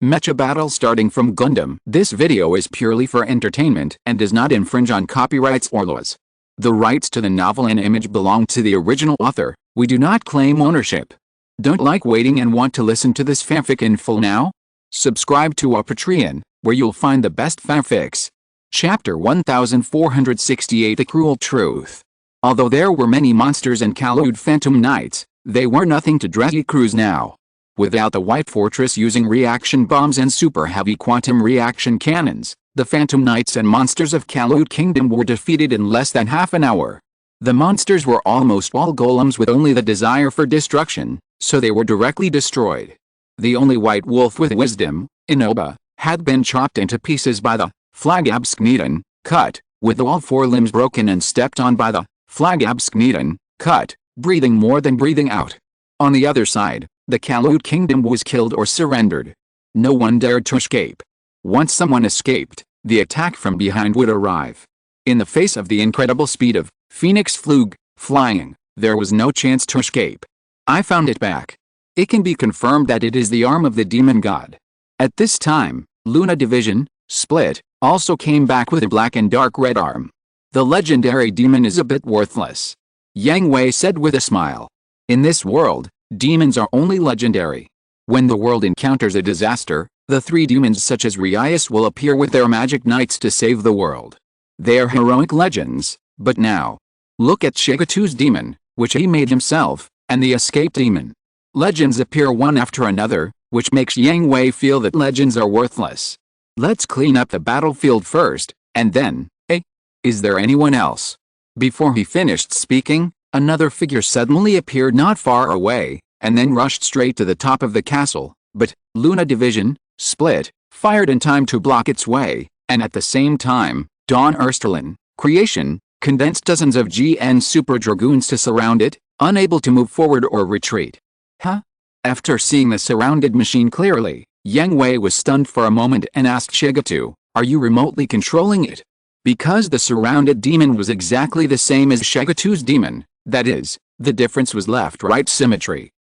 Mecha battle starting from Gundam. This video is purely for entertainment and does not infringe on copyrights or laws. The rights to the novel and image belong to the original author. We do not claim ownership. Don't like waiting and want to listen to this fanfic in full now? Subscribe to our Patreon, where you'll find the best fanfics. Chapter 1468 The Cruel Truth. Although there were many monsters and Kalud Phantom Knights, they were nothing to Dredge Crew's now. Without the White Fortress using reaction bombs and super heavy quantum reaction cannons, the Phantom Knights and monsters of Kalud Kingdom were defeated in less than half an hour. The monsters were almost all golems with only the desire for destruction, so they were directly destroyed. The only white wolf with wisdom, Inoba, had been chopped into pieces by the Flagabskneden, cut, with all four limbs broken and stepped on by the Flagabskneden, cut, breathing more than breathing out. On the other side, the Kalud Kingdom was killed or surrendered. No one dared to escape. Once someone escaped, the attack from behind would arrive. In the face of the incredible speed of Phoenix Flug, flying, there was no chance to escape. I found it back. It can be confirmed that it is the arm of the demon god. At this time, Luna Division, Split, also came back with a black and dark red arm. The legendary demon is a bit worthless, Yang Hui said with a smile. In this world, demons are only legendary. When the world encounters a disaster, the three demons such as Rias will appear with their magic knights to save the world. They are heroic legends, but now, look at Shigatu's demon, which he made himself, and the escaped demon. Legends appear one after another, which makes Yang Hui feel that legends are worthless. Let's clean up the battlefield first, and then, is there anyone else? Before he finished speaking, another figure suddenly appeared not far away, and then rushed straight to the top of the castle, but Luna Division, Split, fired in time to block its way, and at the same time, Dawn Ersterlin, Creation, condensed dozens of GN Super Dragoons to surround it, unable to move forward or retreat. Huh? After seeing the surrounded machine clearly, Yang Hui was stunned for a moment and asked Shigatu, "Are you remotely controlling it?" Because the surrounded demon was exactly the same as Shigatu's demon, that is, the difference was left-right symmetry.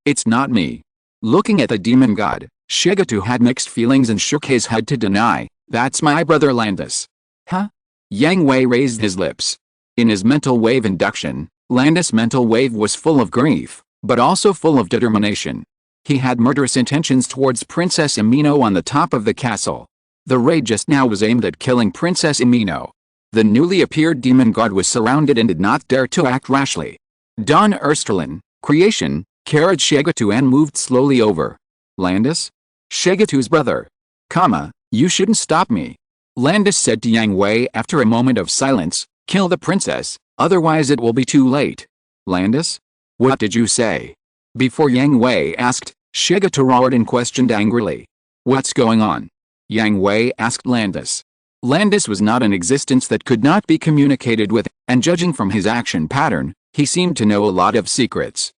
It's not me. Looking at the demon god, Shigatu had mixed feelings and shook his head to deny, "That's my brother Landis." Huh? Yang Hui raised his lips. In his mental wave induction, Landis' mental wave was full of grief, but also full of determination. He had murderous intentions towards Princess Amino on the top of the castle. The raid just now was aimed at killing Princess Amino. The newly appeared demon god was surrounded and did not dare to act rashly. Dawn Ersterlin, Creation, carried Shigatu and moved slowly over. Landis? Shigatu's brother. You shouldn't stop me. Landis said to Yang Hui after a moment of silence, "Kill the princess, otherwise it will be too late." Landis? What did you say? Before Yang Hui asked, Shigatu roared and questioned angrily. What's going on? Yang Hui asked Landis. Landis was not an existence that could not be communicated with, and judging from his action pattern, he seemed to know a lot of secrets.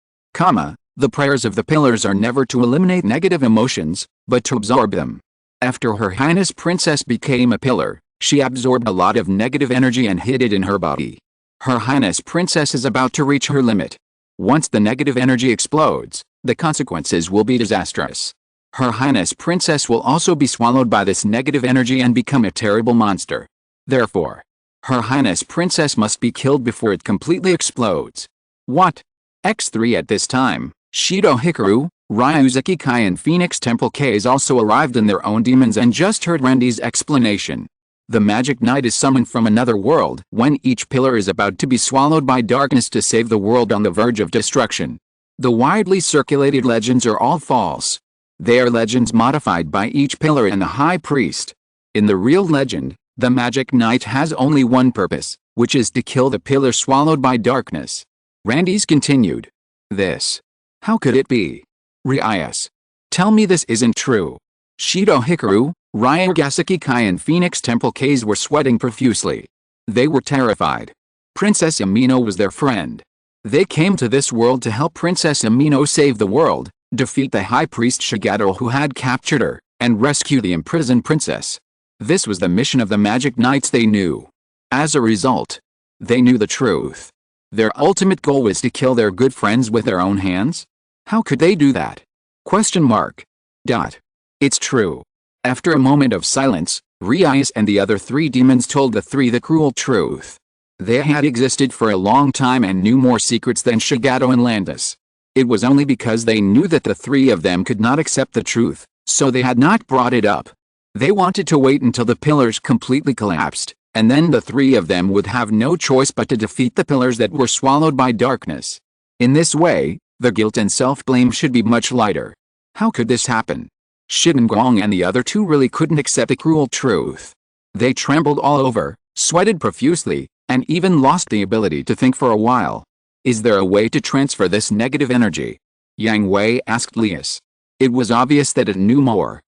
The prayers of the pillars are never to eliminate negative emotions, but to absorb them. After Her Highness Princess became a pillar, she absorbed a lot of negative energy and hid it in her body. Her Highness Princess is about to reach her limit. Once the negative energy explodes, the consequences will be disastrous. Her Highness Princess will also be swallowed by this negative energy and become a terrible monster. Therefore, Her Highness Princess must be killed before it completely explodes. What? X3 At this time, Shido Hikaru, Ryuzuki Kai and Phoenix Temple K's also arrived in their own demons and just heard Randy's explanation. The Magic Knight is summoned from another world when each pillar is about to be swallowed by darkness to save the world on the verge of destruction. The widely circulated legends are all false. They are legends modified by each pillar and the High Priest. In the real legend, the Magic Knight has only one purpose, which is to kill the pillar swallowed by darkness. Randy's continued. This. How could it be? Rias. Tell me this isn't true. Shido Hikaru, Ryuzuki Kai and Phoenix Temple K's were sweating profusely. They were terrified. Princess Amino was their friend. They came to this world to help Princess Amino save the world, defeat the High Priest Shigato who had captured her, and rescue the imprisoned princess. This was the mission of the Magic Knights they knew. As a result, they knew the truth. Their ultimate goal was to kill their good friends with their own hands? How could they do that? Question mark. It's true. After a moment of silence, Rias and the other three demons told the three the cruel truth. They had existed for a long time and knew more secrets than Shigato and Landis. It was only because they knew that the three of them could not accept the truth, so they had not brought it up. They wanted to wait until the pillars completely collapsed, and then the three of them would have no choice but to defeat the pillars that were swallowed by darkness. In this way, the guilt and self-blame should be much lighter. How could this happen? Shitengong and the other two really couldn't accept the cruel truth. They trembled all over, sweated profusely, and even lost the ability to think for a while. Is there a way to transfer this negative energy? Yang Hui asked Lias. It was obvious that it knew more.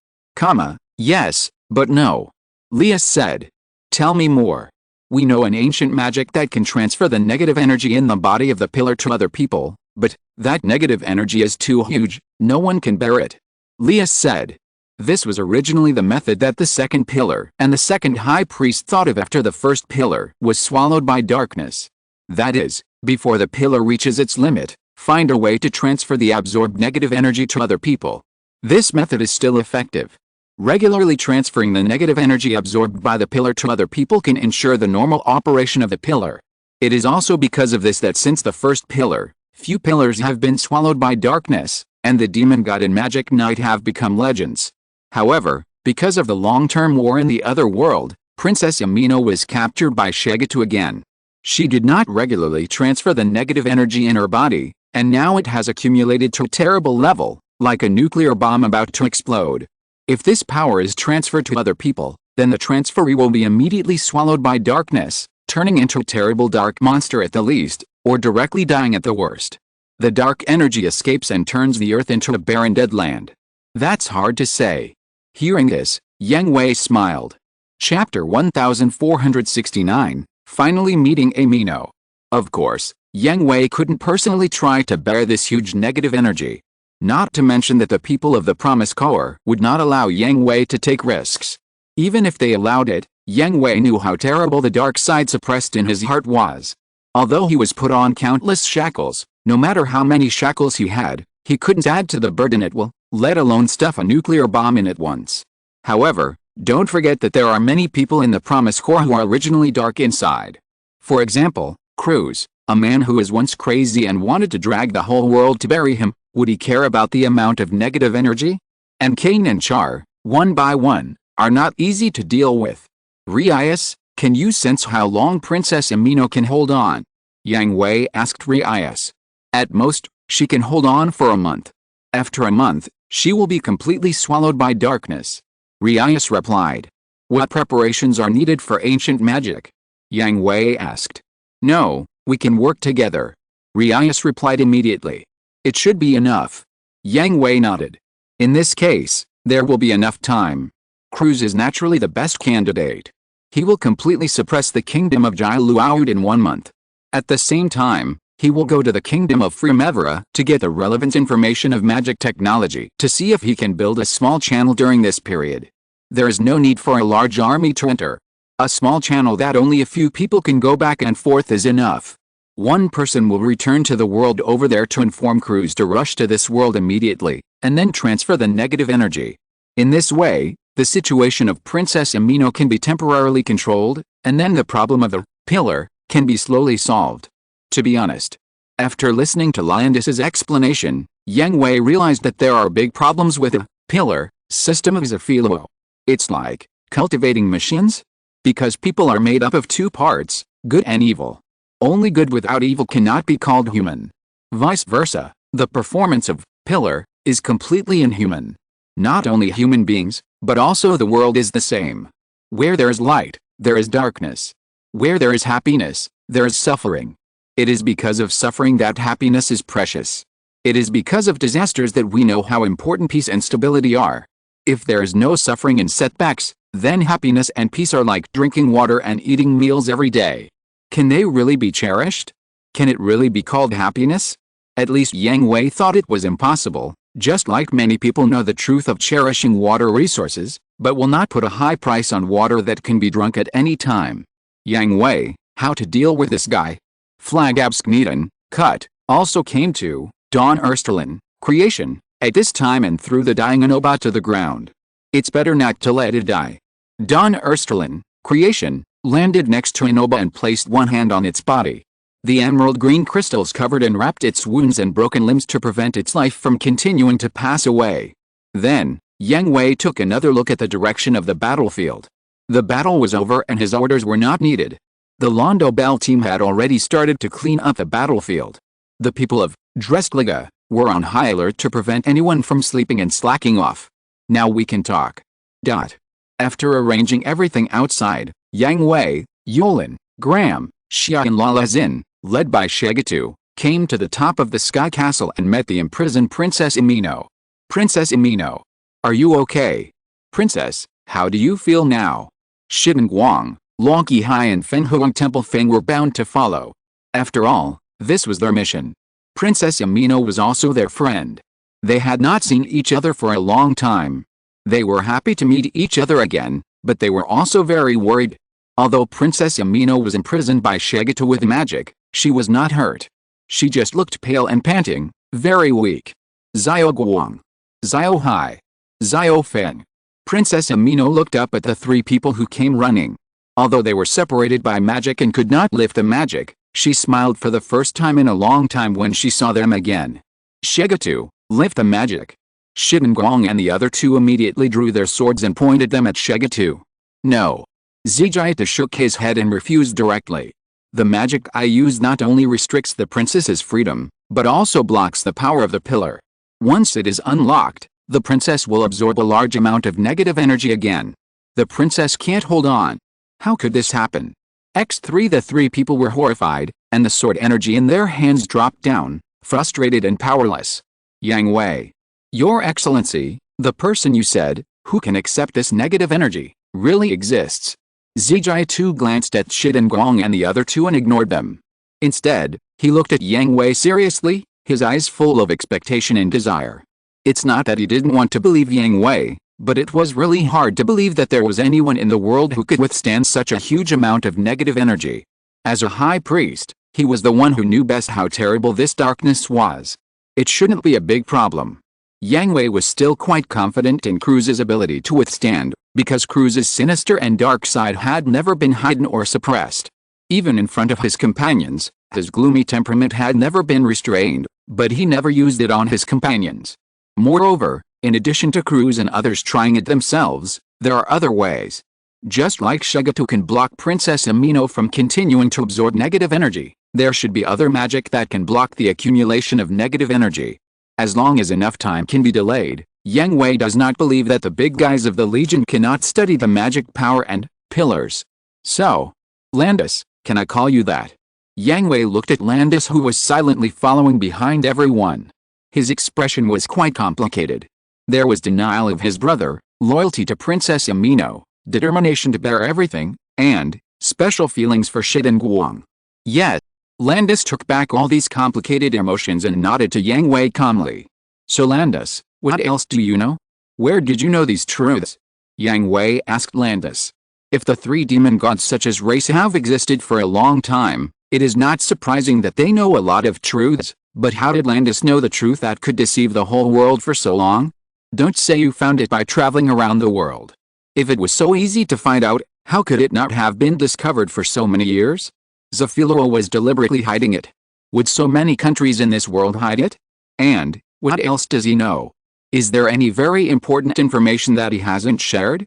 Yes, but no. Lias said. Tell me more. We know an ancient magic that can transfer the negative energy in the body of the pillar to other people, but that negative energy is too huge, no one can bear it. Lias said. This was originally the method that the second pillar and the second high priest thought of after the first pillar was swallowed by darkness. That is, before the pillar reaches its limit, find a way to transfer the absorbed negative energy to other people. This method is still effective. Regularly transferring the negative energy absorbed by the pillar to other people can ensure the normal operation of the pillar. It is also because of this that since the first pillar, few pillars have been swallowed by darkness, and the demon god and magic knight have become legends. However, because of the long-term war in the other world, Princess Amino was captured by Shigato again. She did not regularly transfer the negative energy in her body, and now it has accumulated to a terrible level, like a nuclear bomb about to explode. If this power is transferred to other people, then the transferee will be immediately swallowed by darkness, turning into a terrible dark monster at the least, or directly dying at the worst. The dark energy escapes and turns the earth into a barren dead land. That's hard to say. Hearing this, Yang Hui smiled. Chapter 1469, Finally Meeting Amino. Of course, Yang Hui couldn't personally try to bear this huge negative energy. Not to mention that the people of the Promise Corps would not allow Yang Hui to take risks. Even if they allowed it, Yang Hui knew how terrible the dark side suppressed in his heart was. Although he was put on countless shackles, no matter how many shackles he had, he couldn't add to the burden it will, let alone stuff a nuclear bomb in at once. However, don't forget that there are many people in the Promise Corps who are originally dark inside. For example, Cruz, a man who was once crazy and wanted to drag the whole world to bury him. Would he care about the amount of negative energy? And Kane and Char, one by one, are not easy to deal with. Rias, can you sense how long Princess Amino can hold on? Yang Hui asked Rias. At most, she can hold on for a month. After a month, she will be completely swallowed by darkness. Rias replied. What preparations are needed for ancient magic? Yang Hui asked. No, we can work together. Rias replied immediately. It should be enough. Yang Hui nodded. In this case, there will be enough time. Cruz is naturally the best candidate. He will completely suppress the kingdom of Jai Luaud in 1 month. At the same time, he will go to the kingdom of Primevera to get the relevant information of magic technology to see if he can build a small channel during this period. There is no need for a large army to enter. A small channel that only a few people can go back and forth is enough. One person will return to the world over there to inform Cruz to rush to this world immediately, and then transfer the negative energy. In this way, the situation of Princess Amino can be temporarily controlled, and then the problem of the pillar can be slowly solved. To be honest, after listening to Lyondis's explanation, Yang Hui realized that there are big problems with the pillar system of Zafilo. It's like cultivating machines? Because people are made up of two parts, good and evil. Only good without evil cannot be called human. Vice versa, the performance of pillar is completely inhuman. Not only human beings, but also the world is the same. Where there is light, there is darkness. Where there is happiness, there is suffering. It is because of suffering that happiness is precious. It is because of disasters that we know how important peace and stability are. If there is no suffering and setbacks, then happiness and peace are like drinking water and eating meals every day. Can they really be cherished? Can it really be called happiness? At least Yang Hui thought it was impossible, just like many people know the truth of cherishing water resources, but will not put a high price on water that can be drunk at any time. Yang Hui, how to deal with this guy? Flagabskneden, cut, also came to Dawn Ersterlin, creation, at this time and threw the dying Anoba to the ground. It's better not to let it die. Don Ersterlin, creation, landed next to Inoba and placed one hand on its body. The emerald green crystals covered and wrapped its wounds and broken limbs to prevent its life from continuing to pass away. Then, Yang Hui took another look at the direction of the battlefield. The battle was over and his orders were not needed. The Londo Bell team had already started to clean up the battlefield. The people of Drestliga were on high alert to prevent anyone from sleeping and slacking off. Now we can talk. After arranging everything outside, Yang Hui, Yulin, Graham, Xia and Lala Xin, led by Shigatu, came to the top of the sky castle and met the imprisoned Princess Amino. Princess Amino. Are you okay? Princess, how do you feel now? Shiden Guang, Longqi Hai and Feng Huang Temple Feng were bound to follow. After all, this was their mission. Princess Amino was also their friend. They had not seen each other for a long time. They were happy to meet each other again, but they were also very worried. Although Princess Amino was imprisoned by Shigatu with magic, she was not hurt. She just looked pale and panting, very weak. Xiao Guang. Xiao Hai. Xiao Feng. Princess Amino looked up at the three people who came running. Although they were separated by magic and could not lift the magic, she smiled for the first time in a long time when she saw them again. Shigatu, lift the magic. Shiden Guang and the other two immediately drew their swords and pointed them at Shigatu. No. Zijita shook his head and refused directly. The magic I use not only restricts the princess's freedom, but also blocks the power of the pillar. Once it is unlocked, the princess will absorb a large amount of negative energy again. The princess can't hold on. How could this happen? X3 The three people were horrified, and the sword energy in their hands dropped down, frustrated and powerless. Yang Hui. Your Excellency, the person you said, who can accept this negative energy, really exists. Zijia glanced at Shiden Guang and the other two and ignored them. Instead, he looked at Yang Hui seriously, his eyes full of expectation and desire. It's not that he didn't want to believe Yang Hui, but it was really hard to believe that there was anyone in the world who could withstand such a huge amount of negative energy. As a high priest, he was the one who knew best how terrible this darkness was. It shouldn't be a big problem. Yang Hui was still quite confident in Cruz's ability to withstand, because Cruz's sinister and dark side had never been hidden or suppressed. Even in front of his companions, his gloomy temperament had never been restrained, but he never used it on his companions. Moreover, in addition to Cruz and others trying it themselves, there are other ways. Just like Shigatu can block Princess Amino from continuing to absorb negative energy, there should be other magic that can block the accumulation of negative energy. As long as enough time can be delayed, Yang Hui does not believe that the big guys of the Legion cannot study the magic power and pillars. So, Landis, can I call you that? Yang Hui looked at Landis, who was silently following behind everyone. His expression was quite complicated. There was denial of his brother, loyalty to Princess Amino, determination to bear everything, and special feelings for Shiden Guang. Yet, Landis took back all these complicated emotions and nodded to Yang Hui calmly. So Landis, what else do you know? Where did you know these truths? Yang Hui asked Landis. If the three demon gods such as race have existed for a long time, it is not surprising that they know a lot of truths, but how did Landis know the truth that could deceive the whole world for so long? Don't say you found it by traveling around the world. If it was so easy to find out, how could it not have been discovered for so many years? Zafiloro was deliberately hiding it. Would so many countries in this world hide it? And, what else does he know? Is there any very important information that he hasn't shared?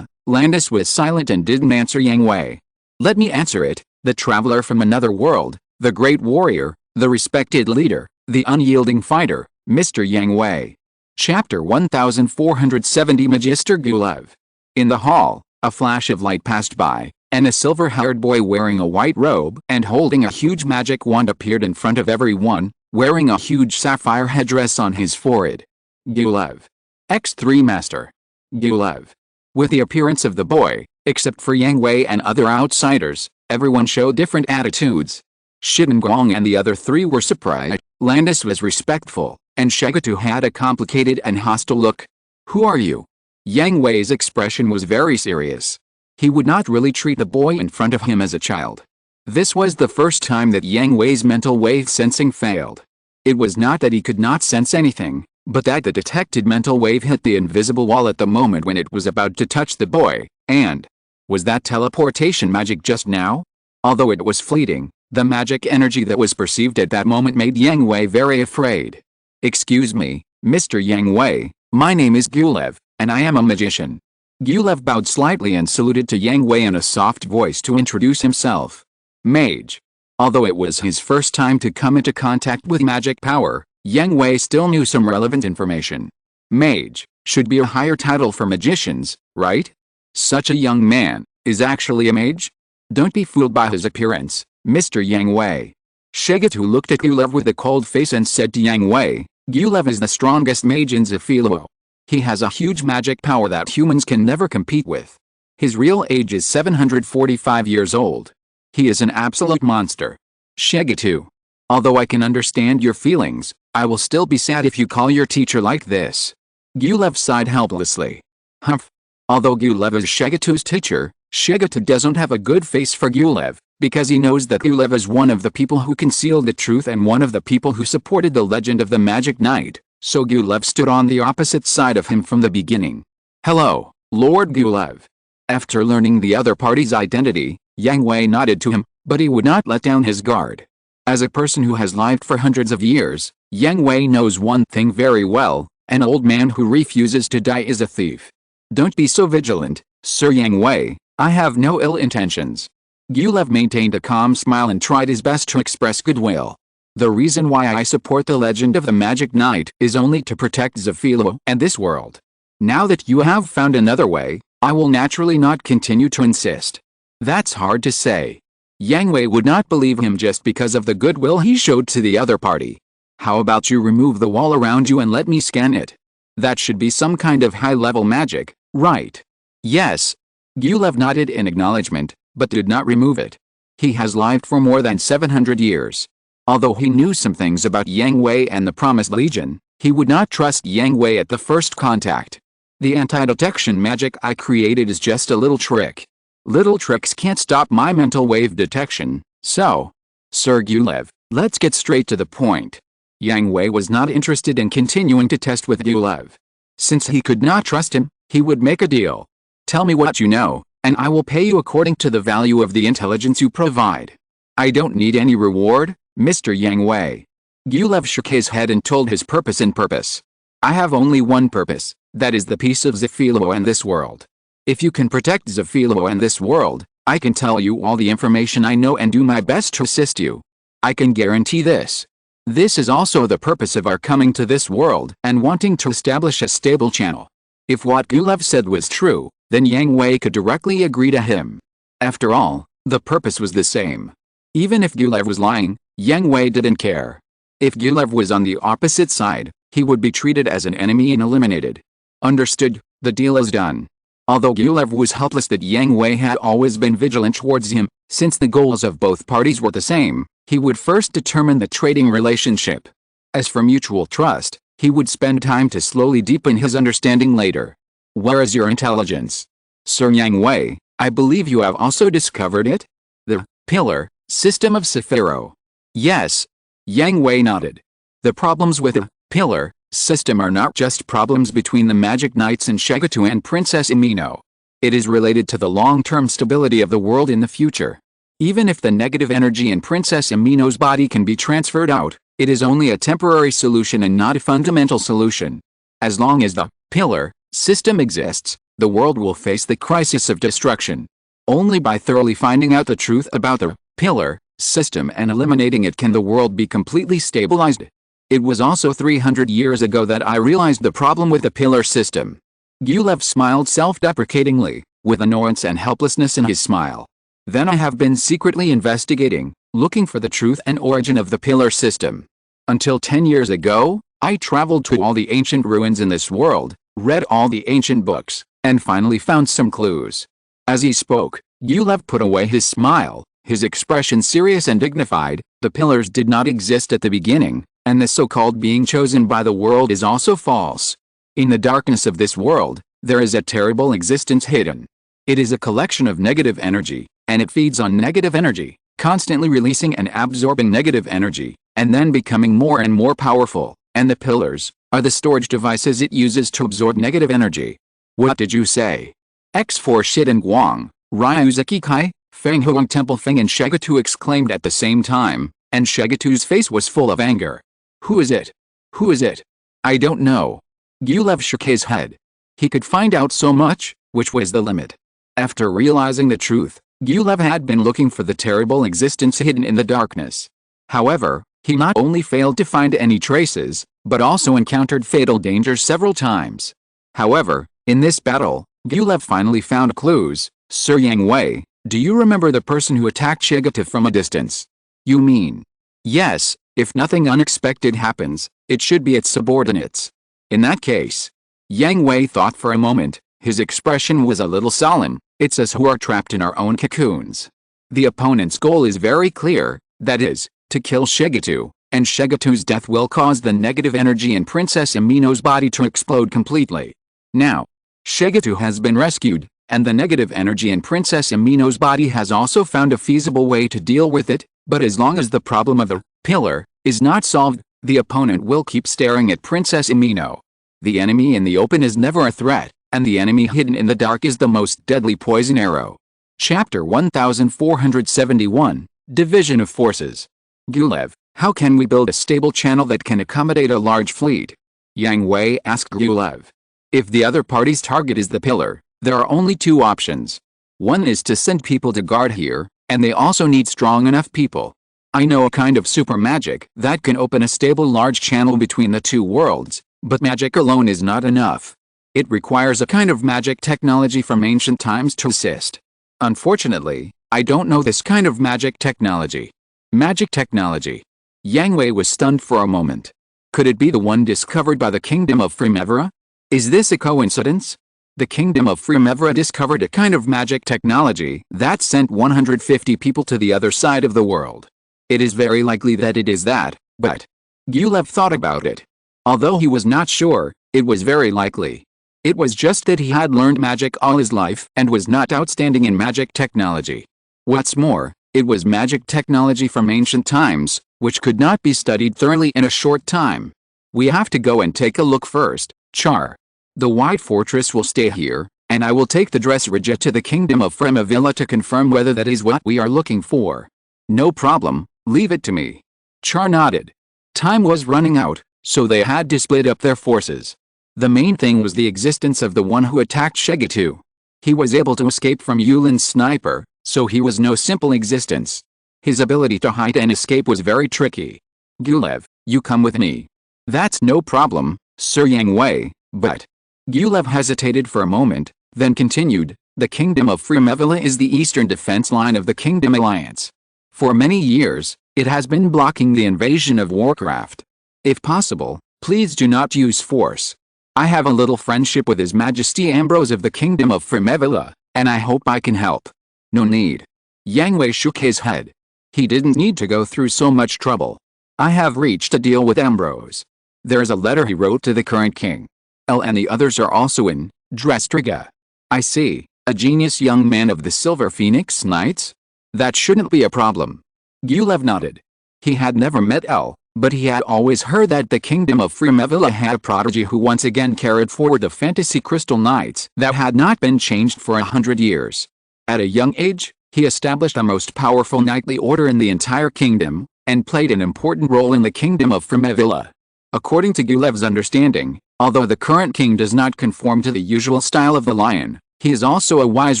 Landis was silent and didn't answer Yang Hui. Let me answer it, the traveler from another world, the great warrior, the respected leader, the unyielding fighter, Mr. Yang Hui. Chapter 1470 Magister Gulev. In the hall, a flash of light passed by, and a silver-haired boy wearing a white robe and holding a huge magic wand appeared in front of everyone, wearing a huge sapphire headdress on his forehead. Gulev. X3 Master. Gulev. With the appearance of the boy, except for Yang Hui and other outsiders, everyone showed different attitudes. Shiden Guang and the other three were surprised, Landis was respectful, and Shigatu had a complicated and hostile look. Who are you? Yang Hui's expression was very serious. He would not really treat the boy in front of him as a child. This was the first time that Yang Hui's mental wave sensing failed. It was not that he could not sense anything, but that the detected mental wave hit the invisible wall at the moment when it was about to touch the boy, and was that teleportation magic just now? Although it was fleeting, the magic energy that was perceived at that moment made Yang Hui very afraid. "Excuse me, Mr. Yang Hui, my name is Gulev, and I am a magician." Gulev bowed slightly and saluted to Yang Hui in a soft voice to introduce himself. Mage. Although it was his first time to come into contact with magic power, Yang Hui still knew some relevant information. Mage should be a higher title for magicians, right? Such a young man is actually a mage? Don't be fooled by his appearance, Mr. Yang Hui. Shigatu looked at Gulev with a cold face and said to Yang Hui, "Gulev is the strongest mage in Zafilo. He has a huge magic power that humans can never compete with. His real age is 745 years old. He is an absolute monster." Shigatu. Although I can understand your feelings, I will still be sad if you call your teacher like this. Gulev sighed helplessly. Humph. Although Gulev is Shigatu's teacher, Shigatu doesn't have a good face for Gulev, because he knows that Gulev is one of the people who concealed the truth and one of the people who supported the legend of the Magic Knight, so Gulev stood on the opposite side of him from the beginning. "Hello, Lord Gulev." After learning the other party's identity, Yang Hui nodded to him, but he would not let down his guard. As a person who has lived for hundreds of years, Yang Hui knows one thing very well: an old man who refuses to die is a thief. "Don't be so vigilant, Sir Yang Hui, I have no ill intentions." Gulev maintained a calm smile and tried his best to express goodwill. "The reason why I support the legend of the Magic Knight is only to protect Zafilo and this world. Now that you have found another way, I will naturally not continue to insist." "That's hard to say." Yang Hui would not believe him just because of the goodwill he showed to the other party. "How about you remove the wall around you and let me scan it? That should be some kind of high-level magic, right?" "Yes." Gulev nodded in acknowledgement, but did not remove it. He has lived for more than 700 years. Although he knew some things about Yang Hui and the Promised Legion, he would not trust Yang Hui at the first contact. "The anti-detection magic I created is just a little trick. Little tricks can't stop my mental wave detection, so, Sir Gulev, let's get straight to the point." Yang Hui was not interested in continuing to test with Gulev. Since he could not trust him, he would make a deal. "Tell me what you know, and I will pay you according to the value of the intelligence you provide." "I don't need any reward, Mr. Yang Hui." Gulev shook his head and told his purpose and purpose. "I have only one purpose, that is the peace of Zafilo and this world. If you can protect Zafilo and this world, I can tell you all the information I know and do my best to assist you. I can guarantee this. This is also the purpose of our coming to this world and wanting to establish a stable channel." If what Gulev said was true, then Yang Hui could directly agree to him. After all, the purpose was the same. Even if Gulev was lying, Yang Hui didn't care. If Gulev was on the opposite side, he would be treated as an enemy and eliminated. Understood, the deal is done. Although Gulev was helpless that Yang Hui had always been vigilant towards him, since the goals of both parties were the same, he would first determine the trading relationship. As for mutual trust, he would spend time to slowly deepen his understanding later. "Where is your intelligence? Sir Yang Hui, I believe you have also discovered it? The pillar system of Saphiro." "Yes." Yang Hui nodded. "The problems with the pillar system are not just problems between the Magic Knights and Shigatu and Princess Amino. It is related to the long-term stability of the world in the future. Even if the negative energy in Princess Amino's body can be transferred out, it is only a temporary solution and not a fundamental solution. As long as the pillar system exists, the world will face the crisis of destruction. Only by thoroughly finding out the truth about the pillar system and eliminating it can the world be completely stabilized. It was also 300 years ago that I realized the problem with the pillar system." Gulev smiled self-deprecatingly, with annoyance and helplessness in his smile. "Then I have been secretly investigating, looking for the truth and origin of the pillar system. Until 10 years ago, I traveled to all the ancient ruins in this world, read all the ancient books, and finally found some clues." As he spoke, Gulev put away his smile, his expression serious and dignified. "The pillars did not exist at the beginning, and the so-called being chosen by the world is also false. In the darkness of this world, there is a terrible existence hidden. It is a collection of negative energy, and it feeds on negative energy, constantly releasing and absorbing negative energy, and then becoming more and more powerful. And the pillars are the storage devices it uses to absorb negative energy. What did you say? X4 Shit and Guang, Ryuzuki Kai, Feng Huang Temple Feng and Shigatu exclaimed at the same time, and Shigatu's face was full of anger. Who is it? Who is it? I don't know. Gyulev shook his head. He could find out so much, which was the limit. After realizing the truth, Gyulev had been looking for the terrible existence hidden in the darkness. However, he not only failed to find any traces, but also encountered fatal danger several times. However, in this battle, Gyulev finally found clues. Sir Yang Hui, do you remember the person who attacked Shigatu from a distance? You mean? Yes, if nothing unexpected happens, it should be its subordinates. In that case. Yang Hui thought for a moment. His expression was a little solemn. It's us who are trapped in our own cocoons. The opponent's goal is very clear, that is, to kill Shigatu, and Shigatu's death will cause the negative energy in Princess Amino's body to explode completely. Now, Shigatu has been rescued, and the negative energy in Princess Amino's body has also found a feasible way to deal with it, but as long as the problem of the pillar is not solved, the opponent will keep staring at Princess Amino. The enemy in the open is never a threat, and the enemy hidden in the dark is the most deadly poison arrow. Chapter 1471, Division of Forces. Gyulev, how can we build a stable channel that can accommodate a large fleet? Yang Hui asked Gyulev. If the other party's target is the pillar, there are only two options. One is to send people to guard here, and they also need strong enough people. I know a kind of super magic that can open a stable large channel between the two worlds, but magic alone is not enough. It requires a kind of magic technology from ancient times to assist. Unfortunately, I don't know this kind of magic technology. Magic technology. Yang Hui was stunned for a moment. Could it be the one discovered by the Kingdom of Primevera? Is this a coincidence? The Kingdom of Primevera discovered a kind of magic technology that sent 150 people to the other side of the world. It is very likely that it is that, but Gyulev thought about it. Although he was not sure, it was very likely. It was just that he had learned magic all his life and was not outstanding in magic technology. What's more, it was magic technology from ancient times, which could not be studied thoroughly in a short time. We have to go and take a look first, Char. The White Fortress will stay here, and I will take the Dressage to the Kingdom of Primavera to confirm whether that is what we are looking for. No problem, leave it to me. Char nodded. Time was running out, so they had to split up their forces. The main thing was the existence of the one who attacked Shigatu. He was able to escape from Yulin's sniper, so he was no simple existence. His ability to hide and escape was very tricky. Gyulev, you come with me. That's no problem, Sir Yang Hui, but... Gyulev hesitated for a moment, then continued, the Kingdom of Primavera is the eastern defense line of the Kingdom Alliance. For many years, it has been blocking the invasion of Warcraft. If possible, please do not use force. I have a little friendship with His Majesty Ambrose of the Kingdom of Primavera, and I hope I can help. No need. Yang Hui shook his head. He didn't need to go through so much trouble. I have reached a deal with Ambrose. There's a letter he wrote to the current king. And the others are also in Dressage. I see, a genius young man of the Silver Phoenix Knights? That shouldn't be a problem. Gyulev nodded. He had never met L, but he had always heard that the Kingdom of Primavera had a prodigy who once again carried forward the fantasy crystal knights that had not been changed for 100 years. At a young age, he established a most powerful knightly order in the entire kingdom, and played an important role in the Kingdom of Primavera. According to Gulev's understanding, although the current king does not conform to the usual style of the lion, he is also a wise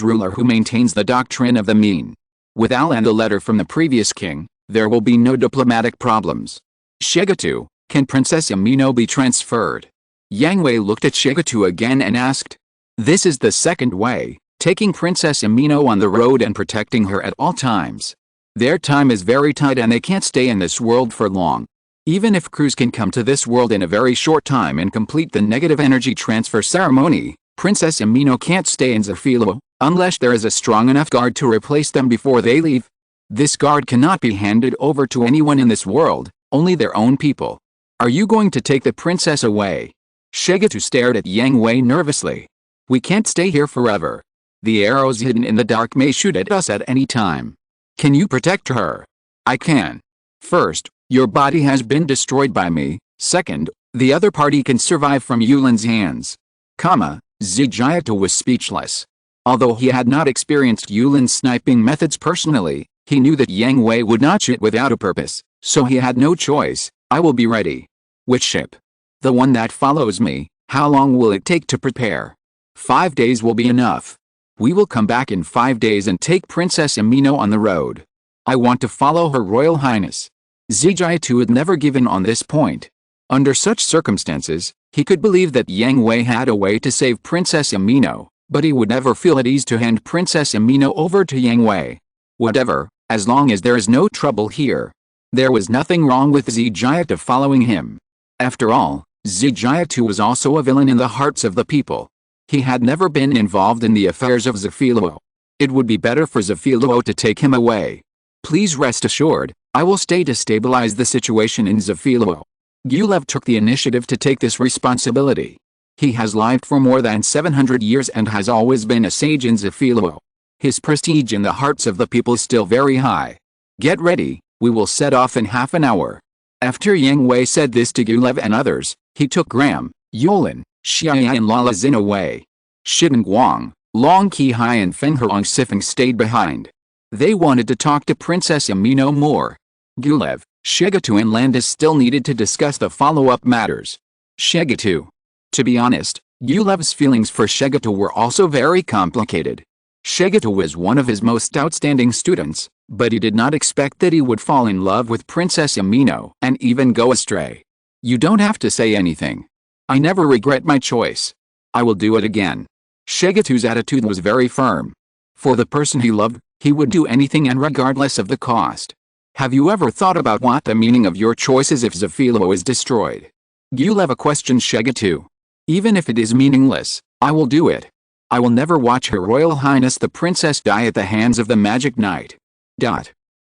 ruler who maintains the doctrine of the mean. With Al and a letter from the previous king, there will be no diplomatic problems. Shigatu, can Princess Amino be transferred? Yang Hui looked at Shigatu again and asked. This is the second way, taking Princess Amino on the road and protecting her at all times. Their time is very tight and they can't stay in this world for long. Even if crews can come to this world in a very short time and complete the negative energy transfer ceremony, Princess Amino can't stay in Zafilo, unless there is a strong enough guard to replace them before they leave. This guard cannot be handed over to anyone in this world, only their own people. Are you going to take the princess away? Shigatu stared at Yang Hui nervously. We can't stay here forever. The arrows hidden in the dark may shoot at us at any time. Can you protect her? I can. First, your body has been destroyed by me. Second, The other party can survive from Yulin's hands. Zijayata was speechless. Although he had not experienced Yulin's sniping methods personally, he knew that Yang Hui would not cheat without a purpose, so he had no choice. I will be ready. Which ship? The one that follows me. How long will it take to prepare? 5 days will be enough. We will come back in 5 days and take Princess Amino on the road. I want to follow Her Royal Highness. Zijayatu had never given on this point. Under such circumstances, he could believe that Yang Hui had a way to save Princess Amino, but he would never feel at ease to hand Princess Amino over to Yang Hui. Whatever, as long as there is no trouble here. There was nothing wrong with Zijayatu following him. After all, Zijayatu was also a villain in the hearts of the people. He had never been involved in the affairs of Zafilluo. It would be better for Zafilluo to take him away. Please rest assured, I will stay to stabilize the situation in Zafilluo. Gulev took the initiative to take this responsibility. He has lived for more than 700 years and has always been a sage in Zafilluo. His prestige in the hearts of the people is still very high. Get ready, we will set off in half an hour. After Yang Hui said this to Gulev and others, he took Graham, Yulin, Xiaoya and Lala Xin away. Shiden Guang, Long Qihai and Feng Hong Sifeng stayed behind. They wanted to talk to Princess Amino more. Gulev, Shigatu and Landis still needed to discuss the follow-up matters. Shigatu. To be honest, Gulev's feelings for Shigatu were also very complicated. Shigatu was one of his most outstanding students, but he did not expect that he would fall in love with Princess Amino and even go astray. You don't have to say anything. I never regret my choice. I will do it again. Shigatu's attitude was very firm. For the person he loved, he would do anything and regardless of the cost. Have you ever thought about what the meaning of your choice is if Zafilluo is destroyed? Gulev questioned Shigatu. Even if it is meaningless, I will do it. I will never watch Her Royal Highness the Princess die at the hands of the Magic Knight.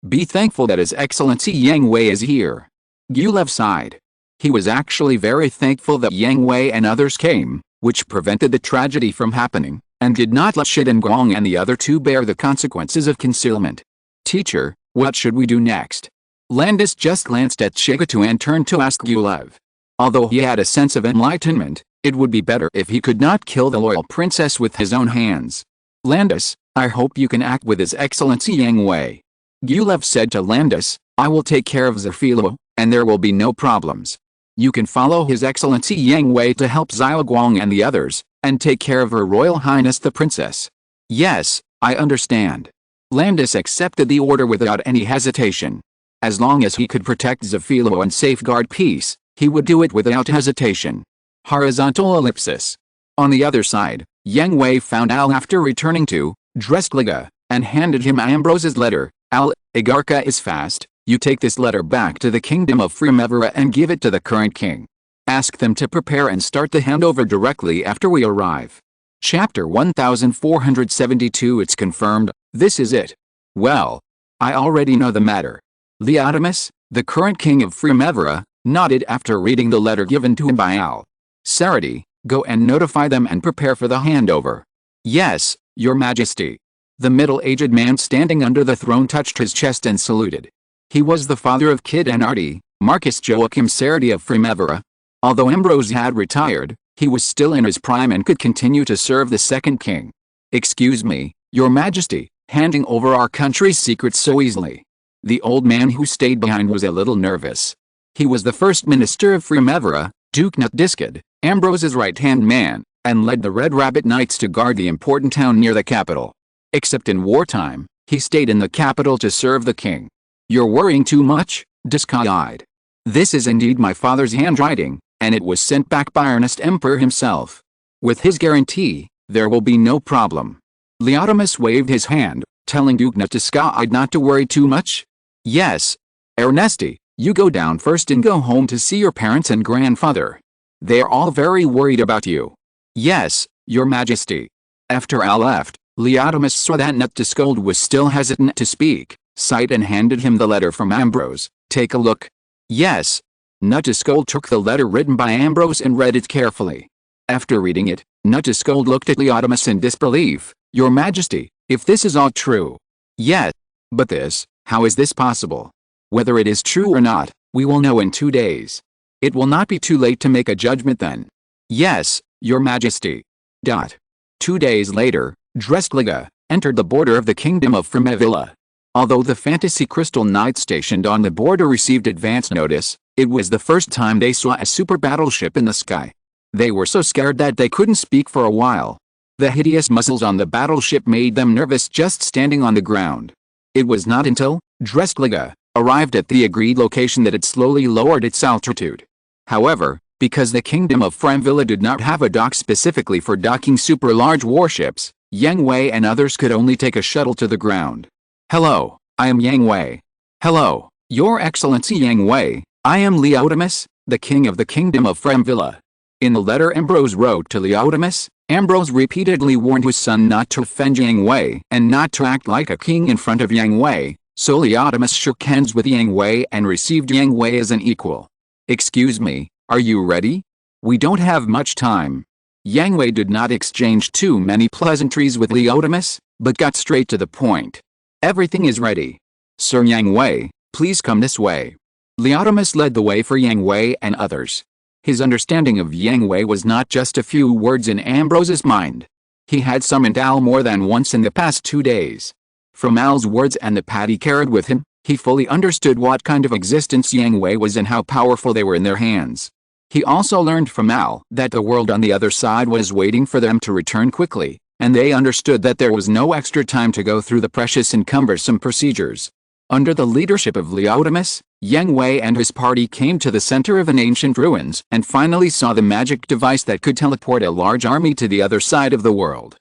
Be thankful that His Excellency Yang Hui is here. Gulev sighed. He was actually very thankful that Yang Hui and others came, which prevented the tragedy from happening, and did not let Shiden Gong and the other two bear the consequences of concealment. Teacher, what should we do next? Landis just glanced at Shigatu and turned to ask Gulev. Although he had a sense of enlightenment, it would be better if he could not kill the loyal princess with his own hands. Landis, I hope you can act with His Excellency Yang Hui. Gulev said to Landis, I will take care of Zafilluo, and there will be no problems. You can follow His Excellency Yang Hui to help Xiaoguang and the others, and take care of Her Royal Highness the Princess. Yes, I understand. Landis accepted the order without any hesitation. As long as he could protect Zafilluo and safeguard peace, he would do it without hesitation. Horizontal ellipsis. On the other side, Yang Hui found Al after returning to Dreskliga, and handed him Ambrose's letter. Al, Igarka is fast, you take this letter back to the Kingdom of Primavera and give it to the current king. Ask them to prepare and start the handover directly after we arrive. Chapter 1472. It's confirmed, this is it. Well, I already know the matter. Leotimus, the current king of Primavera, nodded after reading the letter given to him by Al. Sarati, go and notify them and prepare for the handover. Yes, Your Majesty. The middle-aged man standing under the throne touched his chest and saluted. He was the father of Kid and Artie, Marcus Joachim Sarati of Primavera. Although Ambrose had retired, he was still in his prime and could continue to serve the second king. Excuse me, Your Majesty, handing over our country's secrets so easily. The old man who stayed behind was a little nervous. He was the first minister of Primavera, Duke Nutdiskid, Ambrose's right-hand man, and led the Red Rabbit Knights to guard the important town near the capital. Except in wartime, he stayed in the capital to serve the king. You're worrying too much, Diska-eyed. This is indeed my father's handwriting, and it was sent back by Ernest Emperor himself. With his guarantee, there will be no problem. Leotimus waved his hand, telling Duke Nutdiska-eyed not to worry too much. Yes. Ernesti, you go down first and go home to see your parents and grandfather. They are all very worried about you. Yes, Your Majesty. After Al left, Leotimus saw that Nutdiska-eyed was still hesitant to speak, sighed and handed him the letter from Ambrose. Take a look. Yes. Nutdiska-eyed took the letter written by Ambrose and read it carefully. After reading it, Nutdiska-eyed looked at Leotimus in disbelief. Your Majesty, if this is all true. Yes. But this, how is this possible? Whether it is true or not, we will know in 2 days. It will not be too late to make a judgment then. Yes, Your Majesty. 2 days later, Dreskliga entered the border of the Kingdom of Fremavilla. Although the Fantasy Crystal Knights stationed on the border received advance notice, it was the first time they saw a super battleship in the sky. They were so scared that they couldn't speak for a while. The hideous muzzles on the battleship made them nervous just standing on the ground. It was not until Dreskliga arrived at the agreed location that it slowly lowered its altitude. However, because the Kingdom of Fremavilla did not have a dock specifically for docking super large warships, Yang Hui and others could only take a shuttle to the ground. Hello, I am Yang Hui. Hello, Your Excellency Yang Hui. I am Leotimus, the king of the Kingdom of Fremavilla. In the letter Ambrose wrote to Leotimus, Ambrose repeatedly warned his son not to offend Yang Hui and not to act like a king in front of Yang Hui, so Leotimus shook hands with Yang Hui and received Yang Hui as an equal. Excuse me, are you ready? We don't have much time. Yang Hui did not exchange too many pleasantries with Leotimus, but got straight to the point. Everything is ready. Sir Yang Hui, please come this way. Leotimus led the way for Yang Hui and others. His understanding of Yang Hui was not just a few words in Ambrose's mind. He had summoned Al more than once in the past 2 days. From Al's words and the pad he carried with him, he fully understood what kind of existence Yang Hui was and how powerful they were in their hands. He also learned from Al that the world on the other side was waiting for them to return quickly, and they understood that there was no extra time to go through the precious and cumbersome procedures. Under the leadership of Leotimus, Yang Hui and his party came to the center of an ancient ruins and finally saw the magic device that could teleport a large army to the other side of the world.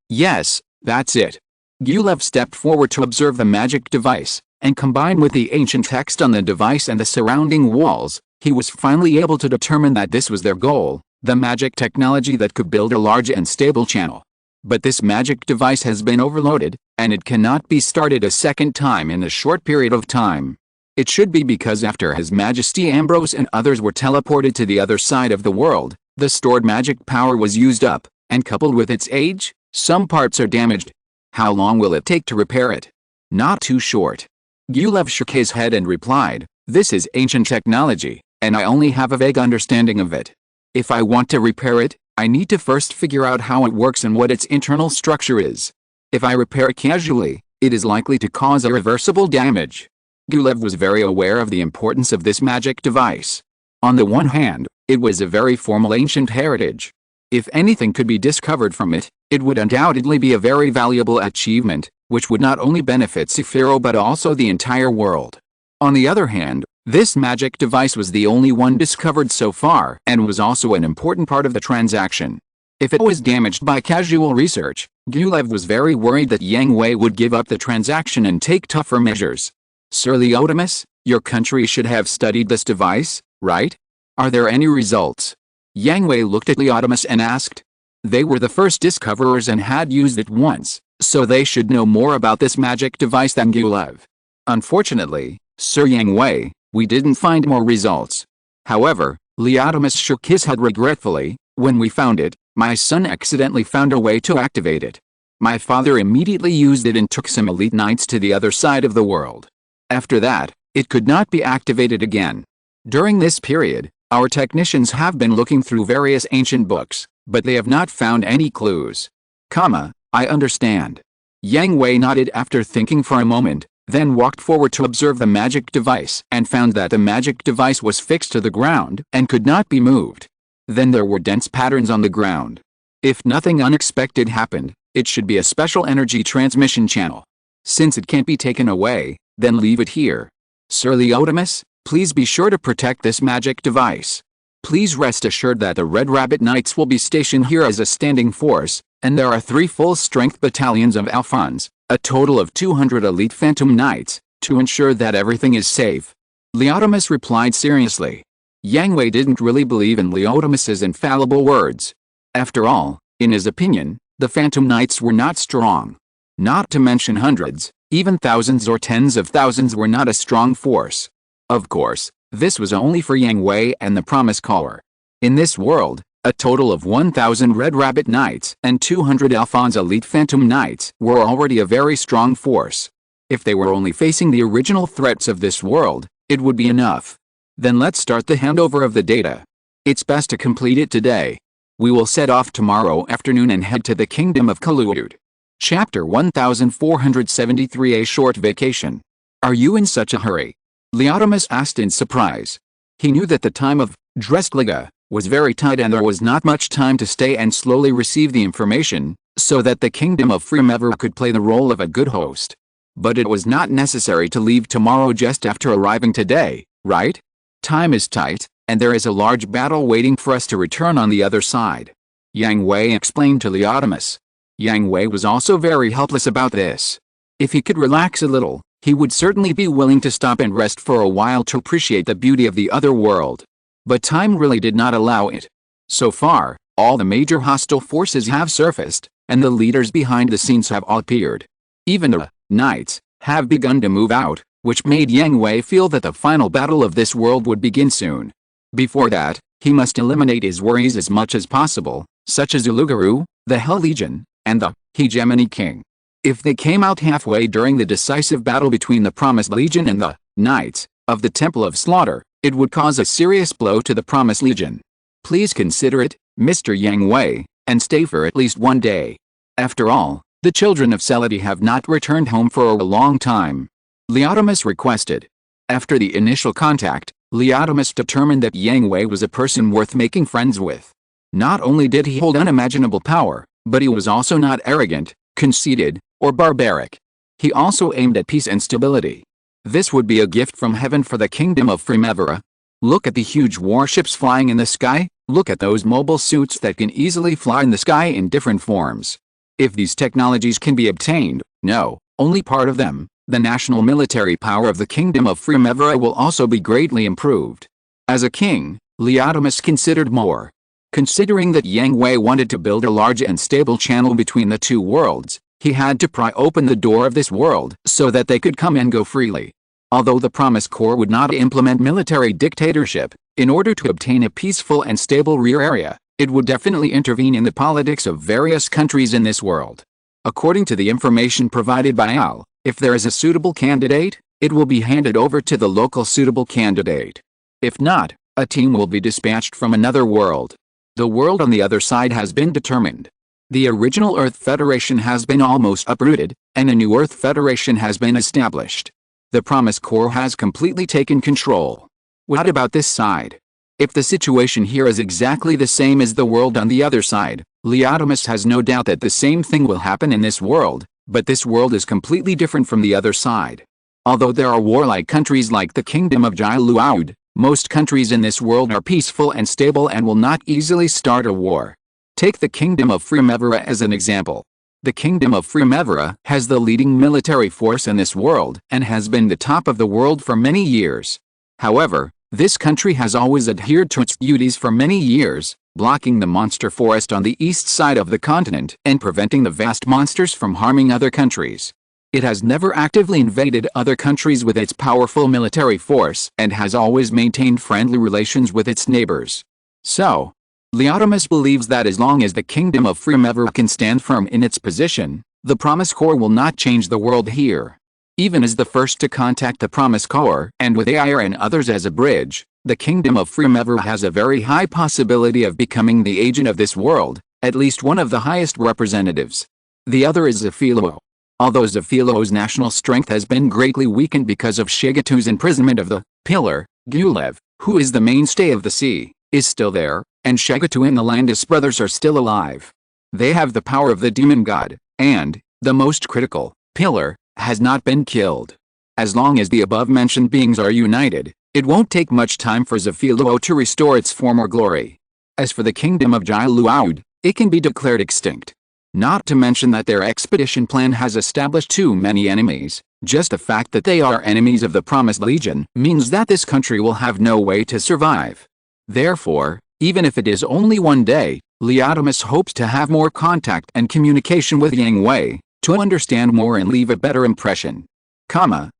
Yes, that's it. Gulev stepped forward to observe the magic device, and combined with the ancient text on the device and the surrounding walls, he was finally able to determine that this was their goal, the magic technology that could build a large and stable channel. But this magic device has been overloaded, and it cannot be started a second time in a short period of time. It should be because after His Majesty Ambrose and others were teleported to the other side of the world, the stored magic power was used up, and coupled with its age, some parts are damaged. How long will it take to repair it? Not too short. Gulev shook his head and replied, this is ancient technology, and I only have a vague understanding of it. If I want to repair it, I need to first figure out how it works and what its internal structure is. If I repair it casually, it is likely to cause irreversible damage. Gulev was very aware of the importance of this magic device. On the one hand, it was a very formal ancient heritage. If anything could be discovered from it, it would undoubtedly be a very valuable achievement, which would not only benefit Sephiro but also the entire world. On the other hand, this magic device was the only one discovered so far and was also an important part of the transaction. If it was damaged by casual research, Gulev was very worried that Yang Hui would give up the transaction and take tougher measures. Sir Leotimus, your country should have studied this device, right? Are there any results? Yang Hui looked at Leotimus and asked. They were the first discoverers and had used it once, so they should know more about this magic device than Gulev. Unfortunately, Sir Yang Hui, we didn't find more results. However, Leotimus shook his head regretfully, when we found it, my son accidentally found a way to activate it. My father immediately used it and took some elite knights to the other side of the world. After that, it could not be activated again. During this period, our technicians have been looking through various ancient books, but they have not found any clues. I understand. Yang Hui nodded after thinking for a moment, then walked forward to observe the magic device and found that the magic device was fixed to the ground and could not be moved. Then there were dense patterns on the ground. If nothing unexpected happened, it should be a special energy transmission channel. Since it can't be taken away, then leave it here. Sir Leotimus, please be sure to protect this magic device. Please rest assured that the Red Rabbit Knights will be stationed here as a standing force, and there are 3 full-strength battalions of Alphons, a total of 200 elite Phantom Knights, to ensure that everything is safe. Leotimus replied seriously. Yang Hui didn't really believe in Leotimus's infallible words. After all, in his opinion, the Phantom Knights were not strong. Not to mention hundreds, even thousands or tens of thousands were not a strong force. Of course, this was only for Yang Hui and the Promise Caller. In this world, a total of 1,000 Red Rabbit Knights and 200 Alphonse elite Phantom Knights were already a very strong force. If they were only facing the original threats of this world, it would be enough. Then let's start the handover of the data. It's best to complete it today. We will set off tomorrow afternoon and head to the Kingdom of Kaluud. Chapter 1473, A Short Vacation. Are you in such a hurry? Leotimus asked in surprise. He knew that the time of Drestliga was very tight and there was not much time to stay and slowly receive the information, so that the Kingdom of Primevera could play the role of a good host. But it was not necessary to leave tomorrow just after arriving today, right? Time is tight, and there is a large battle waiting for us to return on the other side. Yang Hui explained to Leotimus. Yang Hui was also very helpless about this. If he could relax a little, he would certainly be willing to stop and rest for a while to appreciate the beauty of the other world. But time really did not allow it. So far, all the major hostile forces have surfaced, and the leaders behind the scenes have all appeared. Even the knights have begun to move out, which made Yang Hui feel that the final battle of this world would begin soon. Before that, he must eliminate his worries as much as possible, such as Ulugaru, the Hell Legion, and the Hegemony King. If they came out halfway during the decisive battle between the Promised Legion and the Knights of the Temple of Slaughter, it would cause a serious blow to the Promised Legion. Please consider it, Mr. Yang Hui, and stay for at least one day. After all, the children of Celity have not returned home for a long time. Leotimus requested. After the initial contact, Leotimus determined that Yang Hui was a person worth making friends with. Not only did he hold unimaginable power, but he was also not arrogant, conceited, or barbaric. He also aimed at peace and stability. This would be a gift from heaven for the Kingdom of Primevera. Look at the huge warships flying in the sky, look at those mobile suits that can easily fly in the sky in different forms. If these technologies can be obtained, no, only part of them, the national military power of the Kingdom of Primevera will also be greatly improved. As a king, Leotimus considered more. Considering that Yang Hui wanted to build a large and stable channel between the two worlds, he had to pry open the door of this world so that they could come and go freely. Although the Promise Corps would not implement military dictatorship, in order to obtain a peaceful and stable rear area, it would definitely intervene in the politics of various countries in this world. According to the information provided by Al, if there is a suitable candidate, it will be handed over to the local suitable candidate. If not, a team will be dispatched from another world. The world on the other side has been determined. The original Earth Federation has been almost uprooted, and a new Earth Federation has been established. The Promise Corps has completely taken control. What about this side? If the situation here is exactly the same as the world on the other side, Leotimus has no doubt that the same thing will happen in this world, but this world is completely different from the other side. Although there are warlike countries like the Kingdom of Jailuaud, most countries in this world are peaceful and stable and will not easily start a war. Take the Kingdom of Primevera as an example. The Kingdom of Primevera has the leading military force in this world and has been the top of the world for many years. However, this country has always adhered to its duties for many years, blocking the monster forest on the east side of the continent and preventing the vast monsters from harming other countries. It has never actively invaded other countries with its powerful military force and has always maintained friendly relations with its neighbors. So, Leotimus believes that as long as the Kingdom of Primevera can stand firm in its position, the Promise Corps will not change the world here. Even as the first to contact the Promise Corps, and with Air and others as a bridge, the Kingdom of Primevera has a very high possibility of becoming the agent of this world, at least one of the highest representatives. The other is Zafilo. Although Zafilo's national strength has been greatly weakened because of Shigatu's imprisonment of the Pillar, Gulev, who is the mainstay of the sea, is still there, and Shigatu and the Landis brothers are still alive. They have the power of the demon god, and, the most critical, Pillar, has not been killed. As long as the above-mentioned beings are united, it won't take much time for Zafilo to restore its former glory. As for the Kingdom of Jailuaud, it can be declared extinct. Not to mention that their expedition plan has established too many enemies. Just the fact that they are enemies of the Promised Legion means that this country will have no way to survive. Therefore, even if it is only one day, Leotimus hopes to have more contact and communication with Yang Hui, to understand more and leave a better impression.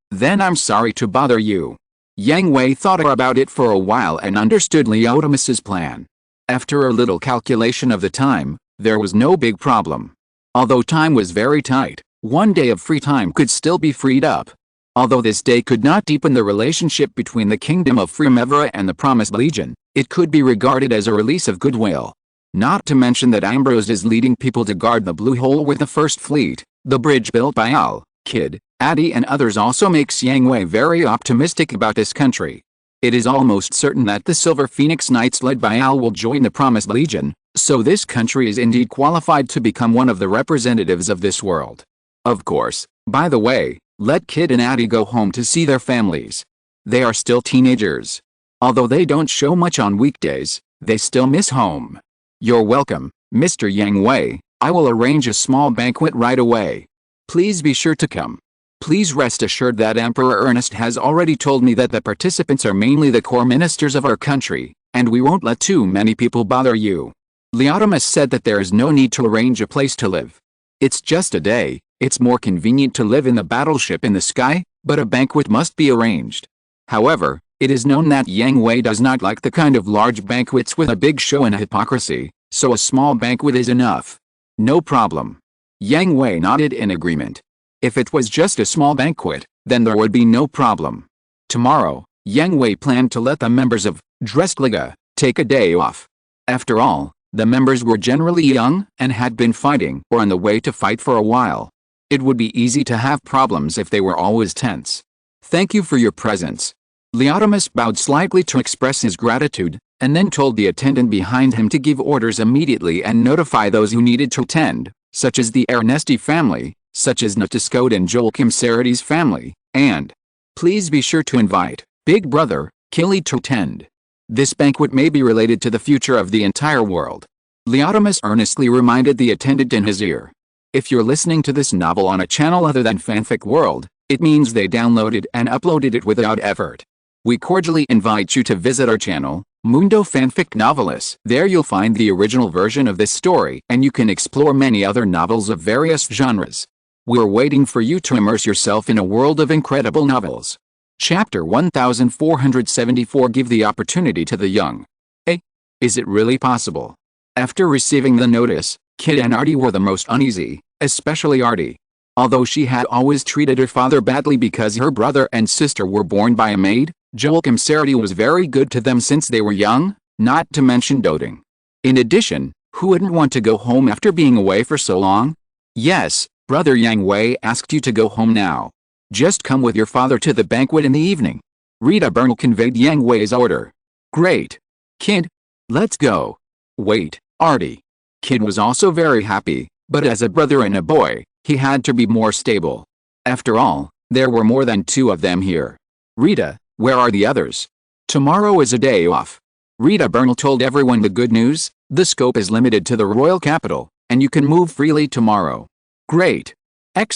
Then I'm sorry to bother you. Yang Hui thought about it for a while and understood Leotimus's plan. After a little calculation of the time, there was no big problem. Although time was very tight, one day of free time could still be freed up. Although this day could not deepen the relationship between the Kingdom of Primavera and the Promised Legion, it could be regarded as a release of goodwill. Not to mention that Ambrose is leading people to guard the Blue Hole with the First Fleet. The bridge built by Al, Kid, Addy and others also makes Yang Hui very optimistic about this country. It is almost certain that the Silver Phoenix Knights led by Al will join the Promised Legion, so this country is indeed qualified to become one of the representatives of this world. Of course, by the way, let Kid and Addy go home to see their families. They are still teenagers. Although they don't show much on weekdays, they still miss home. You're welcome, Mr. Yang Hui. I will arrange a small banquet right away. Please be sure to come. Please rest assured that Emperor Ernest has already told me that the participants are mainly the core ministers of our country, and we won't let too many people bother you. Leotimus said that there is no need to arrange a place to live. It's just a day. It's more convenient to live in the battleship in the sky, but a banquet must be arranged. However, it is known that Yang Hui does not like the kind of large banquets with a big show and hypocrisy, so a small banquet is enough. No problem. Yang Hui nodded in agreement. If it was just a small banquet, then there would be no problem. Tomorrow, Yang Hui planned to let the members of Dressliga take a day off. After all, the members were generally young and had been fighting or on the way to fight for a while. It would be easy to have problems if they were always tense. Thank you for your presence. Leotimus bowed slightly to express his gratitude, and then told the attendant behind him to give orders immediately and notify those who needed to attend, such as the Ernesti family, such as Natascode and Joachim Sarati's family, and please be sure to invite Big Brother, Killy to attend. This banquet may be related to the future of the entire world. Leotimus earnestly reminded the attendant in his ear. If you're listening to this novel on a channel other than Fanfic World, it means they downloaded and uploaded it without effort. We cordially invite you to visit our channel, Mundo Fanfic Novelis. There you'll find the original version of this story and you can explore many other novels of various genres. We're waiting for you to immerse yourself in a world of incredible novels. Chapter 1474. Give the opportunity to the young. Is it really possible? After receiving the notice, Kid and Artie were the most uneasy, especially Artie. Although she had always treated her father badly because her brother and sister were born by a maid, Joachim Sarati was very good to them since they were young, not to mention doting. In addition, who wouldn't want to go home after being away for so long? Yes, Brother Yang Hui asked you to go home now. Just come with your father to the banquet in the evening. Rita Bernal conveyed Yang Hui's order. Great. Kid, let's go. Wait, Artie. Kid was also very happy, but as a brother and a boy, he had to be more stable. After all, there were more than two of them here. Rita, where are the others? Tomorrow is a day off. Rita Bernal told everyone the good news. The scope is limited to the royal capital, and you can move freely tomorrow. Great.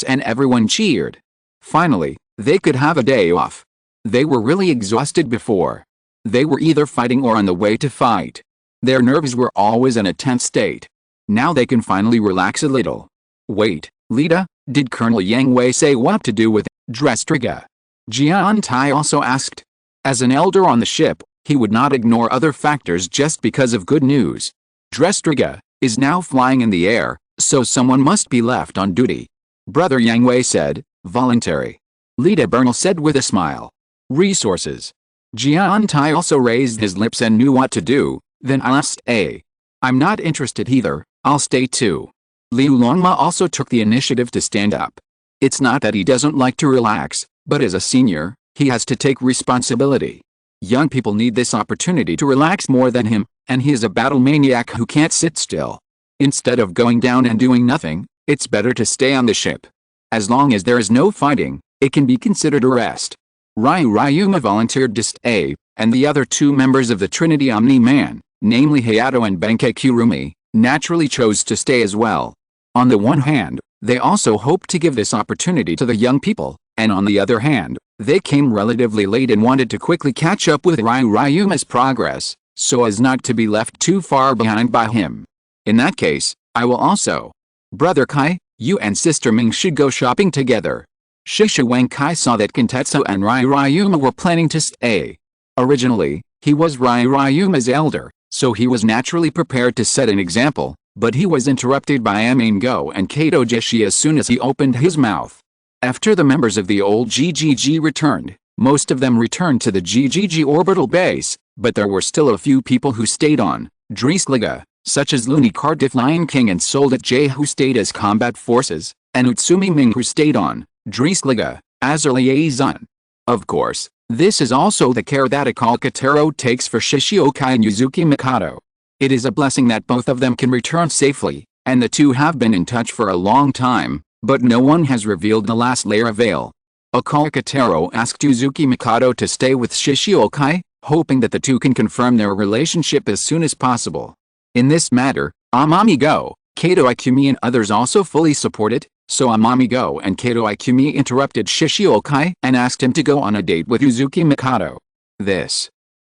And everyone cheered. Finally, they could have a day off. They were really exhausted before. They were either fighting or on the way to fight. Their nerves were always in a tense state. Now they can finally relax a little. Wait, Lita, did Colonel Yang Hui say what to do with Dressliga? Jian Tai also asked. As an elder on the ship, he would not ignore other factors just because of good news. Dressliga is now flying in the air, so someone must be left on duty. Brother Yang Hui said, voluntary. Lita Bernal said with a smile. Resources. Jian Tai also raised his lips and knew what to do, then asked I'm not interested either, I'll stay too. Liu Longma also took the initiative to stand up. It's not that he doesn't like to relax, but as a senior, he has to take responsibility. Young people need this opportunity to relax more than him, and he is a battle maniac who can't sit still. Instead of going down and doing nothing, it's better to stay on the ship. As long as there is no fighting, it can be considered a rest. Ryuma volunteered to stay, and the other two members of the Trinity Omni-Man, namely Hayato and Benkei Kurumi, naturally chose to stay as well. On the one hand, they also hoped to give this opportunity to the young people, and on the other hand, they came relatively late and wanted to quickly catch up with Ryuma's progress, so as not to be left too far behind by him. In that case, I will also. Brother Kai, you and Sister Ming should go shopping together. Shisha Wang Kai saw that Kintetsu and Ryuma were planning to stay. Originally, he was Ryuma's elder, so he was naturally prepared to set an example, but he was interrupted by Amingo and Kato Jeshi as soon as he opened his mouth. After the members of the old GGG returned, most of them returned to the GGG orbital base, but there were still a few people who stayed on Dreisliga, such as Looney Cardiff Lion King and Soldat J who stayed as combat forces, and Utsumi Ming who stayed on Dreisliga as a liaison. Of course, this is also the care that Akalkatero takes for Shishiokai and Yuzuki Mikado. It is a blessing that both of them can return safely, and the two have been in touch for a long time, but no one has revealed the last layer of veil. Akalkatero asked Yuzuki Mikado to stay with Shishiokai, hoping that the two can confirm their relationship as soon as possible. In this matter, Amamigo, Kato Ikumi and others also fully support it, so Amamigo and Kato Ikumi interrupted Shishiokai and asked him to go on a date with Yuzuki Mikado.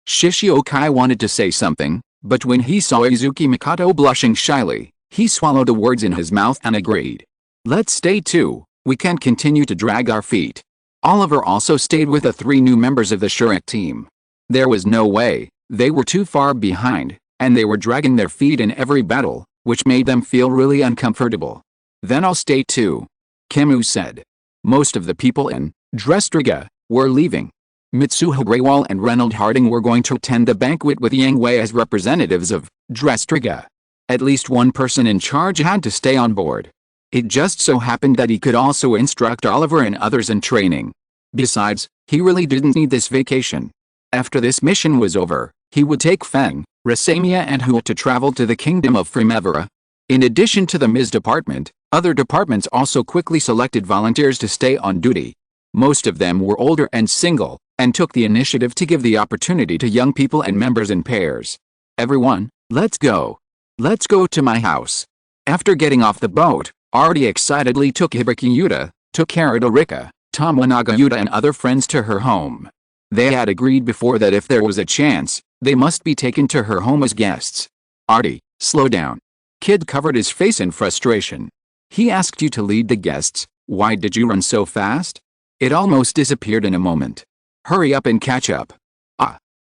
Shishiokai wanted to say something, but when he saw Yuzuki Mikado blushing shyly, he swallowed the words in his mouth and agreed. Let's stay too, we can't continue to drag our feet. Oliver also stayed with the 3 new members of the Shrek team. There was no way, they were too far behind, and they were dragging their feet in every battle, which made them feel really uncomfortable. Then I'll stay too, Kemu said. Most of the people in Drestriga were leaving. Mitsuho Greywall and Reynold Harding were going to attend the banquet with Yang Hui as representatives of Drestriga. At least one person in charge had to stay on board. It just so happened that he could also instruct Oliver and others in training. Besides, he really didn't need this vacation. After this mission was over, he would take Feng, Rasamia and Hua to travel to the Kingdom of Primavera. In addition to the Ms. department, other departments also quickly selected volunteers to stay on duty. Most of them were older and single, and took the initiative to give the opportunity to young people and members in pairs. Everyone, let's go. Let's go to my house. After getting off the boat, Artie excitedly took Hibiki Yuta, Tokarada Rika, Tomonaga Yuta and other friends to her home. They had agreed before that if there was a chance, they must be taken to her home as guests. Artie, slow down. Kid covered his face in frustration. He asked you to lead the guests, why did you run so fast? It almost disappeared in a moment. Hurry up and catch up.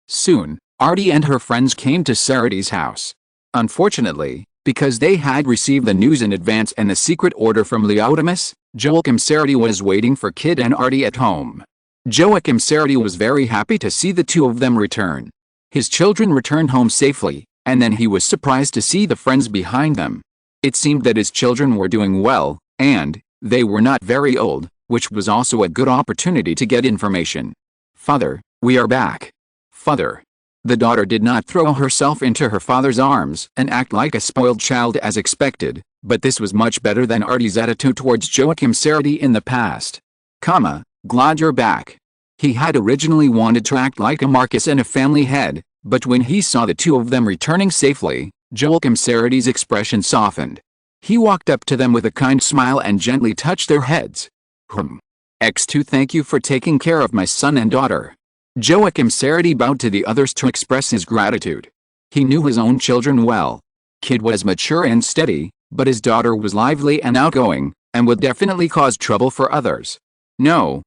Soon, Artie and her friends came to Sarity's house. Unfortunately, because they had received the news in advance and the secret order from Leotimus, Joachim Sarity was waiting for Kid and Artie at home. Joachim Sarity was very happy to see the two of them return. His children returned home safely, and then he was surprised to see the friends behind them. It seemed that his children were doing well, and they were not very old, which was also a good opportunity to get information. Father, we are back. Father. The daughter did not throw herself into her father's arms and act like a spoiled child as expected, but this was much better than Artie's attitude towards Joachim Sarity in the past. Glad you're back. He had originally wanted to act like a Marcus and a family head, but when he saw the two of them returning safely, Joachim Sarity's expression softened. He walked up to them with a kind smile and gently touched their heads. X2 thank you for taking care of my son and daughter. Joachim Sarity bowed to the others to express his gratitude. He knew his own children well. Kid was mature and steady, but his daughter was lively and outgoing, and would definitely cause trouble for others. No,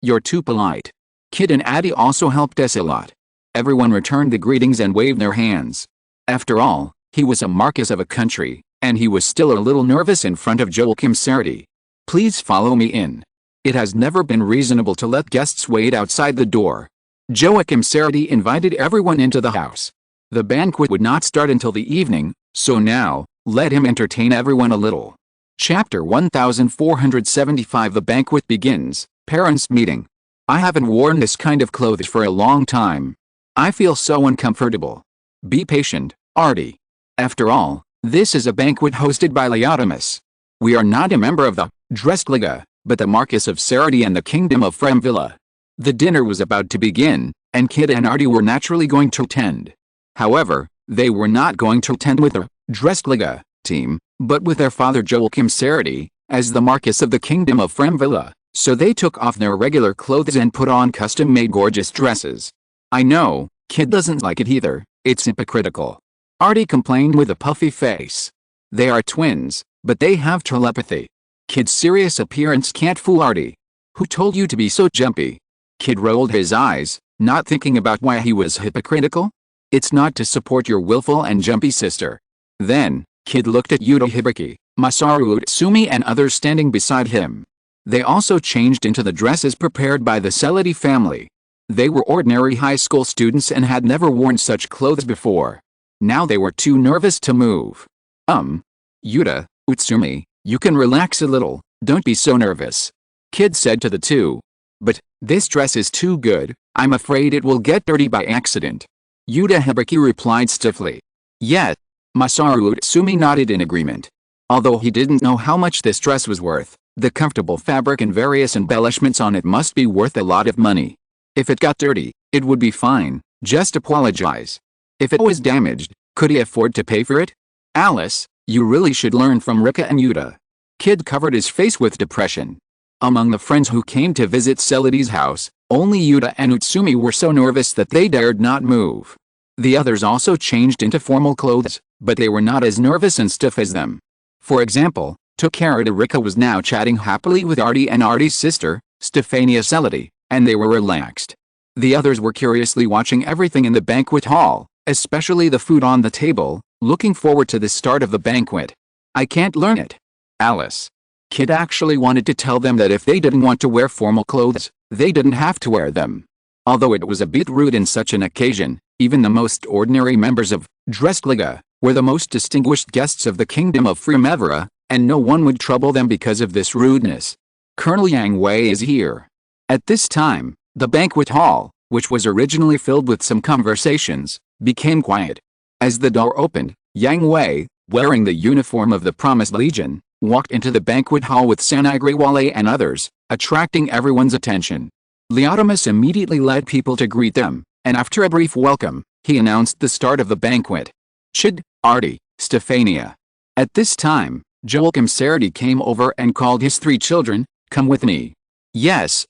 you're too polite. Kid and Addie also helped us a lot. Everyone returned the greetings and waved their hands. After all, he was a Marcus of a country, and he was still a little nervous in front of Joachim Sarity. Please follow me in. It has never been reasonable to let guests wait outside the door. Joachim Sarity invited everyone into the house. The banquet would not start until the evening, so now, let him entertain everyone a little. Chapter 1475 The banquet begins, parents meeting. I haven't worn this kind of clothes for a long time. I feel so uncomfortable. Be patient, Artie. After all, this is a banquet hosted by Leotimus. We are not a member of the Drestliga, but the Marcus of Sarity and the Kingdom of Fremvilla. The dinner was about to begin, and Kid and Artie were naturally going to attend. However, they were not going to attend with the Drestliga team, but with their father Joachim Sarity, as the Marcus of the Kingdom of Fremvilla, so they took off their regular clothes and put on custom-made gorgeous dresses. I know, Kid doesn't like it either, it's hypocritical. Artie complained with a puffy face. They are twins, but they have telepathy. Kid's serious appearance can't fool Artie. Who told you to be so jumpy? Kid rolled his eyes, not thinking about why he was hypocritical. It's not to support your willful and jumpy sister. Then, Kid looked at Yuta Hibiki, Masaru Utsumi and others standing beside him. They also changed into the dresses prepared by the Celity family. They were ordinary high school students and had never worn such clothes before. Now they were too nervous to move. Yuta, Utsumi, you can relax a little, don't be so nervous. Kid said to the two. But, this dress is too good, I'm afraid it will get dirty by accident. Yuta Hibiki replied stiffly. Yet, Masaru Utsumi nodded in agreement. Although he didn't know how much this dress was worth, the comfortable fabric and various embellishments on it must be worth a lot of money. If it got dirty, it would be fine, just apologize. If it was damaged, could he afford to pay for it? Alice, you really should learn from Rika and Yuta. Kid covered his face with depression. Among the friends who came to visit Celity's house, only Yuta and Utsumi were so nervous that they dared not move. The others also changed into formal clothes, but they were not as nervous and stiff as them. For example, Tokarada Rika was now chatting happily with Artie and Artie's sister, Stefania Celity, and they were relaxed. The others were curiously watching everything in the banquet hall, especially the food on the table, looking forward to the start of the banquet. I can't learn it. Alice. Kid actually wanted to tell them that if they didn't want to wear formal clothes, they didn't have to wear them. Although it was a bit rude in such an occasion, even the most ordinary members of Dressliga were the most distinguished guests of the Kingdom of Primavera, and no one would trouble them because of this rudeness. Colonel Yang Hui is here. At this time, the banquet hall, which was originally filled with some conversations, became quiet. As the door opened, Yang Hui, wearing the uniform of the Promised Legion, walked into the banquet hall with Sanagriwale and others, attracting everyone's attention. Leotimus immediately led people to greet them, and after a brief welcome, he announced the start of the banquet. Chid, Artie, Stefania. At this time, Joachim Serdi came over and called his 3 children, come with me. Yes.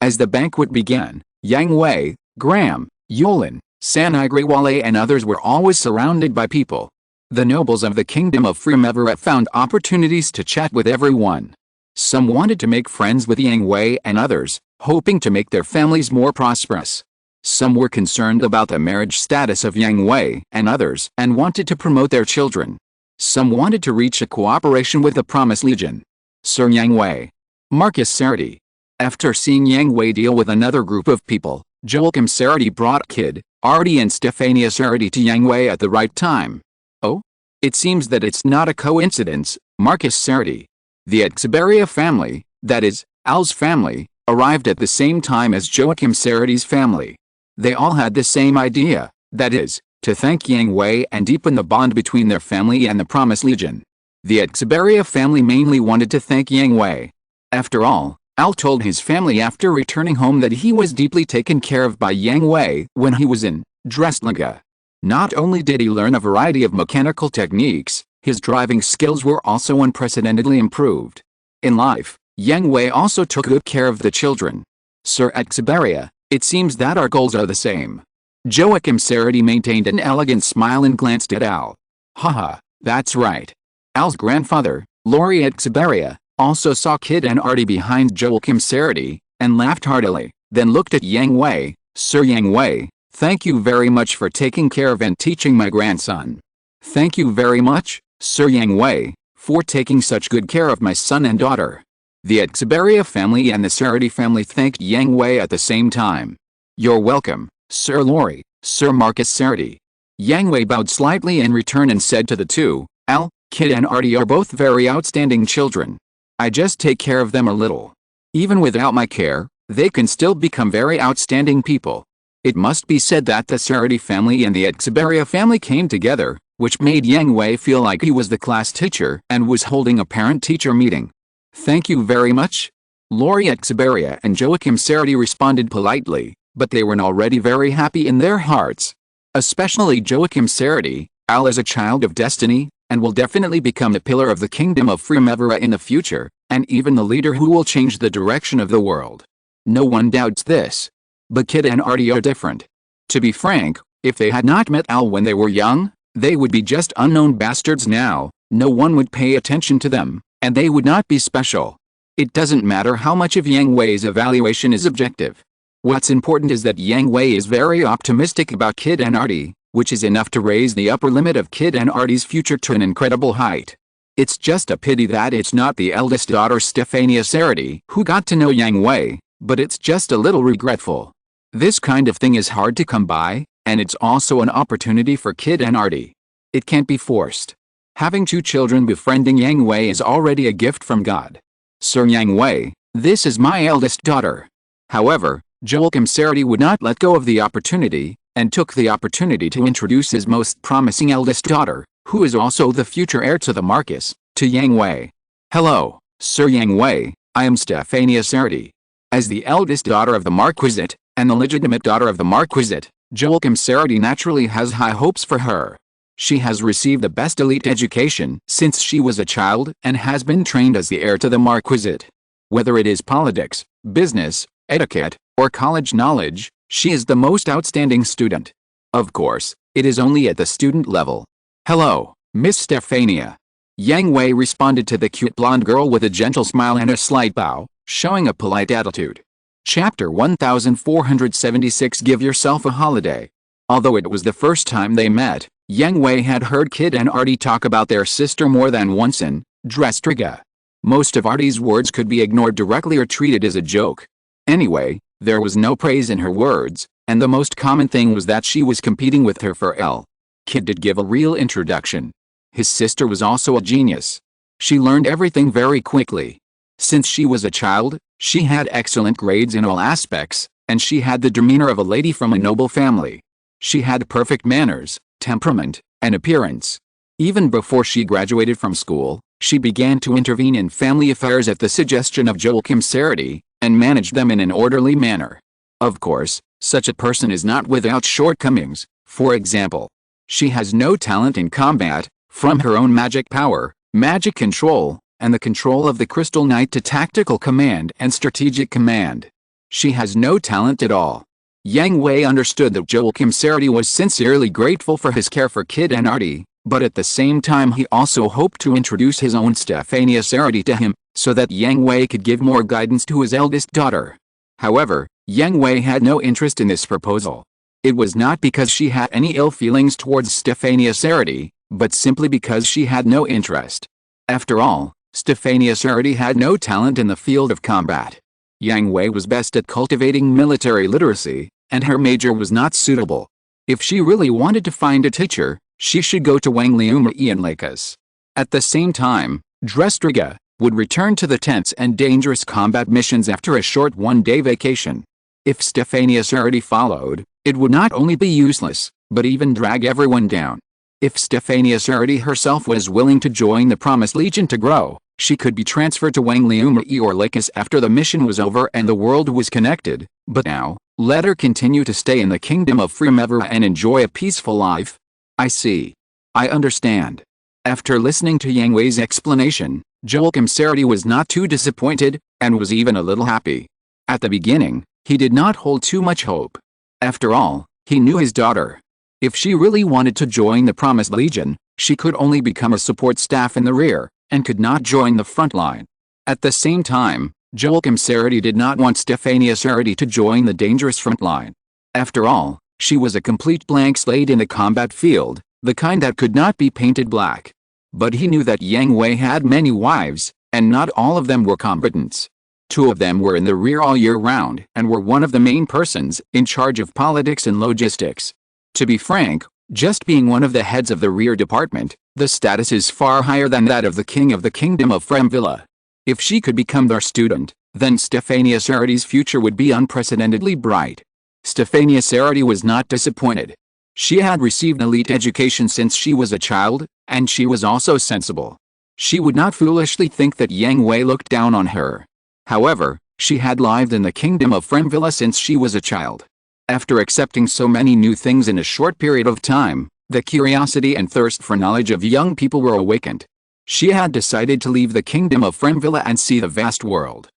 As the banquet began, Yang Hui, Graham, Yulin, Sanagriwale and others were always surrounded by people. The nobles of the Kingdom of Primavera found opportunities to chat with everyone. Some wanted to make friends with Yang Hui and others, hoping to make their families more prosperous. Some were concerned about the marriage status of Yang Hui and others and wanted to promote their children. Some wanted to reach a cooperation with the Promised Legion. Sir Yang Hui. Marcus Serdi. After seeing Yang Hui deal with another group of people, Joachim Serdi brought Kid, Artie and Stefania Serdi to Yang Hui at the right time. Oh? It seems that it's not a coincidence, Marcus Serdi. The Exiberia family, that is, Al's family, arrived at the same time as Joachim Serdi's family. They all had the same idea, that is, to thank Yang Hui and deepen the bond between their family and the Promised Legion. The Exiberia family mainly wanted to thank Yang Hui. After all, Al told his family after returning home that he was deeply taken care of by Yang Hui when he was in Dressliga. Not only did he learn a variety of mechanical techniques, his driving skills were also unprecedentedly improved. In life, Yang Hui also took good care of the children. Sir Exiberia, it seems that our goals are the same. Joachim Serdi maintained an elegant smile and glanced at Al. Haha, that's right. Al's grandfather, Lori Exiberia, also saw Kid and Artie behind Joachim Serdi, and laughed heartily, then looked at Yang Hui. Sir Yang Hui, thank you very much for taking care of and teaching my grandson. Thank you very much, Sir Yang Hui, for taking such good care of my son and daughter. The Exiberia family and the Serdi family thanked Yang Hui at the same time. You're welcome, Sir Lori, Sir Marcus Serdi. Yang Hui bowed slightly in return and said to the two, Al, Kid and Artie are both very outstanding children. I just take care of them a little. Even without my care, they can still become very outstanding people. It must be said that the Serdi family and the Exiberia family came together, which made Yang Hui feel like he was the class teacher and was holding a parent-teacher meeting. Thank you very much. Lori Exiberia and Joachim Serdi responded politely, but they were already very happy in their hearts. Especially Joachim Serdi. Al is a child of destiny, and will definitely become the pillar of the Kingdom of Primavera in the future, and even the leader who will change the direction of the world. No one doubts this. But Kid and Artie are different. To be frank, if they had not met Al when they were young, they would be just unknown bastards now, no one would pay attention to them, and they would not be special. It doesn't matter how much of Yang Hui's evaluation is objective. What's important is that Yang Hui is very optimistic about Kid and Artie, which is enough to raise the upper limit of Kid and Artie's future to an incredible height. It's just a pity that it's not the eldest daughter Stephania Sarity who got to know Yang Hui, but it's just a little regretful. This kind of thing is hard to come by, and it's also an opportunity for Kid and Artie. It can't be forced. Having 2 children befriending Yang Hui is already a gift from God. Sir Yang Hui, this is my eldest daughter. However, Joachim Sarity would not let go of the opportunity, and took the opportunity to introduce his most promising eldest daughter, who is also the future heir to the Marquis, to Yang Hui. Hello, Sir Yang Hui, I am Stephania Sarity. As the eldest daughter of the Marquisate, and the legitimate daughter of the Marquisate, Joachim Sarity naturally has high hopes for her. She has received the best elite education since she was a child and has been trained as the heir to the Marquisate. Whether it is politics, business, etiquette, or college knowledge, she is the most outstanding student. Of course, it is only at the student level. Hello, Miss Stephania. Yang Hui responded to the cute blonde girl with a gentle smile and a slight bow, showing a polite attitude. Chapter 1476 Give Yourself a Holiday. Although it was the first time they met, Yang Hui had heard Kid and Artie talk about their sister more than once in Drestriga. Most of Artie's words could be ignored directly or treated as a joke. Anyway, there was no praise in her words, and the most common thing was that she was competing with her for L. Kid did give a real introduction. His sister was also a genius. She learned everything very quickly. Since she was a child, she had excellent grades in all aspects, and she had the demeanor of a lady from a noble family. She had perfect manners, temperament, and appearance. Even before she graduated from school, she began to intervene in family affairs at the suggestion of Joachim Sarity, and managed them in an orderly manner. Of course, such a person is not without shortcomings. For example, she has no talent in combat, from her own magic power, magic control, and the control of the Crystal Knight to tactical command and strategic command. She has no talent at all. Yang Hui understood that Joachim Sarity was sincerely grateful for his care for Kid and Artie, but at the same time he also hoped to introduce his own Stephania Sarity to him, so that Yang Hui could give more guidance to his eldest daughter. However, Yang Hui had no interest in this proposal. It was not because she had any ill feelings towards Stephania Sarity, but simply because she had no interest. After all, Stephania Sarity had no talent in the field of combat. Yang Hui was best at cultivating military literacy, and her major was not suitable. If she really wanted to find a teacher, she should go to Wang Liumri and Lakes. At the same time, Drestriga would return to the tense and dangerous combat missions after a short one-day vacation. If Stephania Sarity followed, it would not only be useless, but even drag everyone down. If Stephania Sarity herself was willing to join the Promised Legion to grow, she could be transferred to Wang Liumri or Lakes after the mission was over and the world was connected, but now, let her continue to stay in the kingdom of Fremevera and enjoy a peaceful life. I see. I understand. After listening to Yang Hui's explanation, Joachim Sarity was not too disappointed, and was even a little happy. At the beginning, he did not hold too much hope. After all, he knew his daughter. If she really wanted to join the Promised Legion, she could only become a support staff in the rear, and could not join the front line. At the same time, Joachim Sarity did not want Stephania Sarity to join the dangerous front line. After all, she was a complete blank slate in the combat field, the kind that could not be painted black. But he knew that Yang Hui had many wives, and not all of them were combatants. 2 of them were in the rear all year round and were one of the main persons in charge of politics and logistics. To be frank, just being one of the heads of the rear department, the status is far higher than that of the king of the kingdom of Fremvilla. If she could become their student, then Stephania Sarity's future would be unprecedentedly bright. Stephania Sarity was not disappointed. She had received elite education since she was a child, and she was also sensible. She would not foolishly think that Yang Hui looked down on her. However, she had lived in the kingdom of Fremvilla since she was a child. After accepting so many new things in a short period of time, the curiosity and thirst for knowledge of young people were awakened. She had decided to leave the kingdom of Fremvilla and see the vast world.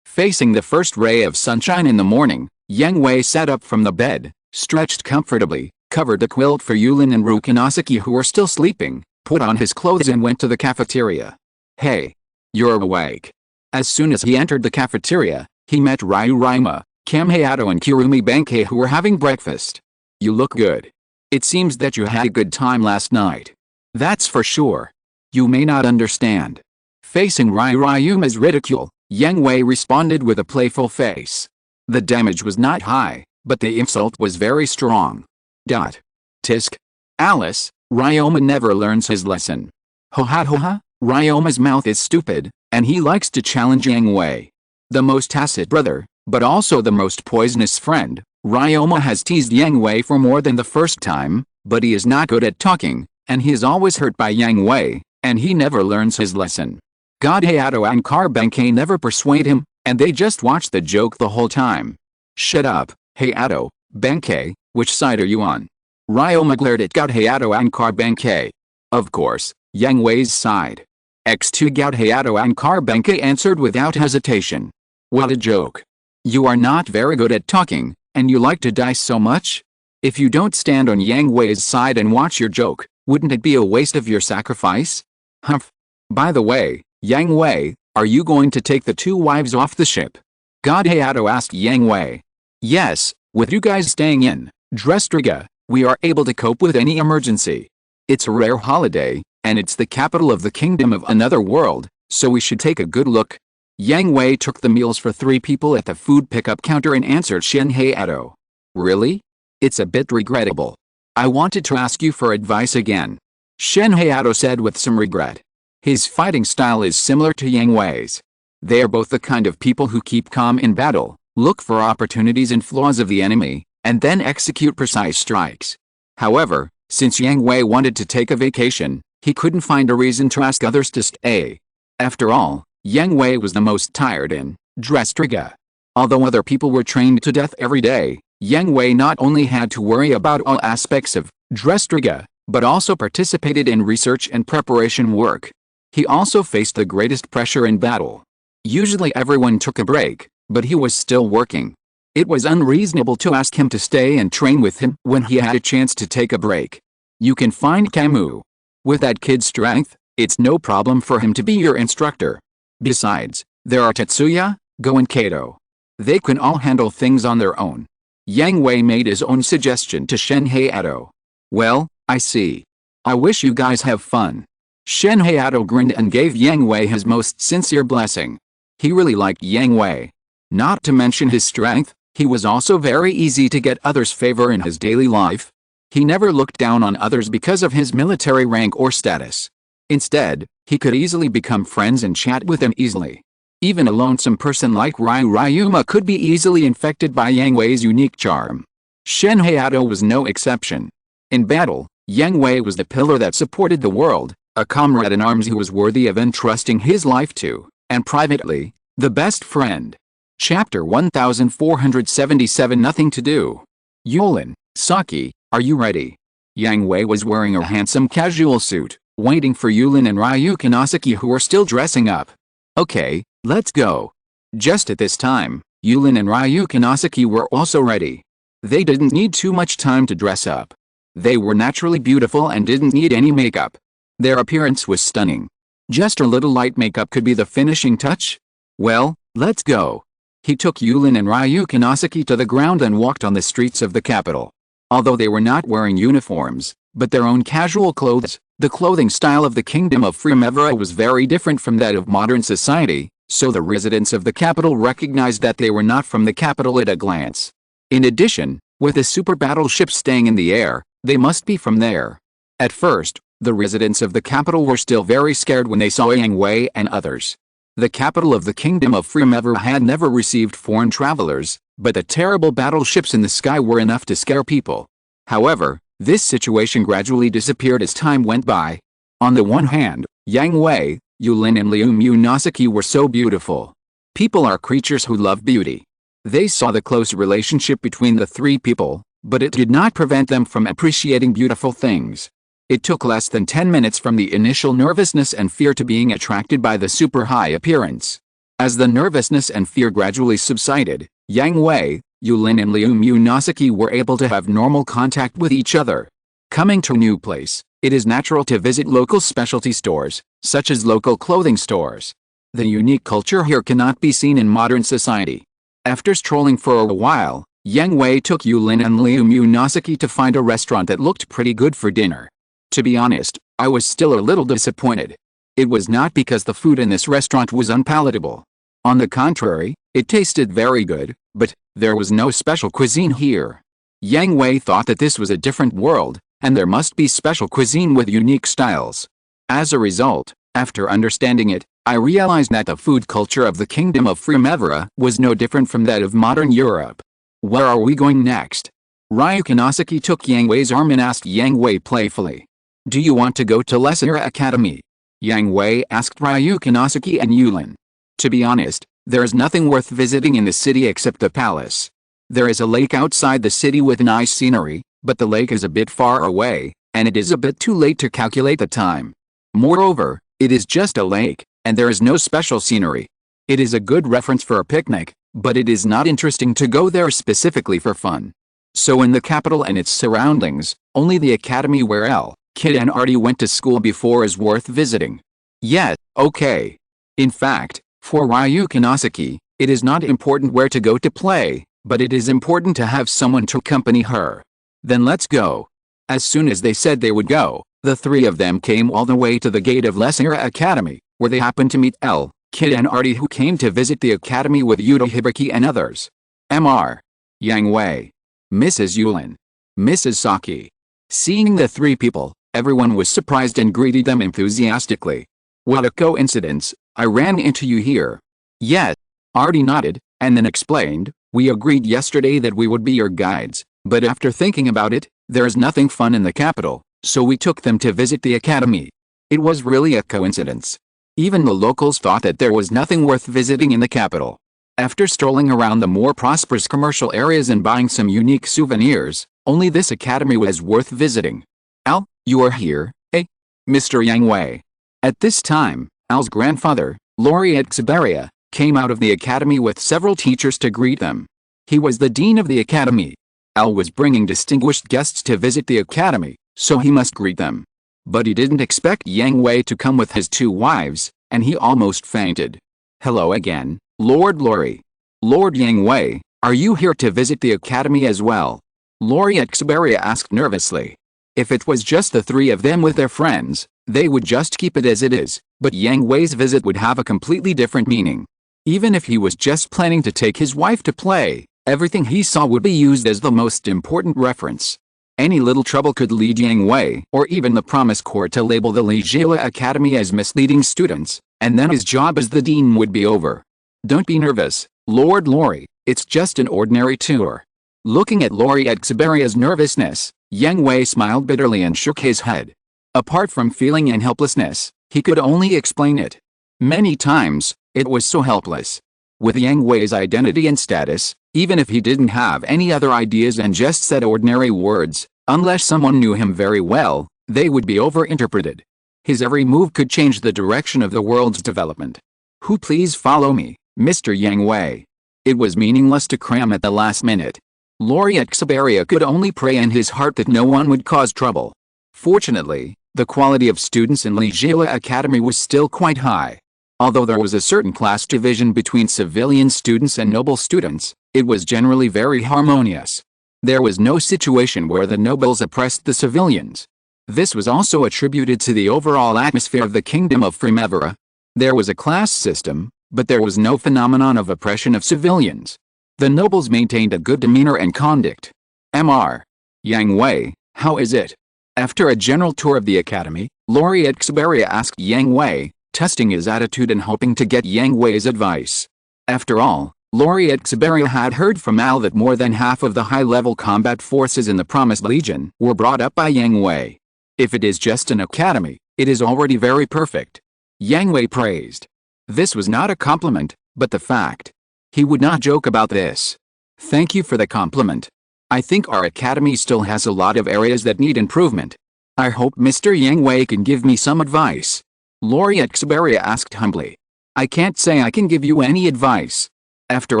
Facing the first ray of sunshine in the morning, Yang Hui sat up from the bed, stretched comfortably, covered the quilt for Yulin and Rukinosaki who were still sleeping, put on his clothes and went to the cafeteria. Hey! You're awake. As soon as he entered the cafeteria, he met Ryu Rima, Kamhayato and Kirumi Benkei who were having breakfast. You look good. It seems that you had a good time last night. That's for sure. You may not understand. Facing Ryuma's ridicule, Yang Hui responded with a playful face. The damage was not high, but the insult was very strong. Tisk. Alice, Ryoma never learns his lesson. Ho ha ho ha, Ryuma's mouth is stupid, and he likes to challenge Yang Hui. The most tacit brother, but also the most poisonous friend, Ryoma has teased Yang Hui for more than the first time, but he is not good at talking, and he is always hurt by Yang Hui, and he never learns his lesson. God Hayato and Carbenkei never persuade him, and they just watch the joke the whole time. Shut up, Hayato, Benkei, which side are you on? Ryoma glared at God Hayato and Carbenkei. Of course, Yang Hui's side. X2 God Hayato and Carbenkei answered without hesitation. What a joke. You are not very good at talking, and you like to die so much? If you don't stand on Yang Hui's side and watch your joke, wouldn't it be a waste of your sacrifice? Humph. By the way, Yang Hui, are you going to take the 2 wives off the ship? God Hayato asked Yang Hui. Yes, with you guys staying in Drestriga, we are able to cope with any emergency. It's a rare holiday, and it's the capital of the kingdom of another world, so we should take a good look. Yang Hui took the meals for 3 people at the food pickup counter and answered Shin Hayato. Really? It's a bit regrettable. I wanted to ask you for advice again. Shin Hayato said with some regret. His fighting style is similar to Yang Hui's. They are both the kind of people who keep calm in battle, look for opportunities and flaws of the enemy, and then execute precise strikes. However, since Yang Hui wanted to take a vacation, he couldn't find a reason to ask others to stay. After all, Yang Hui was the most tired in Drestriga. Although other people were trained to death every day, Yang Hui not only had to worry about all aspects of Drestriga, but also participated in research and preparation work. He also faced the greatest pressure in battle. Usually everyone took a break, but he was still working. It was unreasonable to ask him to stay and train with him when he had a chance to take a break. You can find Camus. With that kid's strength, it's no problem for him to be your instructor. Besides, there are Tetsuya, Go and Kato. They can all handle things on their own. Yang Hui made his own suggestion to Shin Hayato. Well, I see. I wish you guys have fun. Shin Hayato grinned and gave Yang Hui his most sincere blessing. He really liked Yang Hui. Not to mention his strength, he was also very easy to get others' favor in his daily life. He never looked down on others because of his military rank or status. Instead, he could easily become friends and chat with them easily. Even a lonesome person like Ryuma could be easily infected by Yang Hui's unique charm. Shin Hayato was no exception. In battle, Yang Hui was the pillar that supported the world, a comrade in arms who was worthy of entrusting his life to, and privately, the best friend. Chapter 1477 Nothing to do. Yulin, Saki, are you ready? Yang Hui was wearing a handsome casual suit, waiting for Yulin and Ryu Kanasaki who were still dressing up. Okay, let's go. Just at this time, Yulin and Ryu Kanasaki were also ready. They didn't need too much time to dress up. They were naturally beautiful and didn't need any makeup. Their appearance was stunning. Just a little light makeup could be the finishing touch? Well, let's go. He took Yulin and Ryu Kanasaki to the ground and walked on the streets of the capital. Although they were not wearing uniforms, but their own casual clothes, the clothing style of the Kingdom of Primavera was very different from that of modern society, so the residents of the capital recognized that they were not from the capital at a glance. In addition, with the super battleship staying in the air, they must be from there. At first, the residents of the capital were still very scared when they saw Yang Hui and others. The capital of the Kingdom of Primavera had never received foreign travelers, but the terrible battleships in the sky were enough to scare people. However, this situation gradually disappeared as time went by. On the one hand, Yang Hui, Yulin and Liu Munasaki were so beautiful. People are creatures who love beauty. They saw the close relationship between the 3 people, but it did not prevent them from appreciating beautiful things. It took less than 10 minutes from the initial nervousness and fear to being attracted by the super high appearance. As the nervousness and fear gradually subsided, Yang Hui, Yulin and Liu Munasaki were able to have normal contact with each other. Coming to a new place, it is natural to visit local specialty stores, such as local clothing stores. The unique culture here cannot be seen in modern society. After strolling for a while, Yang Hui took Yulin and Liu Munasaki to find a restaurant that looked pretty good for dinner. To be honest, I was still a little disappointed. It was not because the food in this restaurant was unpalatable. On the contrary, it tasted very good, but there was no special cuisine here. Yang Hui thought that this was a different world, and there must be special cuisine with unique styles. As a result, after understanding it, I realized that the food culture of the Kingdom of Primavera was no different from that of modern Europe. Where are we going next? Ryu Konosaki took Yang Hui's arm and asked Yang Hui playfully. Do you want to go to Lesser Academy? Yang Hui asked Ryu Konosaki and Yulin. To be honest, there is nothing worth visiting in the city except the palace. There is a lake outside the city with nice scenery, but the lake is a bit far away, and it is a bit too late to calculate the time. Moreover, it is just a lake, and there is no special scenery. It is a good reference for a picnic, but it is not interesting to go there specifically for fun. So in the capital and its surroundings, only the academy where L. Kid and Artie went to school before is worth visiting. Yeah, okay. In fact, for Ryu Konosaki, it is not important where to go to play, but it is important to have someone to accompany her. Then let's go. As soon as they said they would go, the three of them came all the way to the gate of Lesser Academy, where they happened to meet L. Kid and Artie, who came to visit the academy with Yuta Hibiki and others. Mr. Yang Hui, Mrs. Yulin, Mrs. Saki. Seeing the three people, everyone was surprised and greeted them enthusiastically. What a coincidence, I ran into you here. Yeah. Artie nodded, and then explained, we agreed yesterday that we would be your guides, but after thinking about it, there is nothing fun in the capital, so we took them to visit the academy. It was really a coincidence. Even the locals thought that there was nothing worth visiting in the capital. After strolling around the more prosperous commercial areas and buying some unique souvenirs, only this academy was worth visiting. Al, you are here, eh? Mr. Yang Hui. At this time, Al's grandfather, Laureate Xiberia, came out of the academy with several teachers to greet them. He was the dean of the academy. Al was bringing distinguished guests to visit the academy, so he must greet them. But he didn't expect Yang Hui to come with his two wives, and he almost fainted. Hello again, Lord Lori. Lord Yang Hui, are you here to visit the academy as well? Laureate Xiberia asked nervously. If it was just the three of them with their friends, they would just keep it as it is, but Yang Hui's visit would have a completely different meaning. Even if he was just planning to take his wife to play, everything he saw would be used as the most important reference. Any little trouble could lead Yang Hui or even the Promise Corps to label the Legila Academy as misleading students, and then his job as the dean would be over. Don't be nervous, Lord Lori, it's just an ordinary tour. Looking at Laureate Xiberia's nervousness, Yang Hui smiled bitterly and shook his head. Apart from feeling in helplessness, he could only explain it. Many times, it was so helpless. With Yang Hui's identity and status, even if he didn't have any other ideas and just said ordinary words, unless someone knew him very well, they would be overinterpreted. His every move could change the direction of the world's development. Who please follow me, Mr. Yang Hui? It was meaningless to cram at the last minute. Laureate Xiberia could only pray in his heart that no one would cause trouble. Fortunately, the quality of students in Legila Academy was still quite high. Although there was a certain class division between civilian students and noble students, it was generally very harmonious. There was no situation where the nobles oppressed the civilians. This was also attributed to the overall atmosphere of the Kingdom of Primavera. There was a class system, but there was no phenomenon of oppression of civilians. The nobles maintained a good demeanor and conduct. Mr. Yang Hui, how is it? After a general tour of the academy, Laureate Xiberia asked Yang Hui, testing his attitude and hoping to get Yang Hui's advice. After all, Laureate Xiberia had heard from Al that more than half of the high-level combat forces in the Promised Legion were brought up by Yang Hui. If it is just an academy, it is already very perfect. Yang Hui praised. This was not a compliment, but the fact. He would not joke about this. Thank you for the compliment. I think our academy still has a lot of areas that need improvement. I hope Mr. Yang Hui can give me some advice. Laureate Xiberia asked humbly. I can't say I can give you any advice. After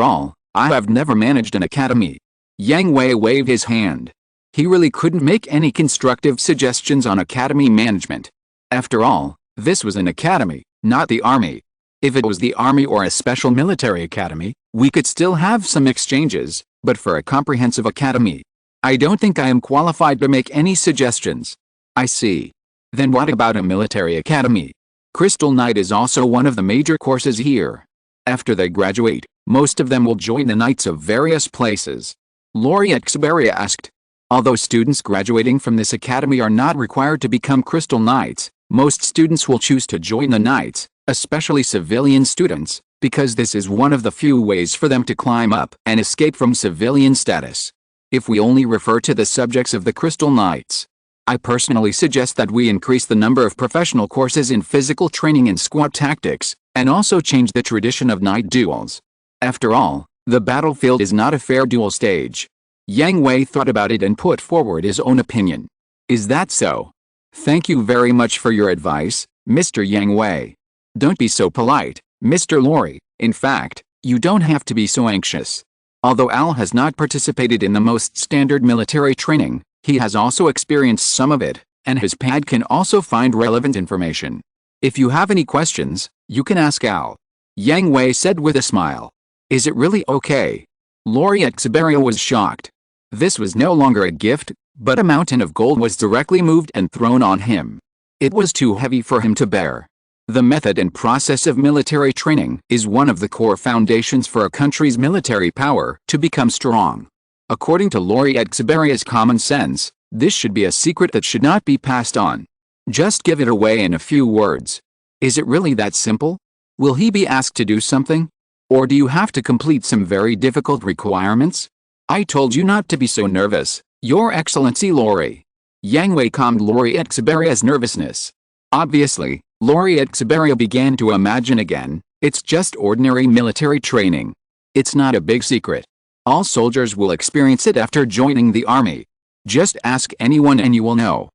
all, I have never managed an academy. Yang Hui waved his hand. He really couldn't make any constructive suggestions on academy management. After all, this was an academy, not the army. If it was the army or a special military academy, we could still have some exchanges, but for a comprehensive academy, I don't think I am qualified to make any suggestions. I see. Then what about a military academy? Crystal Knight is also one of the major courses here. After they graduate, most of them will join the Knights of various places. Lori Exaberia asked. Although students graduating from this academy are not required to become Crystal Knights, most students will choose to join the Knights, especially civilian students, because this is one of the few ways for them to climb up and escape from civilian status. If we only refer to the subjects of the Crystal Knights, I personally suggest that we increase the number of professional courses in physical training and squad tactics, and also change the tradition of night duels. After all, the battlefield is not a fair duel stage. Yang Hui thought about it and put forward his own opinion. Is that so? Thank you very much for your advice, Mr. Yang Hui. Don't be so polite, Mr. Lori. In fact, you don't have to be so anxious. Although Al has not participated in the most standard military training, he has also experienced some of it, and his pad can also find relevant information. If you have any questions, you can ask Al. Yang Hui said with a smile. Is it really okay? Lori Exaberia was shocked. This was no longer a gift, but a mountain of gold was directly moved and thrown on him. It was too heavy for him to bear. The method and process of military training is one of the core foundations for a country's military power to become strong. According to Lori Exaberia's common sense, this should be a secret that should not be passed on. Just give it away in a few words. Is it really that simple? Will he be asked to do something? Or do you have to complete some very difficult requirements? I told you not to be so nervous, Your Excellency Lori. Yang Hui calmed Lori Exaberia's nervousness. Obviously, Lori Exaberia began to imagine again, it's just ordinary military training. It's not a big secret. All soldiers will experience it after joining the army. Just ask anyone and you will know.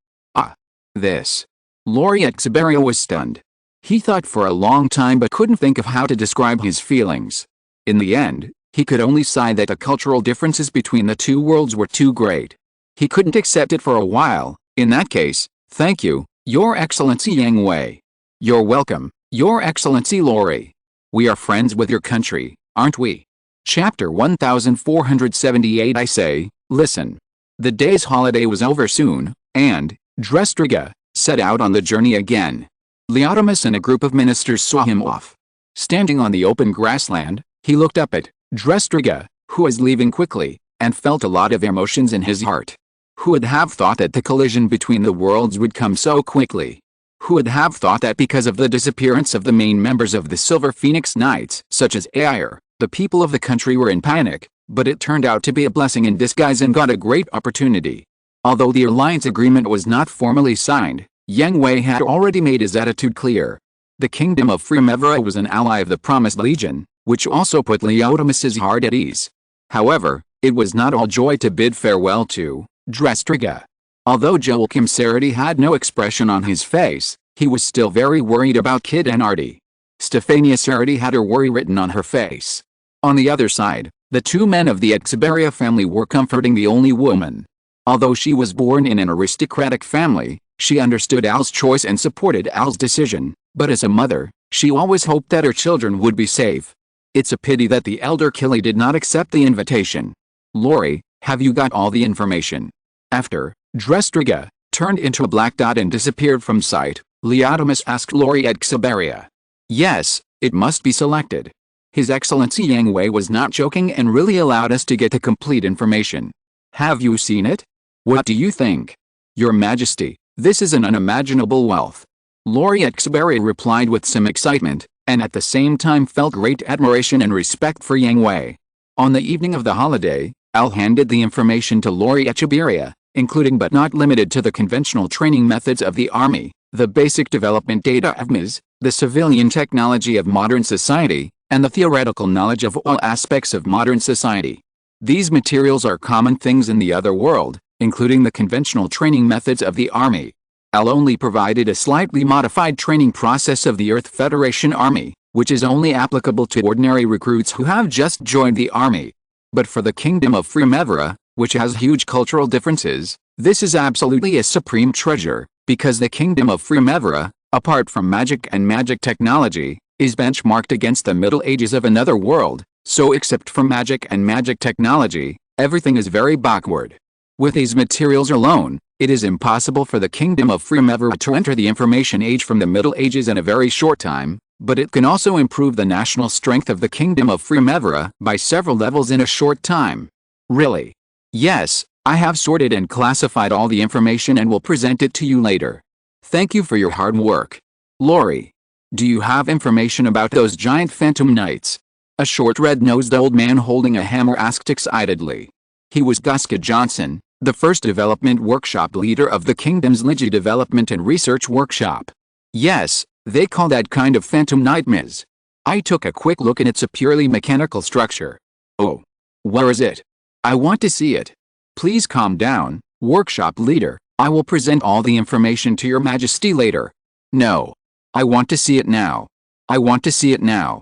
This. Lori Exaberia was stunned. He thought for a long time but couldn't think of how to describe his feelings. In the end, he could only sigh that the cultural differences between the two worlds were too great. He couldn't accept it for a while. In that case, thank you, Your Excellency Yang Hui. You're welcome, Your Excellency Lori. We are friends with your country, aren't we? Chapter 1478. I say, listen. The day's holiday was over soon, and Drestriga set out on the journey again. Leotimus and a group of ministers saw him off. Standing on the open grassland, he looked up at Drestriga, who was leaving quickly, and felt a lot of emotions in his heart. Who would have thought that the collision between the worlds would come so quickly? Who would have thought that because of the disappearance of the main members of the Silver Phoenix Knights, such as Ayer, the people of the country were in panic, but it turned out to be a blessing in disguise and got a great opportunity. Although the alliance agreement was not formally signed, Yang Hui had already made his attitude clear. The kingdom of Primevera was an ally of the Promised Legion, which also put Leotimus's heart at ease. However, it was not all joy to bid farewell to Drestriga. Although Joachim Sarity had no expression on his face, he was still very worried about Kid and Artie. Stefania Sarity had her worry written on her face. On the other side, the two men of the Exaberia family were comforting the only woman. Although she was born in an aristocratic family, she understood Al's choice and supported Al's decision, but as a mother, she always hoped that her children would be safe. It's a pity that the elder Killy did not accept the invitation. Lori, have you got all the information? After Drestriga turned into a black dot and disappeared from sight, Leotimus asked Lori Exaberia. Yes, it must be selected. His Excellency Yang Hui was not joking and really allowed us to get the complete information. Have you seen it? What do you think? Your Majesty, this is an unimaginable wealth. Lori Exaberia replied with some excitement, and at the same time felt great admiration and respect for Yang Hui. On the evening of the holiday, Al handed the information to Lori Exaberia, including but not limited to the conventional training methods of the army, the basic development data of MIS, the civilian technology of modern society, and the theoretical knowledge of all aspects of modern society. These materials are common things in the other world, including the conventional training methods of the army. Al only provided a slightly modified training process of the Earth Federation Army, which is only applicable to ordinary recruits who have just joined the army. But for the Kingdom of Primevera, which has huge cultural differences, this is absolutely a supreme treasure, because the Kingdom of Primevera, apart from magic and magic technology, is benchmarked against the Middle Ages of another world, so except for magic and magic technology, everything is very backward. With these materials alone, It is impossible for the Kingdom of Primevera to enter the Information Age from the Middle Ages in a very short time, but it can also improve the national strength of the Kingdom of Primevera by several levels in a short time. Really? Yes, I have sorted and classified all the information and will present it to you later. Thank you for your hard work. Lori. Do you have information about those giant phantom knights? A short red-nosed old man holding a hammer asked excitedly. He was Guska Johnson, the first development workshop leader of the Kingdom's Ligi Development and Research Workshop. Yes, they call that kind of phantom knight Ms. I took a quick look and it's a purely mechanical structure. Oh. Where is it? I want to see it. Please calm down, workshop leader. I will present all the information to your majesty later. No. I want to see it now. I want to see it now.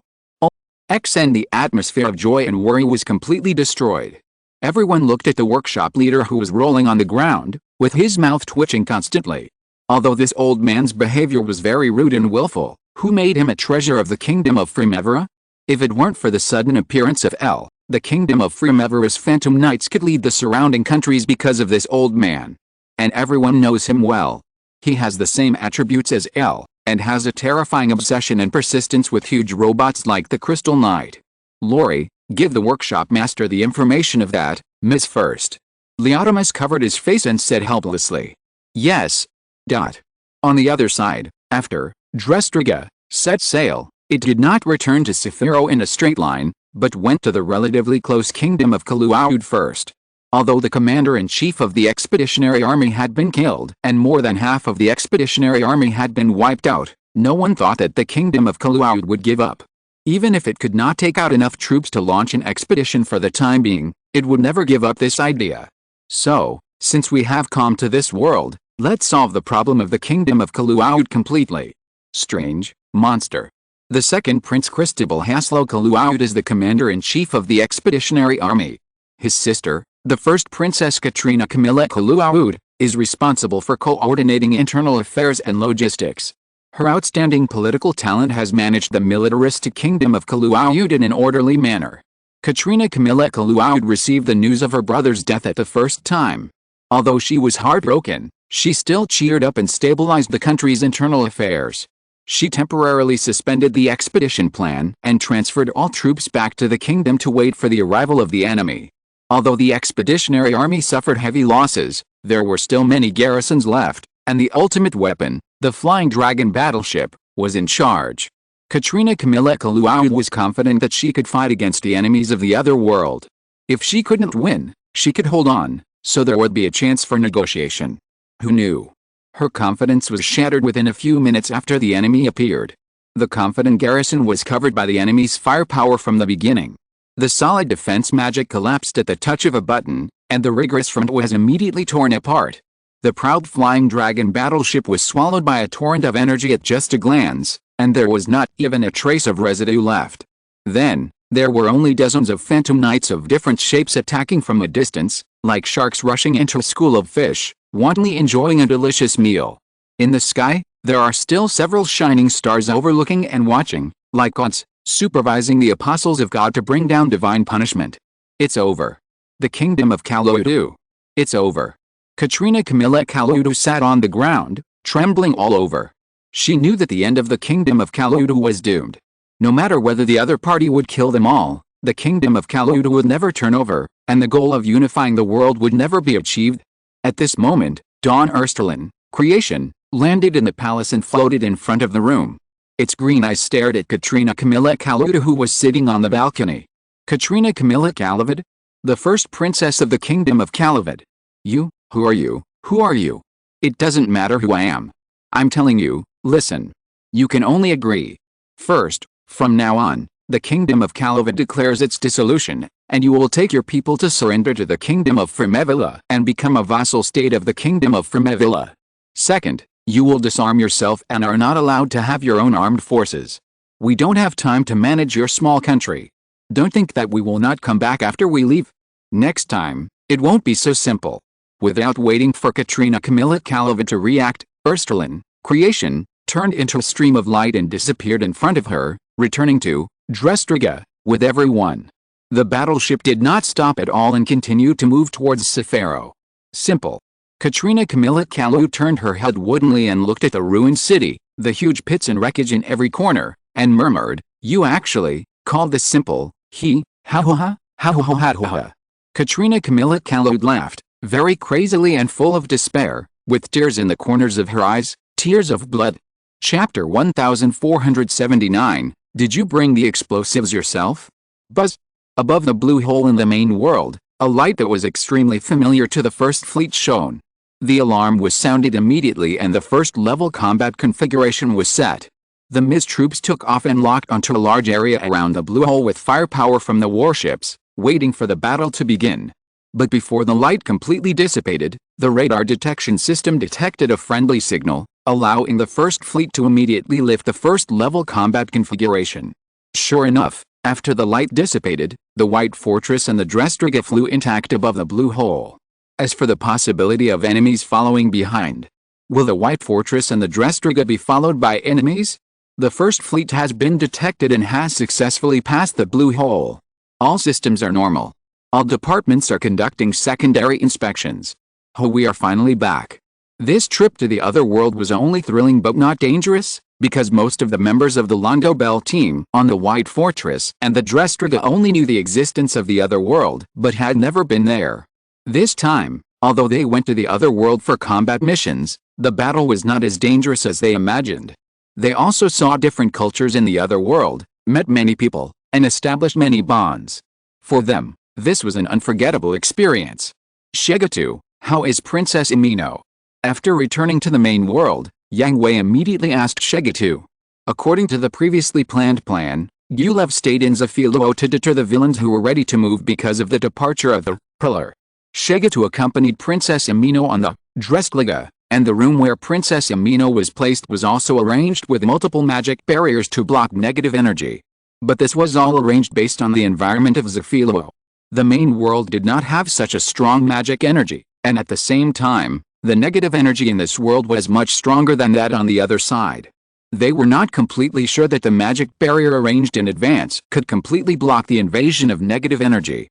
And the atmosphere of joy and worry was completely destroyed. Everyone looked at the workshop leader who was rolling on the ground, with his mouth twitching constantly. Although this old man's behavior was very rude and willful, who made him a treasure of the Kingdom of Primevera? If it weren't for the sudden appearance of L, the Kingdom of Primevera's phantom knights could lead the surrounding countries because of this old man. And everyone knows him well. He has the same attributes as L, and has a terrifying obsession and persistence with huge robots like the Crystal Knight. Lori, give the workshop master the information of that, Miss First. Leotimus covered his face and said helplessly. Yes. On the other side, after Drestriga set sail, it did not return to Sephiro in a straight line, but went to the relatively close Kingdom of Kaluaud first. Although the commander-in-chief of the Expeditionary Army had been killed and more than half of the Expeditionary Army had been wiped out, no one thought that the Kingdom of Kaluaud would give up. Even if it could not take out enough troops to launch an expedition for the time being, it would never give up this idea. So, since we have come to this world, let's solve the problem of the Kingdom of Kaluaud completely. Strange monster. The second Prince Cristobal Haslo Kaluaud is the commander-in-chief of the Expeditionary Army. His sister, the first Princess Katrina Camilla Kaluaud, is responsible for coordinating internal affairs and logistics. Her outstanding political talent has managed the militaristic Kingdom of Kaluaud in an orderly manner. Katrina Camilla Kaluaud received the news of her brother's death at the first time. Although she was heartbroken, she still cheered up and stabilized the country's internal affairs. She temporarily suspended the expedition plan and transferred all troops back to the kingdom to wait for the arrival of the enemy. Although the Expeditionary Army suffered heavy losses, there were still many garrisons left, and the ultimate weapon, the Flying Dragon battleship, was in charge. Katrina Camilla Kaluaud was confident that she could fight against the enemies of the other world. If she couldn't win, she could hold on, so there would be a chance for negotiation. Who knew? Her confidence was shattered within a few minutes after the enemy appeared. The confident garrison was covered by the enemy's firepower from the beginning. The solid defense magic collapsed at the touch of a button, and the rigorous front was immediately torn apart. The proud Flying Dragon battleship was swallowed by a torrent of energy at just a glance, and there was not even a trace of residue left. Then, there were only dozens of phantom knights of different shapes attacking from a distance, like sharks rushing into a school of fish, wantonly enjoying a delicious meal. In the sky, there are still several shining stars overlooking and watching, like gods, supervising the apostles of God to bring down divine punishment. It's over. The Kingdom of Kaluaud. It's over. Katrina Camilla Kaluaud sat on the ground, trembling all over. She knew that the end of the Kingdom of Kaluaud was doomed. No matter whether the other party would kill them all, the Kingdom of Kaluaud would never turn over, and the goal of unifying the world would never be achieved. At this moment, Dawn Ersterlin, creation, landed in the palace and floated in front of the room. Its green eyes stared at Katrina Camilla Kaluaud, who was sitting on the balcony. Katrina Camilla Kaluaud? The first princess of the Kingdom of Kaluaud. You? Who are you? Who are you? It doesn't matter who I am. I'm telling you, listen. You can only agree. First, from now on, the Kingdom of Kaluaud declares its dissolution, and you will take your people to surrender to the Kingdom of Primevera and become a vassal state of the Kingdom of Primevera. Second, you will disarm yourself and are not allowed to have your own armed forces. We don't have time to manage your small country. Don't think that we will not come back after we leave. Next time, it won't be so simple. Without waiting for Katrina Camilla Kaluaud to react, Ersterlin, creation, turned into a stream of light and disappeared in front of her, returning to Drestriga with everyone. The battleship did not stop at all and continued to move towards Sephiro. Simple. Katrina Camilla Kalu turned her head woodenly and looked at the ruined city, the huge pits and wreckage in every corner, and murmured, "You actually call this simple, ha ha ha." Katrina Camilla Kalu laughed, very crazily and full of despair, with tears in the corners of her eyes, tears of blood. Chapter 1479, Did you bring the explosives yourself? Buzz. Above the blue hole in the main world, a light that was extremely familiar to the First Fleet shone. The alarm was sounded immediately and the first-level combat configuration was set. The MIS troops took off and locked onto a large area around the blue hole with firepower from the warships, waiting for the battle to begin. But before the light completely dissipated, the radar detection system detected a friendly signal, allowing the First Fleet to immediately lift the first-level combat configuration. Sure enough, after the light dissipated, the White Fortress and the Drestriga flew intact above the blue hole. As for the possibility of enemies following behind, will the White Fortress and the Drestriga be followed by enemies? The First Fleet has been detected and has successfully passed the blue hole. All systems are normal. All departments are conducting secondary inspections. Oh, we are finally back. This trip to the other world was only thrilling but not dangerous, because most of the members of the Londo Bell team on the White Fortress and the Drestriga only knew the existence of the other world but had never been there. This time, although they went to the other world for combat missions, the battle was not as dangerous as they imagined. They also saw different cultures in the other world, met many people, and established many bonds. For them, this was an unforgettable experience. Shigatu, how is Princess Amino? After returning to the main world, Yang Hui immediately asked Shigatu. According to the previously planned plan, Gulev stayed in Zafilo to deter the villains who were ready to move because of the departure of the pillar. Shigatu accompanied Princess Amino on the Drestriga, and the room where Princess Amino was placed was also arranged with multiple magic barriers to block negative energy. But this was all arranged based on the environment of Zafilo. The main world did not have such a strong magic energy, and at the same time, the negative energy in this world was much stronger than that on the other side. They were not completely sure that the magic barrier arranged in advance could completely block the invasion of negative energy.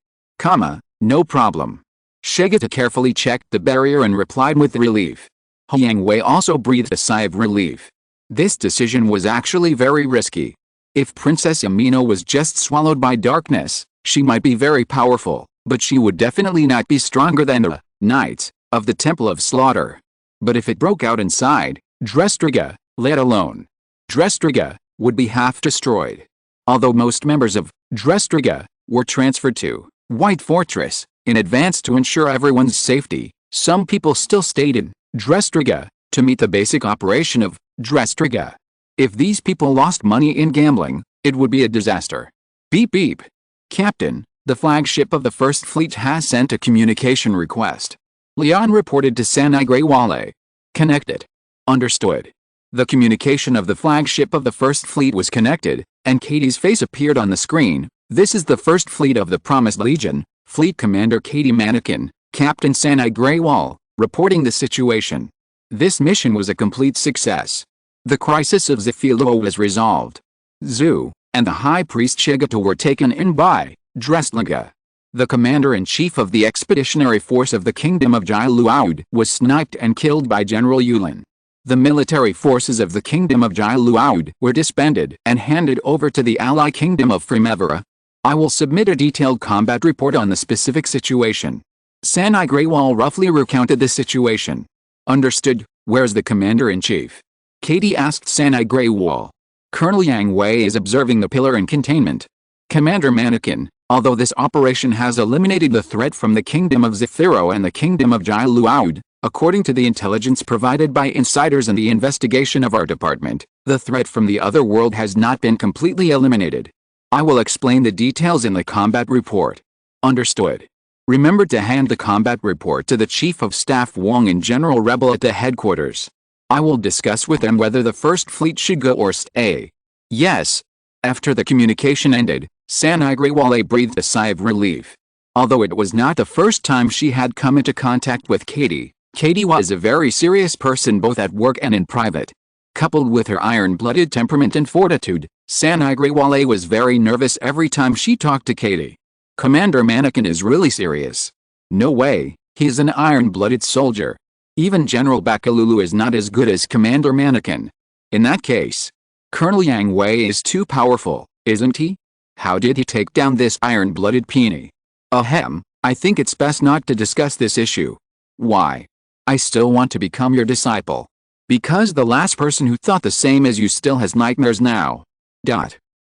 No problem. Shigatu carefully checked the barrier and replied with relief. Yang Hui also breathed a sigh of relief. This decision was actually very risky. If Princess Amino was just swallowed by darkness, she might be very powerful, but she would definitely not be stronger than the Knights of the Temple of Slaughter. But if it broke out inside Drestriga, let alone Drestriga, would be half destroyed. Although most members of Drestriga were transferred to White Fortress in advance to ensure everyone's safety, some people still stayed in Drestriga to meet the basic operation of Drestriga. If these people lost money in gambling, it would be a disaster. Beep beep. Captain, the flagship of the First Fleet has sent a communication request. Leon reported to Sanai Greywale. Connected. Understood. The communication of the flagship of the First Fleet was connected, and Katie's face appeared on the screen. This is the First Fleet of the Promised Legion, Fleet Commander Katie Mannequin, Captain Sanai Greywall, reporting the situation. This mission was a complete success. The crisis of Zafilo was resolved. Zu and the High Priest Shigatu were taken in by Drestriga. The commander-in-chief of the expeditionary force of the Kingdom of Jai-Luaud was sniped and killed by General Yulin. The military forces of the Kingdom of Jai-Luaud were disbanded and handed over to the ally Kingdom of Primavera. I will submit a detailed combat report on the specific situation. Sanai Greywall roughly recounted the situation. Understood. Where's the commander-in-chief? Katie asked Sanai Greywall. Colonel Yang Hui is observing the pillar in containment. Commander Mannequin, although this operation has eliminated the threat from the Kingdom of Zafiro and the Kingdom of Jai-Luaud, according to the intelligence provided by insiders and the investigation of our department, the threat from the other world has not been completely eliminated. I will explain the details in the combat report. Understood. Remember to hand the combat report to the Chief of Staff Wong and General Rebel at the headquarters. I will discuss with them whether the First Fleet should go or stay. Yes. After the communication ended, Sanai Greywale breathed a sigh of relief. Although it was not the first time she had come into contact with Katie, Katie was a very serious person both at work and in private. Coupled with her iron-blooded temperament and fortitude, Sanai Greywale was very nervous every time she talked to Katie. Commander Mannequin is really serious. No way, he is an iron-blooded soldier. Even General Bakalulu is not as good as Commander Mannequin. In that case, Colonel Yang Hui is too powerful, isn't he? How did he take down this iron-blooded peony? Ahem, I think it's best not to discuss this issue. Why? I still want to become your disciple. Because the last person who thought the same as you still has nightmares now.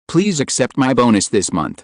Please accept my bonus this month.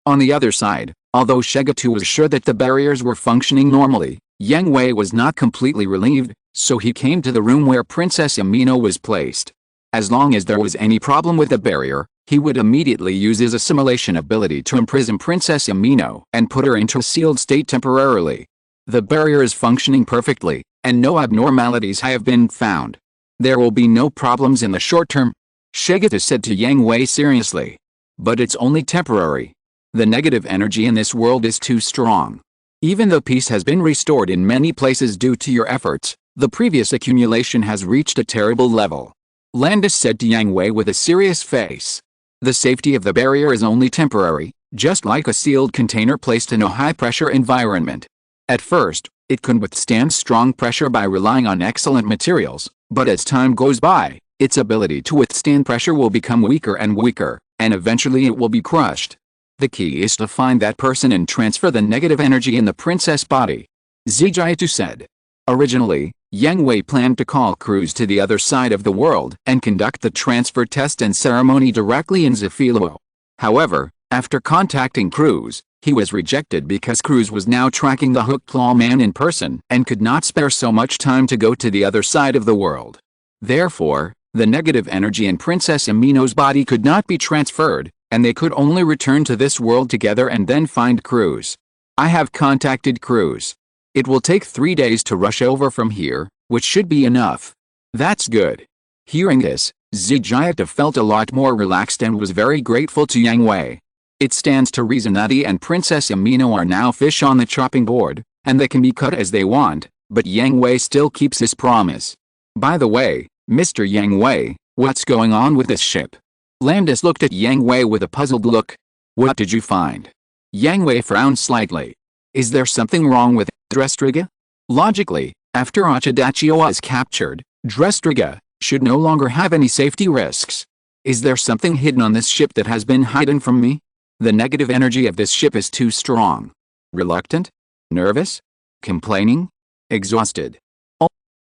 On the other side, although Shigatu was sure that the barriers were functioning normally, Yang Hui was not completely relieved, so he came to the room where Princess Amino was placed. As long as there was any problem with the barrier, he would immediately use his assimilation ability to imprison Princess Amino and put her into a sealed state temporarily. The barrier is functioning perfectly, and no abnormalities have been found. There will be no problems in the short term, Shigatu said to Yang Hui seriously. But it's only temporary. The negative energy in this world is too strong. Even though peace has been restored in many places due to your efforts, the previous accumulation has reached a terrible level. Landis said to Yang Hui with a serious face. The safety of the barrier is only temporary, just like a sealed container placed in a high-pressure environment. At first, it can withstand strong pressure by relying on excellent materials, but as time goes by, its ability to withstand pressure will become weaker and weaker, and eventually it will be crushed. The key is to find that person and transfer the negative energy in the princess body. Zijaitu said. Originally, Yang Hui planned to call Cruz to the other side of the world and conduct the transfer test and ceremony directly in Zafilo. However, after contacting Cruz, he was rejected because Cruz was now tracking the Hook Claw Man in person and could not spare so much time to go to the other side of the world. Therefore, the negative energy in Princess Amino's body could not be transferred, and they could only return to this world together and then find Cruz. I have contacted Cruz. It will take 3 days to rush over from here, which should be enough. That's good. Hearing this, Zijaitu felt a lot more relaxed and was very grateful to Yang Hui. It stands to reason that he and Princess Amino are now fish on the chopping board, and they can be cut as they want, but Yang Hui still keeps his promise. By the way, Mr. Yang Hui, what's going on with this ship? Landis looked at Yang Hui with a puzzled look. What did you find? Yang Hui frowned slightly. Is there something wrong with Drestriga? Logically, after Achidachio is captured, Drestriga should no longer have any safety risks. Is there something hidden on this ship that has been hidden from me? The negative energy of this ship is too strong. Reluctant? Nervous? Complaining? Exhausted?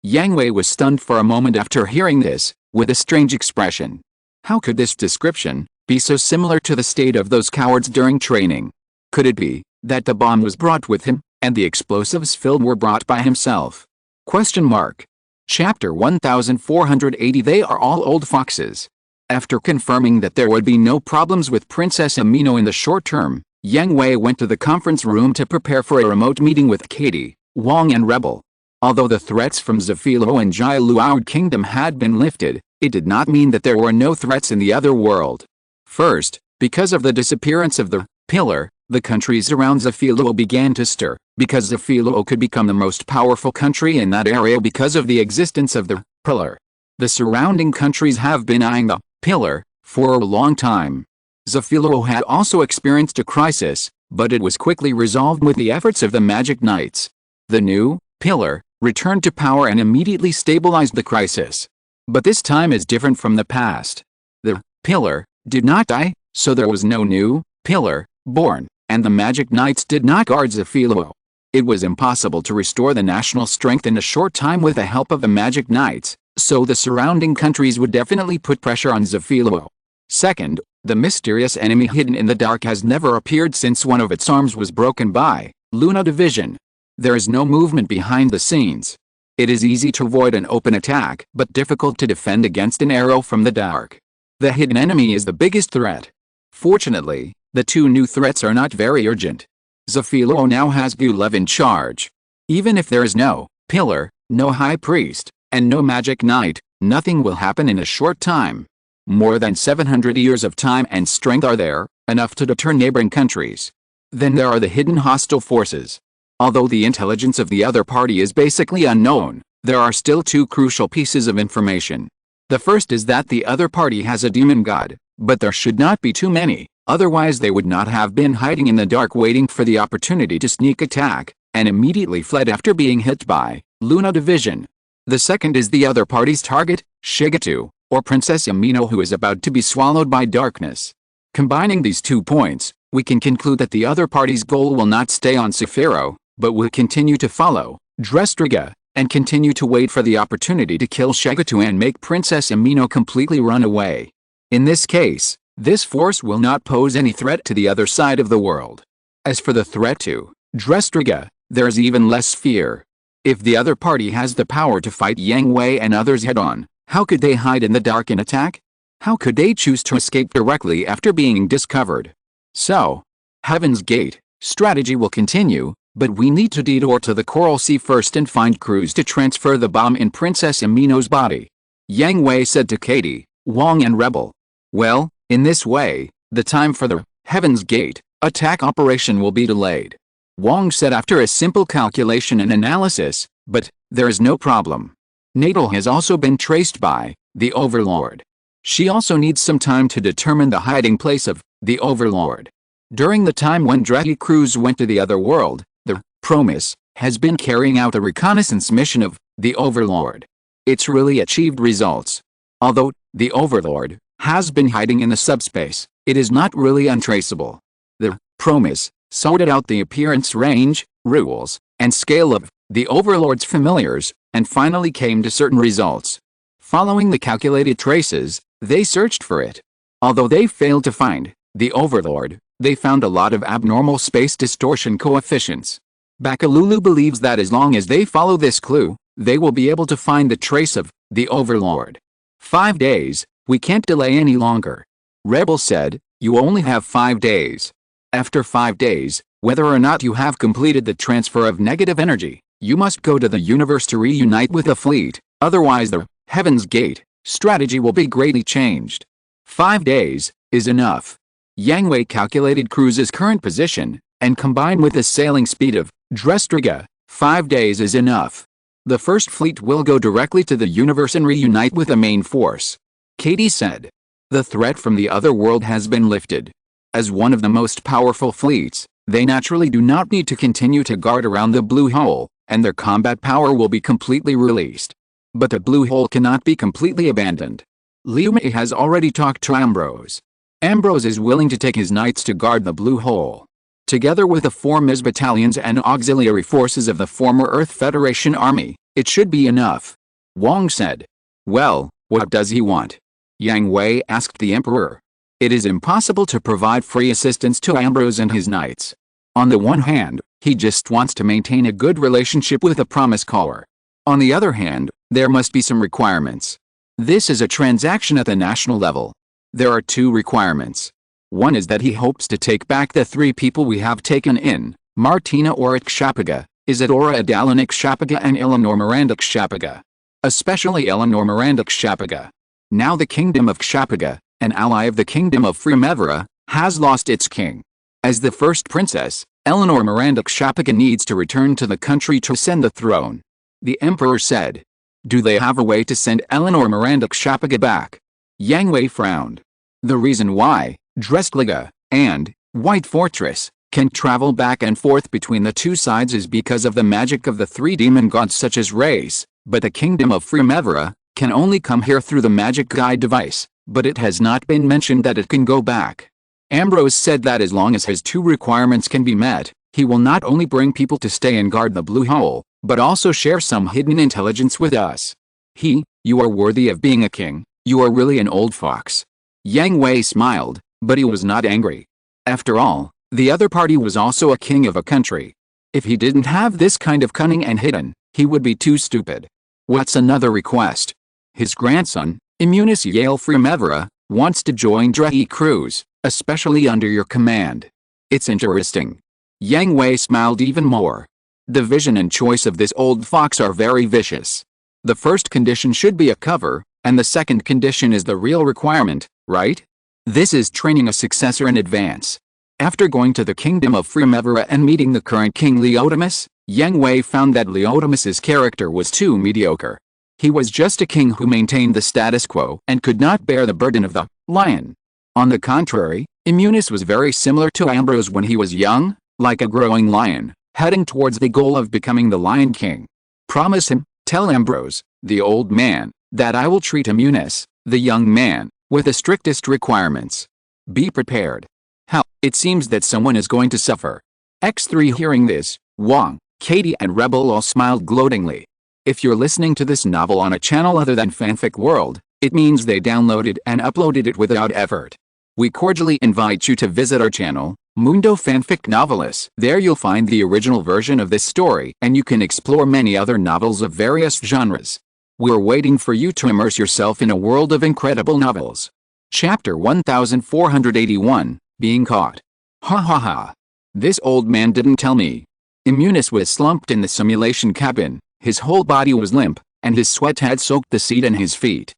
Yang Hui was stunned for a moment after hearing this, with a strange expression. How could this description be so similar to the state of those cowards during training? Could it be that the bomb was brought with him, and the explosives filled were brought by himself? Question mark. Chapter 1480. They are all old foxes. After confirming that there would be no problems with Princess Amino in the short term, Yang Hui went to the conference room to prepare for a remote meeting with Katie, Wong and Rebel. Although the threats from Zafilo and Jai Luao Kingdom had been lifted, it did not mean that there were no threats in the other world. First, because of the disappearance of the pillar, the countries around Zafilo began to stir, because Zafilo could become the most powerful country in that area because of the existence of the pillar. The surrounding countries have been eyeing the pillar for a long time. Zafilo had also experienced a crisis, but it was quickly resolved with the efforts of the Magic Knights. The new pillar returned to power and immediately stabilized the crisis. But this time is different from the past. The pillar did not die, so there was no new pillar born, and the Magic Knights did not guard Zafilo. It was impossible to restore the national strength in a short time with the help of the Magic Knights, so the surrounding countries would definitely put pressure on Zafilo. Second, the mysterious enemy hidden in the dark has never appeared since one of its arms was broken by Luna Division. There is no movement behind the scenes. It is easy to avoid an open attack, but difficult to defend against an arrow from the dark. The hidden enemy is the biggest threat. Fortunately, the two new threats are not very urgent. Zafilo now has Gulev in charge. Even if there is no pillar, no high priest, and no magic knight, nothing will happen in a short time. More than 700 years of time and strength are there, enough to deter neighboring countries. Then there are the hidden hostile forces. Although the intelligence of the other party is basically unknown, there are still two crucial pieces of information. The first is that the other party has a demon god, but there should not be too many, otherwise they would not have been hiding in the dark waiting for the opportunity to sneak attack, and immediately fled after being hit by Luna Division. The second is the other party's target, Shigetu, or Princess Yamino, who is about to be swallowed by darkness. Combining these 2 points, we can conclude that the other party's goal will not stay on Sephiroth, but will continue to follow Drestriga, and continue to wait for the opportunity to kill Shigetu and make Princess Yamino completely run away. In this case, this force will not pose any threat to the other side of the world. As for the threat to Drestriga, there is even less fear. If the other party has the power to fight Yang Hui and others head-on, how could they hide in the dark and attack? How could they choose to escape directly after being discovered? So, Heaven's Gate strategy will continue, but we need to detour to the Coral Sea first and find crews to transfer the bomb in Princess Amino's body. Yang Hui said to Katie, Wong and Rebel. Well, in this way, the time for the Heaven's Gate attack operation will be delayed. Wong said after a simple calculation and analysis, but there is no problem. Natal has also been traced by the Overlord. She also needs some time to determine the hiding place of the Overlord. During the time when Dreki crews went to the other world, the Promise has been carrying out a reconnaissance mission of the Overlord. It's really achieved results. Although the Overlord has been hiding in the subspace, it is not really untraceable. The Promise sorted out the appearance range, rules, and scale of the Overlord's familiars, and finally came to certain results. Following the calculated traces, they searched for it. Although they failed to find the Overlord, they found a lot of abnormal space distortion coefficients. Bakalulu believes that as long as they follow this clue, they will be able to find the trace of the Overlord. 5 days, we can't delay any longer. Rebel said, you only have 5 days. After 5 days, whether or not you have completed the transfer of negative energy, you must go to the universe to reunite with the fleet, otherwise the Heaven's Gate strategy will be greatly changed. 5 days is enough. Yang Hui calculated Cruz's current position, and combined with the sailing speed of Drestriga, 5 days is enough. The first fleet will go directly to the universe and reunite with the main force. Katie said. The threat from the other world has been lifted. As one of the most powerful fleets, they naturally do not need to continue to guard around the blue hole, and their combat power will be completely released. But the blue hole cannot be completely abandoned. Liumei has already talked to Ambrose. Ambrose is willing to take his knights to guard the blue hole. Together with the 4 MIS battalions and auxiliary forces of the former Earth Federation Army, it should be enough. Wong said. Well, what does he want? Yang Hui asked the Emperor. It is impossible to provide free assistance to Ambrose and his knights. On the one hand, he just wants to maintain a good relationship with the Promise Caller. On the other hand, there must be some requirements. This is a transaction at the national level. There are 2 requirements. One is that he hopes to take back the 3 people we have taken in, Martina Oric Shapaga, Isadora Adalinik Shapaga and Eleanor Miranda Shapaga. Especially Eleanor Miranda Shapaga. Now the Kingdom of Shapaga, an ally of the Kingdom of Primevera, has lost its king. As the first princess, Eleanor Miranda Shapaga needs to return to the country to ascend the throne. The Emperor said. Do they have a way to send Eleanor Miranda Shapaga back? Yang Hui frowned. The reason why Drestriga and White Fortress can travel back and forth between the 2 sides is because of the magic of the 3 demon gods such as Race, but the Kingdom of Primevera can only come here through the magic guide device, but it has not been mentioned that it can go back. Ambrose said that as long as his 2 requirements can be met, he will not only bring people to stay and guard the blue hole, but also share some hidden intelligence with us. You are worthy of being a king. You are really an old fox. Yang Hui smiled, but he was not angry. After all, the other party was also a king of a country. If he didn't have this kind of cunning and hidden, he would be too stupid. What's another request? His grandson, Immunis Yale Primevera, wants to join Dreki crews, especially under your command. It's interesting. Yang Hui smiled even more. The vision and choice of this old fox are very vicious. The first condition should be a cover, and the second condition is the real requirement, right? This is training a successor in advance. After going to the Kingdom of Primevera and meeting the current king Leotimus, Yang Hui found that Leotimus's character was too mediocre. He was just a king who maintained the status quo and could not bear the burden of the lion. On the contrary, Immunis was very similar to Ambrose when he was young, like a growing lion, heading towards the goal of becoming the Lion King. Promise him, tell Ambrose, the old man, that I will treat Immunis, the young man, with the strictest requirements. Be prepared. Hell, it seems that someone is going to suffer. X3 hearing this, Wong, Katie and Rebel all smiled gloatingly. If you're listening to this novel on a channel other than Fanfic World, it means they downloaded and uploaded it without effort. We cordially invite you to visit our channel, Mundo Fanfic Novelis. There you'll find the original version of this story and you can explore many other novels of various genres. We're waiting for you to immerse yourself in a world of incredible novels. Chapter 1481, Being Caught. Ha ha ha. This old man didn't tell me. Immunis was slumped in the simulation cabin, his whole body was limp, and his sweat had soaked the seat and his feet.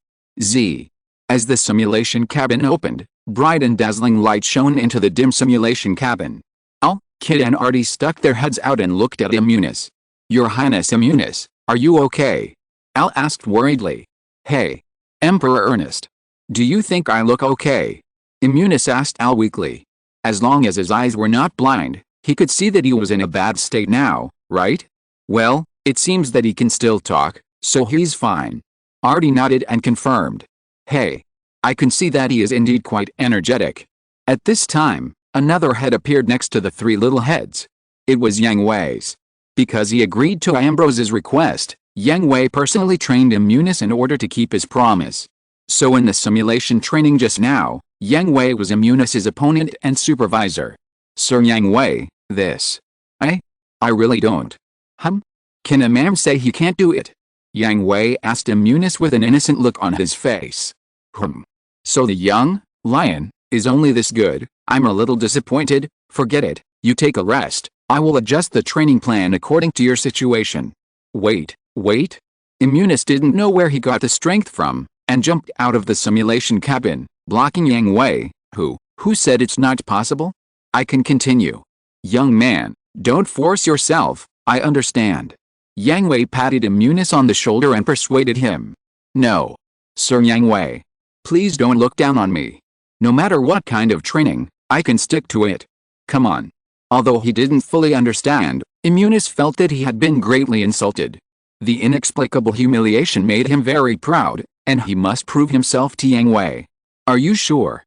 As the simulation cabin opened, bright and dazzling light shone into the dim simulation cabin. Al, Kid and Artie stuck their heads out and looked at Immunis. Your Highness Immunis, are you okay? Al asked worriedly. Hey, Emperor Ernest. Do you think I look okay? Immunis asked Al weakly. As long as his eyes were not blind, he could see that he was in a bad state now, right? Well, it seems that he can still talk, so he's fine. Artie nodded and confirmed. Hey. I can see that he is indeed quite energetic. At this time, another head appeared next to the three little heads. It was Yang Hui's. Because he agreed to Ambrose's request, Yang Hui personally trained Immunis in order to keep his promise. So in the simulation training just now, Yang Hui was Immunis's opponent and supervisor. Sir Yang Hui, this. I really don't. Can a man say he can't do it? Yang Hui asked Immunis with an innocent look on his face. So the young lion is only this good. I'm a little disappointed. Forget it. You take a rest. I will adjust the training plan according to your situation. Wait. Immunis didn't know where he got the strength from, and jumped out of the simulation cabin, blocking Yang Hui, who said it's not possible? I can continue. Young man, don't force yourself, I understand. Yang Hui patted Immunis on the shoulder and persuaded him. No. Sir Yang Hui. Please don't look down on me. No matter what kind of training, I can stick to it. Come on. Although he didn't fully understand, Immunis felt that he had been greatly insulted. The inexplicable humiliation made him very proud, and he must prove himself to Yang Hui. Are you sure?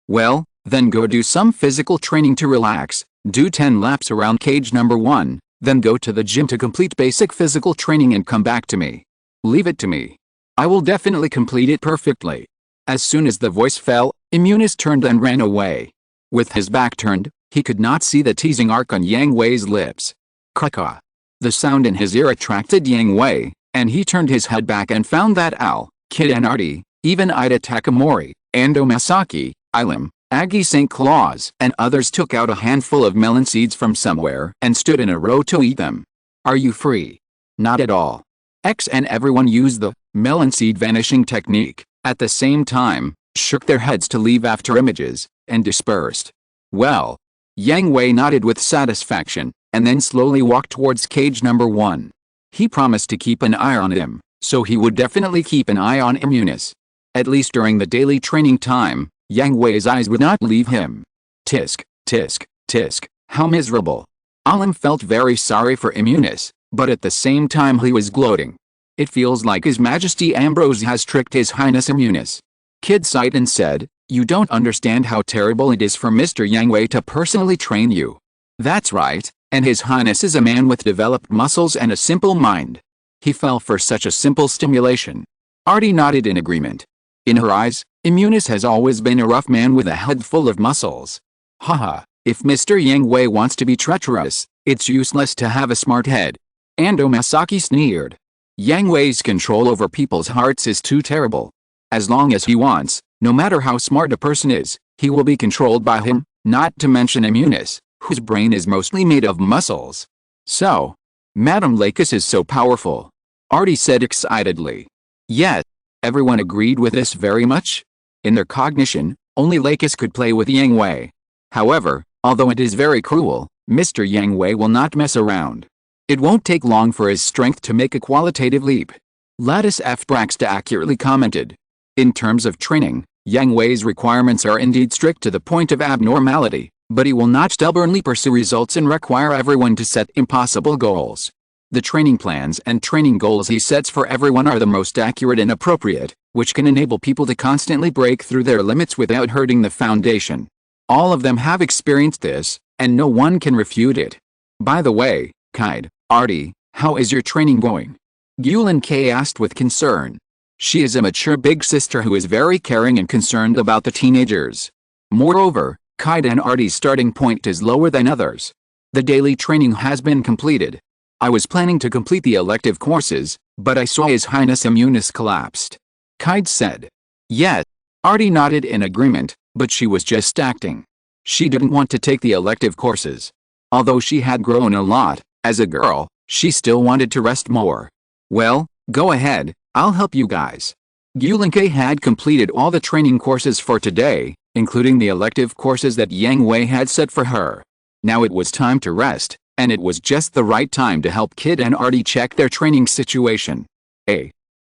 Well, then go do some physical training to relax, do 10 laps around cage number 1, then go to the gym to complete basic physical training and come back to me. Leave it to me. I will definitely complete it perfectly. As soon as the voice fell, Immunis turned and ran away. With his back turned, he could not see the teasing arc on Yang Hui's lips. Caw. The sound in his ear attracted Yang Hui, and he turned his head back and found that Al, Kid and Artie, even Ida Takamori, Ando Masaki, Ilum, Aggie St. Claus, and others took out a handful of melon seeds from somewhere and stood in a row to eat them. Are you free? Not at all. X and everyone used the melon seed vanishing technique, at the same time, shook their heads to leave after images, and dispersed. Well. Yang Hui nodded with satisfaction, and then slowly walked towards cage number 1. He promised to keep an eye on him, so he would definitely keep an eye on Immunis. At least during the daily training time, Yang Hui's eyes would not leave him. Tisk, tisk, tisk, how miserable. Alim felt very sorry for Immunis, but at the same time he was gloating. It feels like His Majesty Ambrose has tricked His Highness Immunis. Kid sighed and said, you don't understand how terrible it is for Mr. Yang Hui to personally train you. That's right, and His Highness is a man with developed muscles and a simple mind. He fell for such a simple stimulation. Artie nodded in agreement. In her eyes, Immunis has always been a rough man with a head full of muscles. Haha, if Mr. Yang Hui wants to be treacherous, it's useless to have a smart head. Ando Masaki sneered. Yang Hui's control over people's hearts is too terrible. As long as he wants, no matter how smart a person is, he will be controlled by him, not to mention Immunis, whose brain is mostly made of muscles. So, Madame Lakis is so powerful. Artie said excitedly. Yes, everyone agreed with this very much. In their cognition, only Lakis could play with Yang Hui. However, although it is very cruel, Mr. Yang Hui will not mess around. It won't take long for his strength to make a qualitative leap. Lattice F. Braxta accurately commented. In terms of training, Yang Hui's requirements are indeed strict to the point of abnormality, but he will not stubbornly pursue results and require everyone to set impossible goals. The training plans and training goals he sets for everyone are the most accurate and appropriate, which can enable people to constantly break through their limits without hurting the foundation. All of them have experienced this, and no one can refute it. By the way, Kaide, Artie, how is your training going? Gulin K asked with concern. She is a mature big sister who is very caring and concerned about the teenagers. Moreover, Kaide and Artie's starting point is lower than others. The daily training has been completed. I was planning to complete the elective courses, but I saw His Highness Immunis collapsed. Kaide said. Yes. Artie nodded in agreement, but she was just acting. She didn't want to take the elective courses. Although she had grown a lot, as a girl, she still wanted to rest more. Well, go ahead, I'll help you guys. Gulinke had completed all the training courses for today, including the elective courses that Yang Hui had set for her. Now it was time to rest, and it was just the right time to help Kid and Artie check their training situation.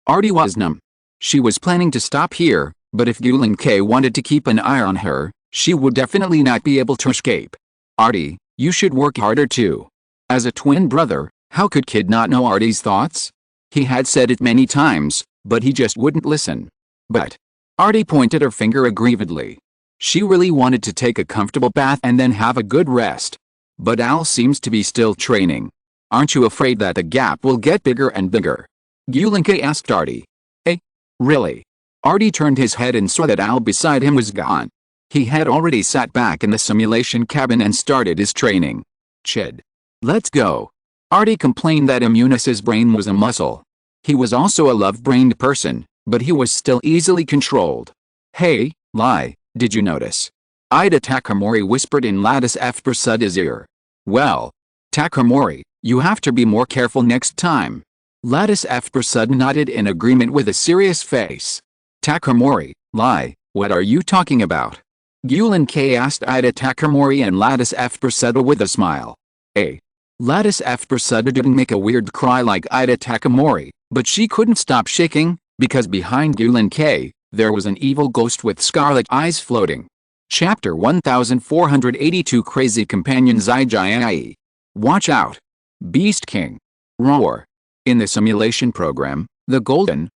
Artie was numb. She was planning to stop here, but if Gulinke wanted to keep an eye on her, she would definitely not be able to escape. Artie, you should work harder too. As a twin brother, how could Kid not know Artie's thoughts? He had said it many times, but he just wouldn't listen. But Artie pointed her finger aggrievedly. She really wanted to take a comfortable bath and then have a good rest. But Al seems to be still training. Aren't you afraid that the gap will get bigger and bigger? Gulinke asked Artie. Really? Artie turned his head and saw that Al beside him was gone. He had already sat back in the simulation cabin and started his training. Chid. Let's go. Artie complained that Immunis's brain was a muscle. He was also a love-brained person, but he was still easily controlled. Hey, Lai, did you notice? Ida Takamori whispered in Lattice F. Prasada's ear. Well, Takamori, you have to be more careful next time. Lattice F. Prasad nodded in agreement with a serious face. Takamori, Lai, what are you talking about? Gulin K asked Ida Takamori and Lattice F. Prasada with a smile. Lattice F. Prasada didn't make a weird cry like Ida Takamori, but she couldn't stop shaking, because behind Gulin K, there was an evil ghost with scarlet eyes floating. Chapter 1482 Crazy Companion Zijai. Watch out. Beast King. Roar. In the simulation program, the golden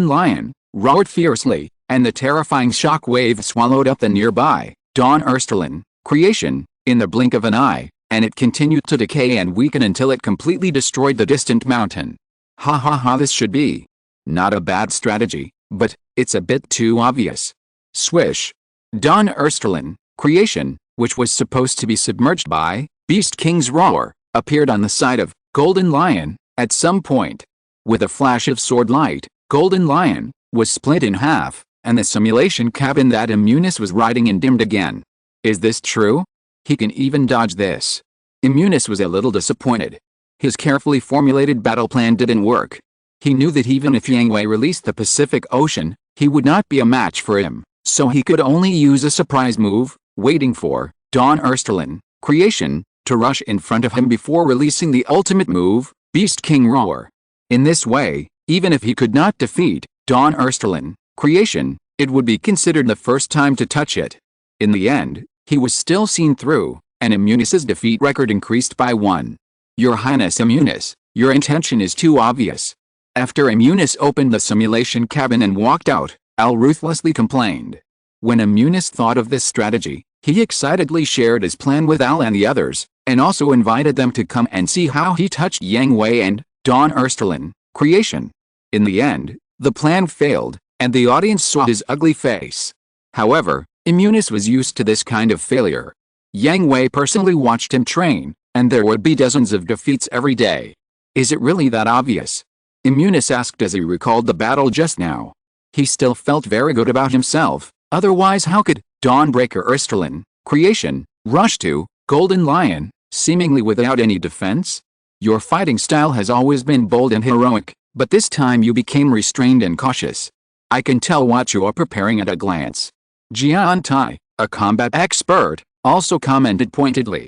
lion, roared fiercely, and the terrifying shock wave swallowed up the nearby, Dawn Ersterlin, creation, in the blink of an eye, and it continued to decay and weaken until it completely destroyed the distant mountain. Ha ha ha, this should be not a bad strategy, but it's a bit too obvious. Swish. Dawn Ersterlin, creation, which was supposed to be submerged by Beast King's roar, appeared on the side of Golden Lion at some point. With a flash of sword light, Golden Lion was split in half, and the simulation cabin that Immunis was riding in dimmed again. Is this true? He can even dodge this. Immunis was a little disappointed. His carefully formulated battle plan didn't work. He knew that even if Yang Hui released the Pacific Ocean, he would not be a match for him, so he could only use a surprise move, waiting for Dawn Ersterlin, creation, to rush in front of him before releasing the ultimate move, Beast King Roar. In this way, even if he could not defeat Dawn Ersterlin, creation, it would be considered the first time to touch it. In the end, he was still seen through, and Immunis's defeat record increased by 1. Your Highness Immunis, your intention is too obvious. After Immunis opened the simulation cabin and walked out, Al ruthlessly complained. When Immunis thought of this strategy, he excitedly shared his plan with Al and the others, and also invited them to come and see how he touched Yang Hui and Dawn Ersterlin, creation. In the end, the plan failed, and the audience saw his ugly face. However, Immunis was used to this kind of failure. Yang Hui personally watched him train, and there would be dozens of defeats every day. Is it really that obvious? Immunis asked as he recalled the battle just now. He still felt very good about himself, otherwise how could Dawnbreaker Ersterlin, creation, rush to Golden Lion, seemingly without any defense? Your fighting style has always been bold and heroic, but this time you became restrained and cautious. I can tell what you are preparing at a glance. Jian Tai, a combat expert, also commented pointedly.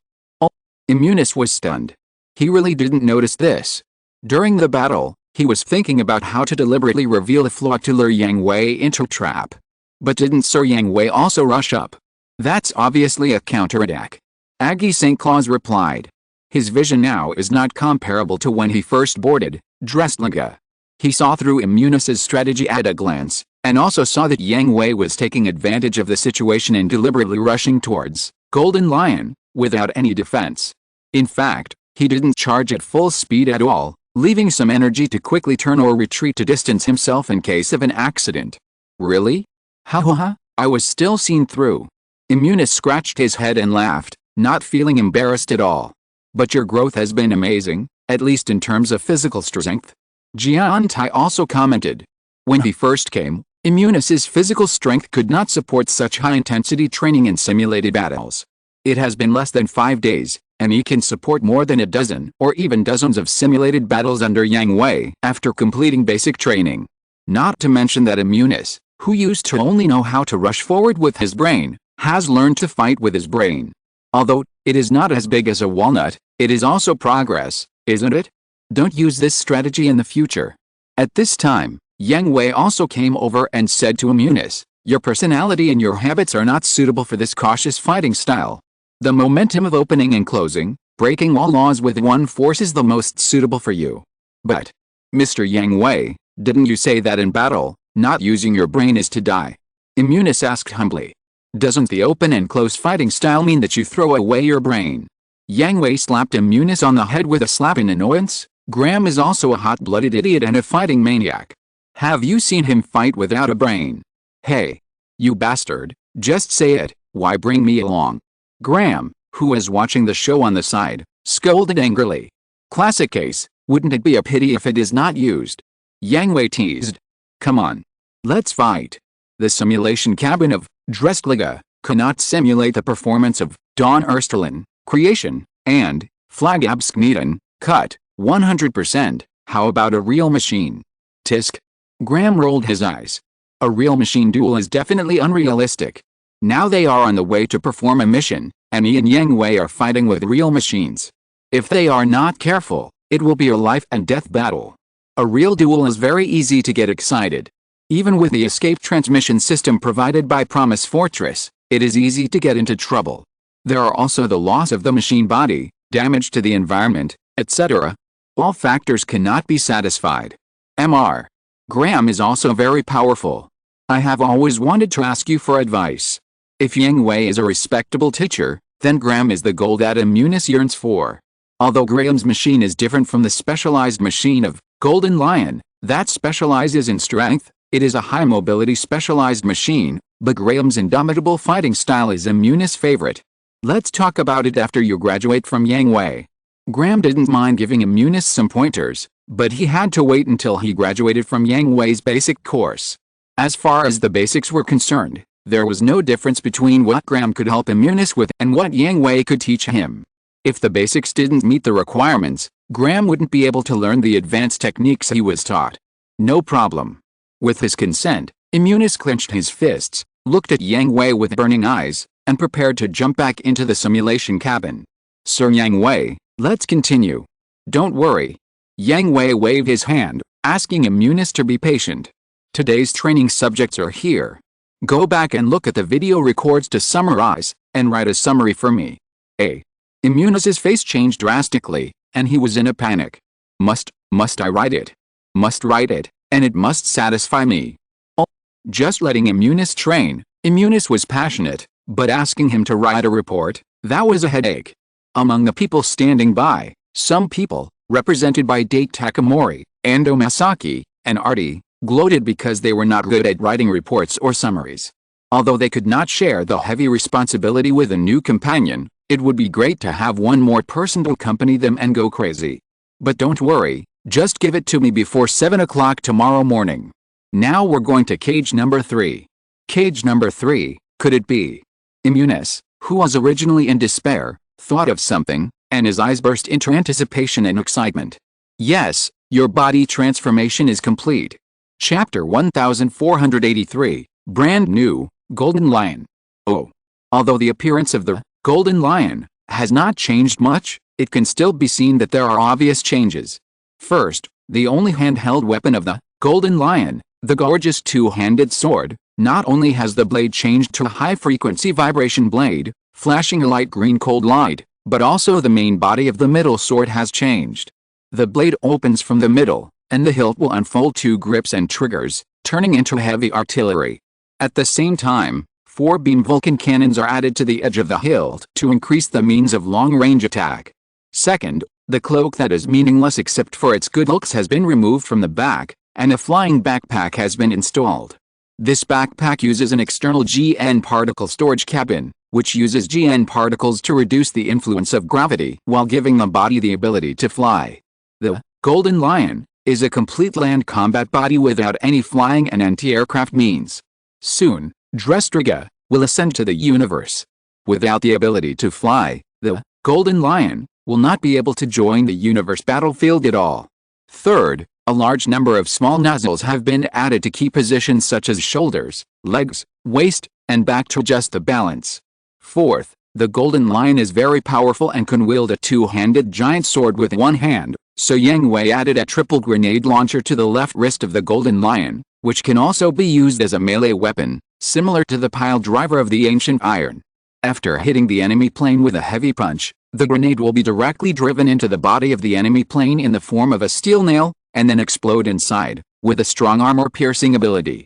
Immunis was stunned. He really didn't notice this. During the battle, he was thinking about how to deliberately reveal a flaw to lure Yang Hui into a trap. But didn't Sir Yang Hui also rush up? That's obviously a counterattack. Aggie St. Claus replied. His vision now is not comparable to when he first boarded Dressliga. He saw through Immunis's strategy at a glance, and also saw that Yang Hui was taking advantage of the situation and deliberately rushing towards Golden Lion, without any defense. In fact, he didn't charge at full speed at all, leaving some energy to quickly turn or retreat to distance himself in case of an accident. Really? Ha ha ha, I was still seen through. Immunis scratched his head and laughed, not feeling embarrassed at all. But your growth has been amazing, at least in terms of physical strength. Jian Tai also commented. When he first came, Immunis's physical strength could not support such high-intensity training in simulated battles. It has been less than 5 days, and he can support more than a dozen or even dozens of simulated battles under Yang Hui after completing basic training. Not to mention that Immunis, who used to only know how to rush forward with his brain, has learned to fight with his brain. Although it is not as big as a walnut, it is also progress, isn't it? Don't use this strategy in the future. At this time, Yang Hui also came over and said to Immunis, your personality and your habits are not suitable for this cautious fighting style. The momentum of opening and closing, breaking all laws with one force is the most suitable for you. But, Mr. Yang Hui, didn't you say that in battle, not using your brain is to die? Immunis asked humbly. Doesn't the open and close fighting style mean that you throw away your brain? Yang Hui slapped Immunis on the head with a slap in annoyance. Graham is also a hot-blooded idiot and a fighting maniac. Have you seen him fight without a brain? Hey, you bastard, just say it, why bring me along? Graham, who was watching the show on the side, scolded angrily. Classic case, wouldn't it be a pity if it is not used? Yang Hui teased. Come on. Let's fight. The simulation cabin of Dressliga cannot simulate the performance of Dawn Ersterlin, Creation, and Flagabskneten, Cut, 100%, how about a real machine? Tisk. Graham rolled his eyes. A real machine duel is definitely unrealistic. Now they are on the way to perform a mission, and he and Yang Hui are fighting with real machines. If they are not careful, it will be a life and death battle. A real duel is very easy to get excited. Even with the escape transmission system provided by Promise Fortress, it is easy to get into trouble. There are also the loss of the machine body, damage to the environment, etc. All factors cannot be satisfied. Mr. Graham is also very powerful. I have always wanted to ask you for advice. If Yang Hui is a respectable teacher, then Graham is the goal that Immunis yearns for. Although Graham's machine is different from the specialized machine of Golden Lion, that specializes in strength, it is a high-mobility specialized machine, but Graham's indomitable fighting style is Immunis' favorite. Let's talk about it after you graduate from Yang Hui. Graham didn't mind giving Immunis some pointers, but he had to wait until he graduated from Yang Hui's basic course. As far as the basics were concerned, there was no difference between what Graham could help Immunis with and what Yang Hui could teach him. If the basics didn't meet the requirements, Graham wouldn't be able to learn the advanced techniques he was taught. No problem. With his consent, Immunis clenched his fists, looked at Yang Hui with burning eyes, and prepared to jump back into the simulation cabin. Sir Yang Hui, let's continue. Don't worry. Yang Hui waved his hand, asking Immunis to be patient. Today's training subjects are here. Go back and look at the video records to summarize, and write a summary for me. Immunis's face changed drastically, and he was in a panic. Must I write it? Must write it, and it must satisfy me. Just letting Immunis train, Immunis was passionate, but asking him to write a report, that was a headache. Among the people standing by, some people, represented by Date Takamori, Ando Masaki, and Artie, gloated because they were not good at writing reports or summaries. Although they could not share the heavy responsibility with a new companion, it would be great to have one more person to accompany them and go crazy. But don't worry, just give it to me before 7 o'clock tomorrow morning. Now we're going to cage number 3. Cage number 3, could it be? Immunis, who was originally in despair, thought of something, and his eyes burst into anticipation and excitement. Yes, your body transformation is complete. Chapter 1483, Brand New, Golden Lion. Oh. Although the appearance of the Golden Lion has not changed much, it can still be seen that there are obvious changes. First, the only handheld weapon of the Golden Lion, the gorgeous two-handed sword, not only has the blade changed to a high-frequency vibration blade, flashing a light green cold light, but also the main body of the middle sword has changed. The blade opens from the middle, and the hilt will unfold 2 grips and triggers, turning into heavy artillery. At the same time, 4 beam Vulcan cannons are added to the edge of the hilt to increase the means of long-range attack. Second, the cloak that is meaningless except for its good looks has been removed from the back, and a flying backpack has been installed. This backpack uses an external GN particle storage cabin, which uses GN particles to reduce the influence of gravity while giving the body the ability to fly. The Golden Lion is a complete land combat body without any flying and anti-aircraft means. Soon, Drestriga will ascend to the universe. Without the ability to fly, the Golden Lion will not be able to join the universe battlefield at all. Third, a large number of small nozzles have been added to key positions such as shoulders, legs, waist, and back to adjust the balance. Fourth, the Golden Lion is very powerful and can wield a 2-handed giant sword with one hand, so Yang Hui added a triple grenade launcher to the left wrist of the Golden Lion, which can also be used as a melee weapon, similar to the pile driver of the ancient iron. After hitting the enemy plane with a heavy punch, the grenade will be directly driven into the body of the enemy plane in the form of a steel nail, and then explode inside, with a strong armor-piercing ability.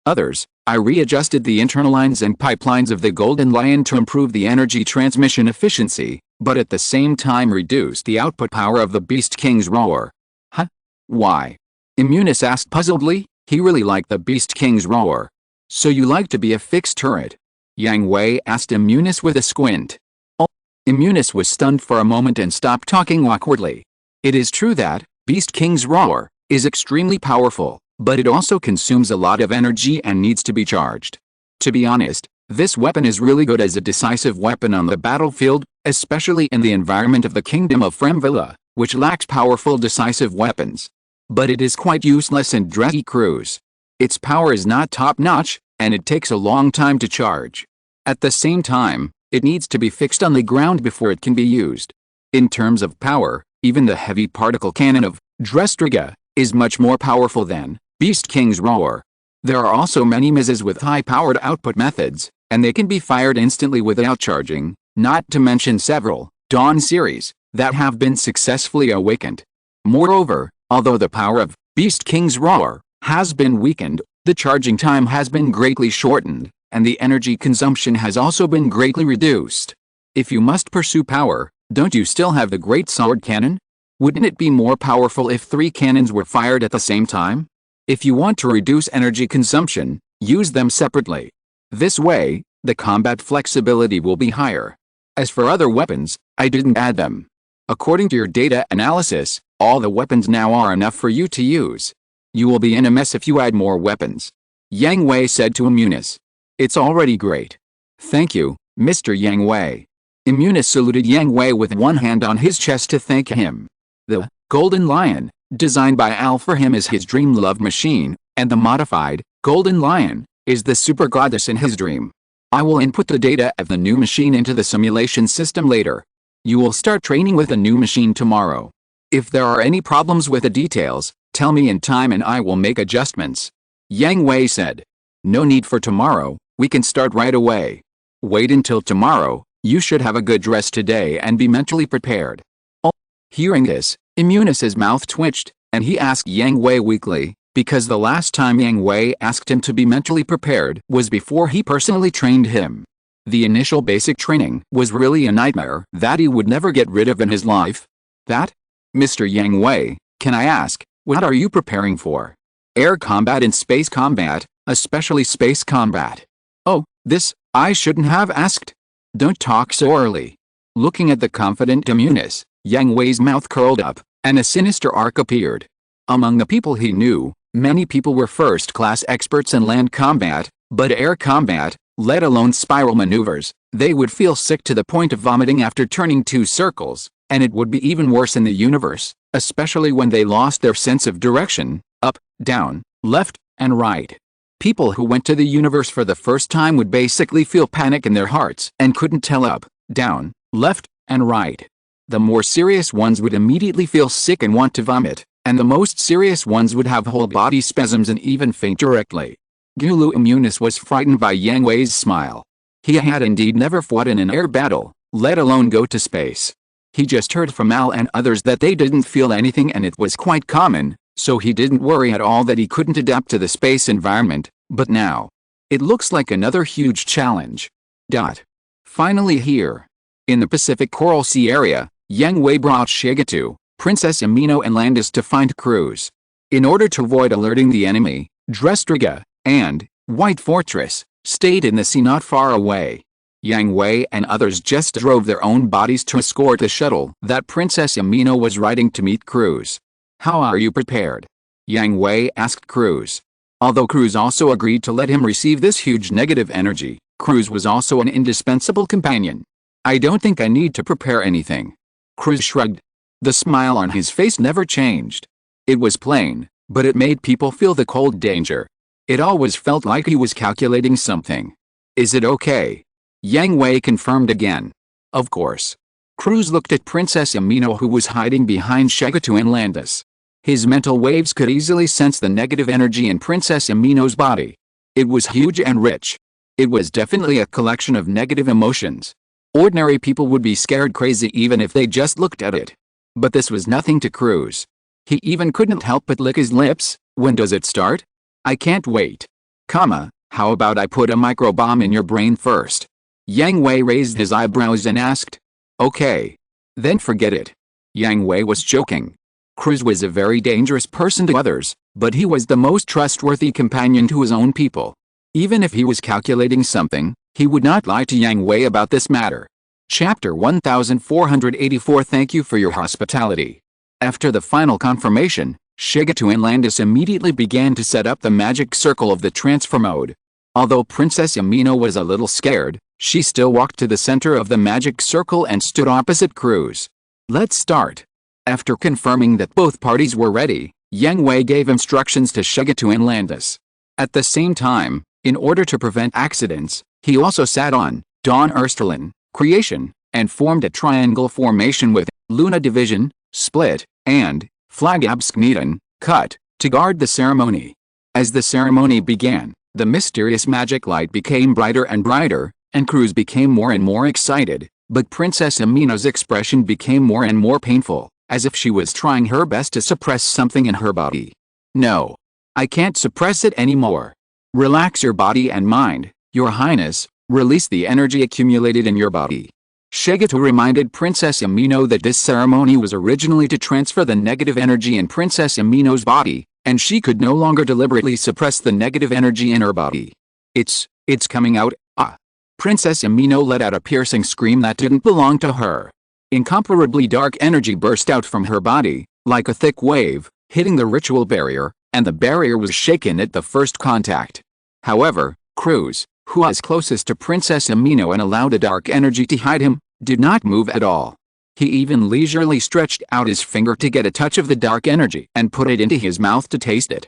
Others, I readjusted the internal lines and pipelines of the Golden Lion to improve the energy transmission efficiency, but at the same time reduced the output power of the Beast King's roar. Huh? Why? Immunis asked puzzledly. He really liked the Beast King's roar. So you like to be a fixed turret? Yang Hui asked Immunis with a squint. Oh. Immunis was stunned for a moment and stopped talking awkwardly. It is true that Beast King's roar is extremely powerful, but it also consumes a lot of energy and needs to be charged. To be honest, this weapon is really good as a decisive weapon on the battlefield, especially in the environment of the Kingdom of Fremvilla, which lacks powerful decisive weapons. But it is quite useless in Dresky crews. Its power is not top-notch, and it takes a long time to charge. At the same time, it needs to be fixed on the ground before it can be used. In terms of power, even the heavy particle cannon of Drestriga is much more powerful than Beast King's roar. There are also many misses with high-powered output methods, and they can be fired instantly without charging, not to mention several Dawn series that have been successfully awakened. Moreover, although the power of Beast King's roar has been weakened, the charging time has been greatly shortened, and the energy consumption has also been greatly reduced. If you must pursue power, don't you still have the Great Sword Cannon? Wouldn't it be more powerful if 3 cannons were fired at the same time? If you want to reduce energy consumption, use them separately. This way, the combat flexibility will be higher. As for other weapons, I didn't add them. According to your data analysis, all the weapons now are enough for you to use. You will be in a mess if you add more weapons. Yang Hui said to Immunis. It's already great. Thank you, Mr. Yang Hui. Immunis saluted Yang Hui with one hand on his chest to thank him. The Golden Lion, designed by Al for him, is his dream love machine, and the modified Golden Lion is the super goddess in his dream. I will input the data of the new machine into the simulation system later. You will start training with the new machine tomorrow. If there are any problems with the details, tell me in time and I will make adjustments. Yang Hui said. No need for tomorrow, we can start right away. Wait until tomorrow, you should have a good rest today and be mentally prepared. Oh. Hearing this, Immunis's mouth twitched, and he asked Yang Hui weakly, because the last time Yang Hui asked him to be mentally prepared was before he personally trained him. The initial basic training was really a nightmare that he would never get rid of in his life. That? Mr. Yang Hui, can I ask, what are you preparing for? Air combat and space combat, especially space combat. Oh, this, I shouldn't have asked. Don't talk so early. Looking at the confident Immunis, Yang Hui's mouth curled up, and a sinister arc appeared. Among the people he knew, many people were first-class experts in land combat, but air combat, let alone spiral maneuvers, they would feel sick to the point of vomiting after turning 2 circles, and it would be even worse in the universe, especially when they lost their sense of direction, up, down, left, and right. People who went to the universe for the first time would basically feel panic in their hearts and couldn't tell up, down, left, and right. The more serious ones would immediately feel sick and want to vomit, and the most serious ones would have whole body spasms and even faint directly. Gulu Immunis was frightened by Yang Hui's smile. He had indeed never fought in an air battle, let alone go to space. He just heard from Al and others that they didn't feel anything and it was quite common, so he didn't worry at all that he couldn't adapt to the space environment, but now, it looks like another huge challenge. Finally here. In the Pacific Coral Sea area, Yang Hui brought Shigeto, Princess Amino and Landis to find Cruz. In order to avoid alerting the enemy, Drestriga and White Fortress stayed in the sea not far away. Yang Hui and others just drove their own bodies to escort the shuttle that Princess Amino was riding to meet Cruz. How are you prepared? Yang Hui asked Cruz. Although Cruz also agreed to let him receive this huge negative energy, Cruz was also an indispensable companion. I don't think I need to prepare anything. Cruz shrugged. The smile on his face never changed. It was plain, but it made people feel the cold danger. It always felt like he was calculating something. Is it okay? Yang Hui confirmed again. Of course. Cruz looked at Princess Amino who was hiding behind Shigeto and Landis. His mental waves could easily sense the negative energy in Princess Amino's body. It was huge and rich. It was definitely a collection of negative emotions. Ordinary people would be scared crazy even if they just looked at it. But this was nothing to Cruz. He even couldn't help but lick his lips. When does it start? I can't wait. How about I put a microbomb in your brain first? Yang Hui raised his eyebrows and asked. Okay. Then forget it. Yang Hui was joking. Cruz was a very dangerous person to others, but he was the most trustworthy companion to his own people. Even if he was calculating something, he would not lie to Yang Hui about this matter. Chapter 1484. Thank you for your hospitality. After the final confirmation, Shigeto and Landis immediately began to set up the magic circle of the transfer mode. Although Princess Amino was a little scared, she still walked to the center of the magic circle and stood opposite Cruz. Let's start. After confirming that both parties were ready, Yang Hui gave instructions to Shigeto and Landis. At the same time, in order to prevent accidents, he also sat on Dawn Ersterlin, Creation, and formed a triangle formation with Luna Division, Split, and Flag Abskneten, Cut, to guard the ceremony. As the ceremony began, the mysterious magic light became brighter and brighter, and Cruz became more and more excited, but Princess Amino's expression became more and more painful, as if she was trying her best to suppress something in her body. No. I can't suppress it anymore. Relax your body and mind, Your Highness, release the energy accumulated in your body. Shigeto reminded Princess Amino that this ceremony was originally to transfer the negative energy in Princess Amino's body, and she could no longer deliberately suppress the negative energy in her body. It's coming out, Princess Amino let out a piercing scream that didn't belong to her. Incomparably dark energy burst out from her body, like a thick wave, hitting the ritual barrier, and the barrier was shaken at the first contact. However, Cruz, who was closest to Princess Amino and allowed the dark energy to hide him, did not move at all. He even leisurely stretched out his finger to get a touch of the dark energy and put it into his mouth to taste it.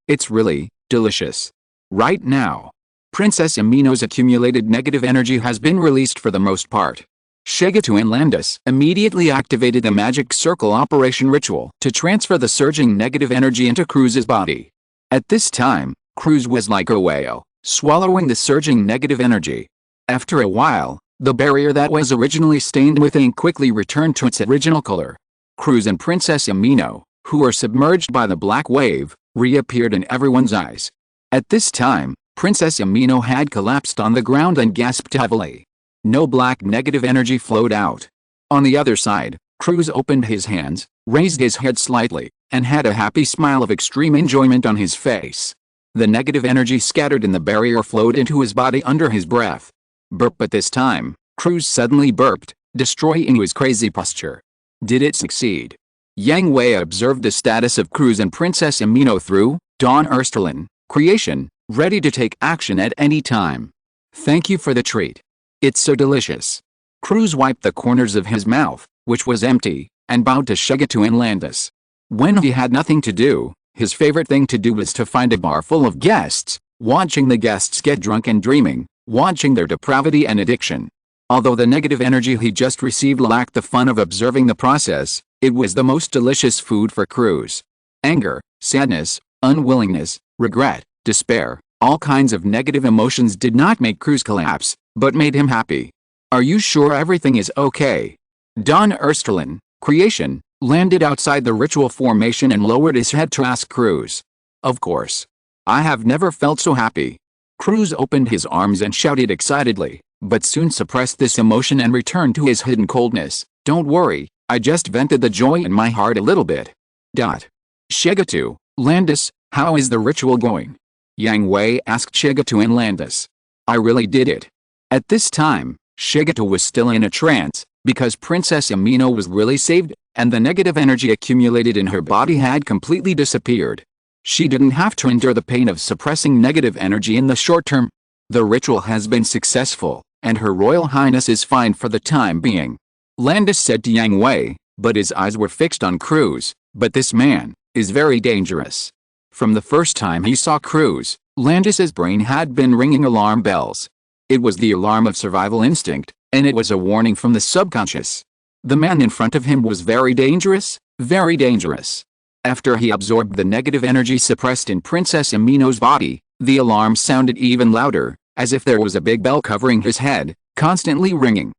It's really delicious. Right now, Princess Amino's accumulated negative energy has been released for the most part. Shigeto and Landis immediately activated the magic circle operation ritual to transfer the surging negative energy into Cruz's body. At this time, Cruz was like a whale, swallowing the surging negative energy. After a while, the barrier that was originally stained with ink quickly returned to its original color. Cruz and Princess Amino, who were submerged by the black wave, reappeared in everyone's eyes. At this time, Princess Amino had collapsed on the ground and gasped heavily. No black negative energy flowed out. On the other side, Cruz opened his hands, raised his head slightly, and had a happy smile of extreme enjoyment on his face. The negative energy scattered in the barrier flowed into his body under his breath. Burp! But this time, Cruz suddenly burped, destroying his crazy posture. Did it succeed? Yang Hui observed the status of Cruz and Princess Amino through Dawn Ersterlin, Creation, ready to take action at any time. Thank you for the treat. It's so delicious. Cruz wiped the corners of his mouth, which was empty, and bowed to Shigeto and Landis. When he had nothing to do, his favorite thing to do was to find a bar full of guests, watching the guests get drunk and dreaming, watching their depravity and addiction. Although the negative energy he just received lacked the fun of observing the process, it was the most delicious food for Cruz. Anger, sadness, unwillingness, regret, despair, all kinds of negative emotions did not make Cruz collapse, but made him happy. Are you sure everything is okay? Don Ersterlin, creation, landed outside the ritual formation and lowered his head to ask Cruz. Of course. I have never felt so happy. Cruz opened his arms and shouted excitedly, but soon suppressed this emotion and returned to his hidden coldness. Don't worry, I just vented the joy in my heart a little bit. Shigeto, Landis, how is the ritual going? Yang Hui asked Shigeto and Landis. I really did it. At this time, Shigeto was still in a trance, because Princess Amino was really saved, and the negative energy accumulated in her body had completely disappeared. She didn't have to endure the pain of suppressing negative energy in the short term. The ritual has been successful, and Her Royal Highness is fine for the time being. Landis said to Yang Hui, but his eyes were fixed on Cruz. But this man is very dangerous. From the first time he saw Cruz, Landis's brain had been ringing alarm bells. It was the alarm of survival instinct, and it was a warning from the subconscious. The man in front of him was very dangerous, very dangerous. After he absorbed the negative energy suppressed in Princess Amino's body, the alarm sounded even louder, as if there was a big bell covering his head, constantly ringing.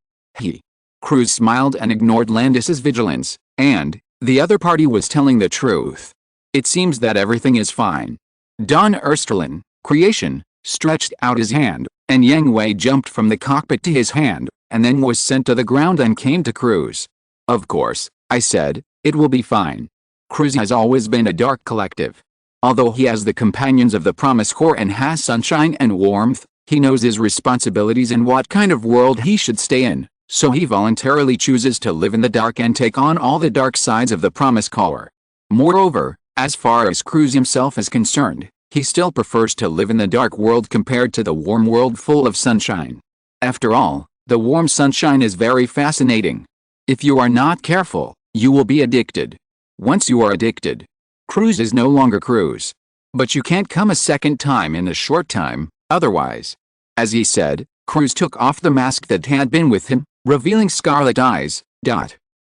Cruz smiled and ignored Landis's vigilance, and the other party was telling the truth. It seems that everything is fine. Don Ersterlin, creation, stretched out his hand, and Yang Hui jumped from the cockpit to his hand, and then was sent to the ground and came to Cruz. Of course, I said, it will be fine. Cruz has always been a dark collective. Although he has the companions of the Promise Corps and has sunshine and warmth, he knows his responsibilities and what kind of world he should stay in, so he voluntarily chooses to live in the dark and take on all the dark sides of the Promise Corps. Moreover, as far as Cruz himself is concerned, he still prefers to live in the dark world compared to the warm world full of sunshine. After all, the warm sunshine is very fascinating. If you are not careful, you will be addicted. Once you are addicted, Cruz is no longer Cruz. But you can't come a second time in a short time, otherwise. As he said, Cruz took off the mask that had been with him, revealing scarlet eyes.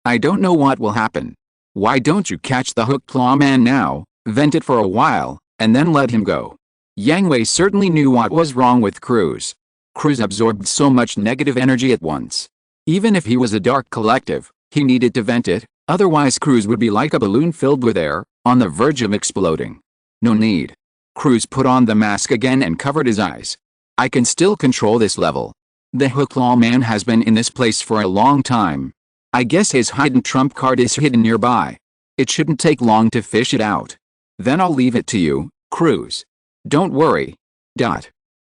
I don't know what will happen. Why don't you catch the hook claw man now, vent it for a while, and then let him go? Yang Hui certainly knew what was wrong with Cruz. Cruz absorbed so much negative energy at once. Even if he was a dark collective, he needed to vent it, otherwise Cruz would be like a balloon filled with air, on the verge of exploding. No need. Cruz put on the mask again and covered his eyes. I can still control this level. The hook claw man has been in this place for a long time. I guess his hidden trump card is hidden nearby. It shouldn't take long to fish it out. Then I'll leave it to you, Cruz. Don't worry.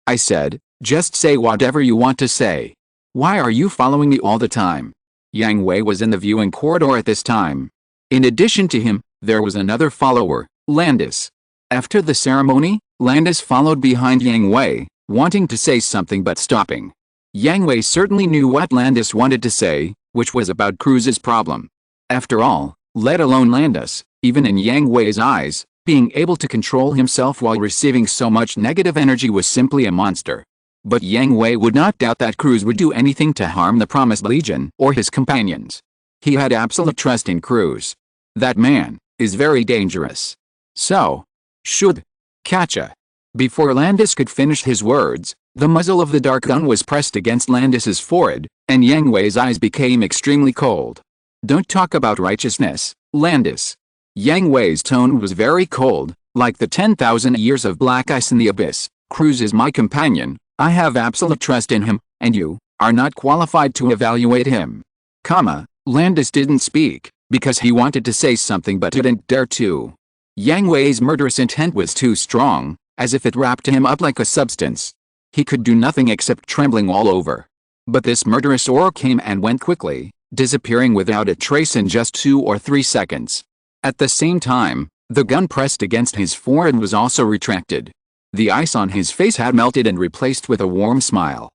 I said, just say whatever you want to say. Why are you following me all the time? Yang Hui was in the viewing corridor at this time. In addition to him, there was another follower, Landis. After the ceremony, Landis followed behind Yang Hui, wanting to say something but stopping. Yang Hui certainly knew what Landis wanted to say, which was about Cruz's problem. After all, let alone Landis, even in Yang Hui's eyes, being able to control himself while receiving so much negative energy was simply a monster. But Yang Hui would not doubt that Cruz would do anything to harm the Promised Legion or his companions. He had absolute trust in Cruz. That man is very dangerous. So, should catcha. Before Landis could finish his words, the muzzle of the dark gun was pressed against Landis's forehead, and Yang Hui's eyes became extremely cold. Don't talk about righteousness, Landis. Yang Hui's tone was very cold, like the 10,000 years of black ice in the abyss. Cruz is my companion, I have absolute trust in him, and you are not qualified to evaluate him. Landis didn't speak, because he wanted to say something but didn't dare to. Yang Hui's murderous intent was too strong, as if it wrapped him up like a substance. He could do nothing except trembling all over. But this murderous aura came and went quickly, disappearing without a trace in just 2 or 3 seconds. At the same time, the gun pressed against his forehead was also retracted. The ice on his face had melted and replaced with a warm smile.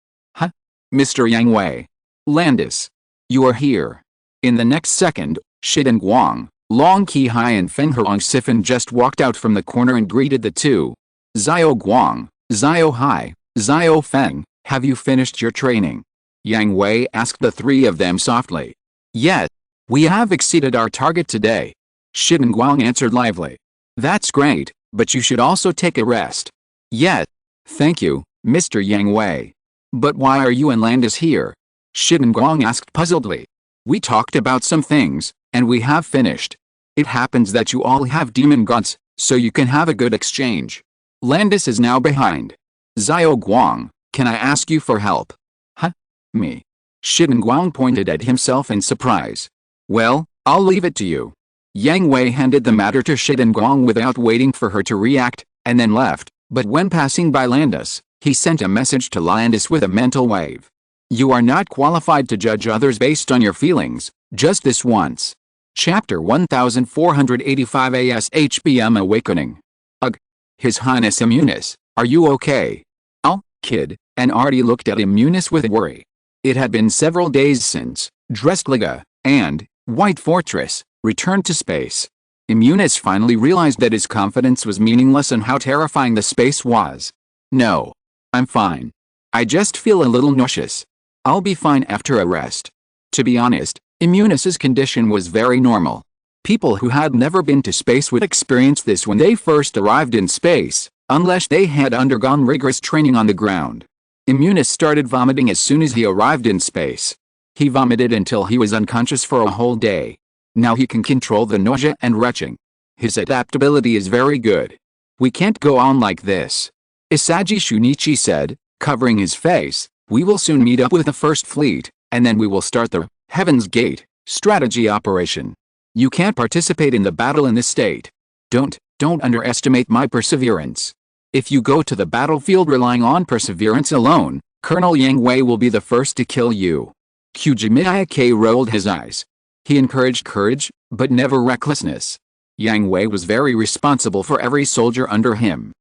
Mr. Yang Hui. Landis. You are here. In the next second, Shiden Guang, Long Qihai and Feng Hurong Sifan just walked out from the corner and greeted the two. Xiao Guang, Xiao Hai, Xiao Feng, have you finished your training? Yang Hui asked the three of them softly. Yes. We have exceeded our target today. Shiden Guang answered lively. That's great, but you should also take a rest. Yes. Thank you, Mr. Yang Hui. But why are you and Landis here? Guang asked puzzledly. We talked about some things, and we have finished. It happens that you all have demon gods, so you can have a good exchange. Landis is now behind. Guang, can I ask you for help? Huh? Me? Guang pointed at himself in surprise. Well, I'll leave it to you. Yang Hui handed the matter to Guang without waiting for her to react, and then left, but when passing by Landis, he sent a message to Landis with a mental wave. You are not qualified to judge others based on your feelings, just this once. Chapter 1485 ASHBM Awakening. Ugh. His Highness Immunis, are you okay? Oh, kid, and Artie looked at Immunis with worry. It had been several days since Dressliga and White Fortress returned to space. Immunis finally realized that his confidence was meaningless and how terrifying the space was. No. I'm fine. I just feel a little nauseous. I'll be fine after a rest. To be honest, Immunis's condition was very normal. People who had never been to space would experience this when they first arrived in space, unless they had undergone rigorous training on the ground. Immunis started vomiting as soon as he arrived in space. He vomited until he was unconscious for a whole day. Now he can control the nausea and retching. His adaptability is very good. We can't go on like this. Isagi Shunichi said, covering his face. We will soon meet up with the First Fleet, and then we will start the Heaven's Gate strategy operation. You can't participate in the battle in this state. Don't underestimate my perseverance. If you go to the battlefield relying on perseverance alone, Colonel Yang Hui will be the first to kill you. Kyujimi rolled his eyes. He encouraged courage, but never recklessness. Yang Hui was very responsible for every soldier under him.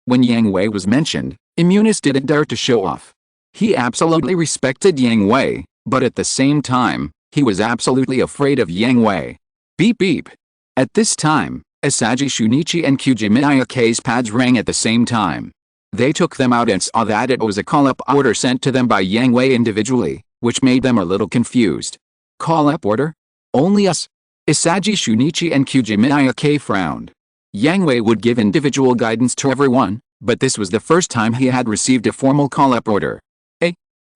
When Yang Hui was mentioned, Immunis didn't dare to show off. He absolutely respected Yang Hui, but at the same time, he was absolutely afraid of Yang Hui. Beep beep. At this time, Isagi Shunichi and Kyujimi pads rang at the same time. They took them out and saw that it was a call-up order sent to them by Yang Hui individually, which made them a little confused. Call-up order? Only us? Isagi Shunichi and Kyujimi frowned. Yang Hui would give individual guidance to everyone, but this was the first time he had received a formal call-up order.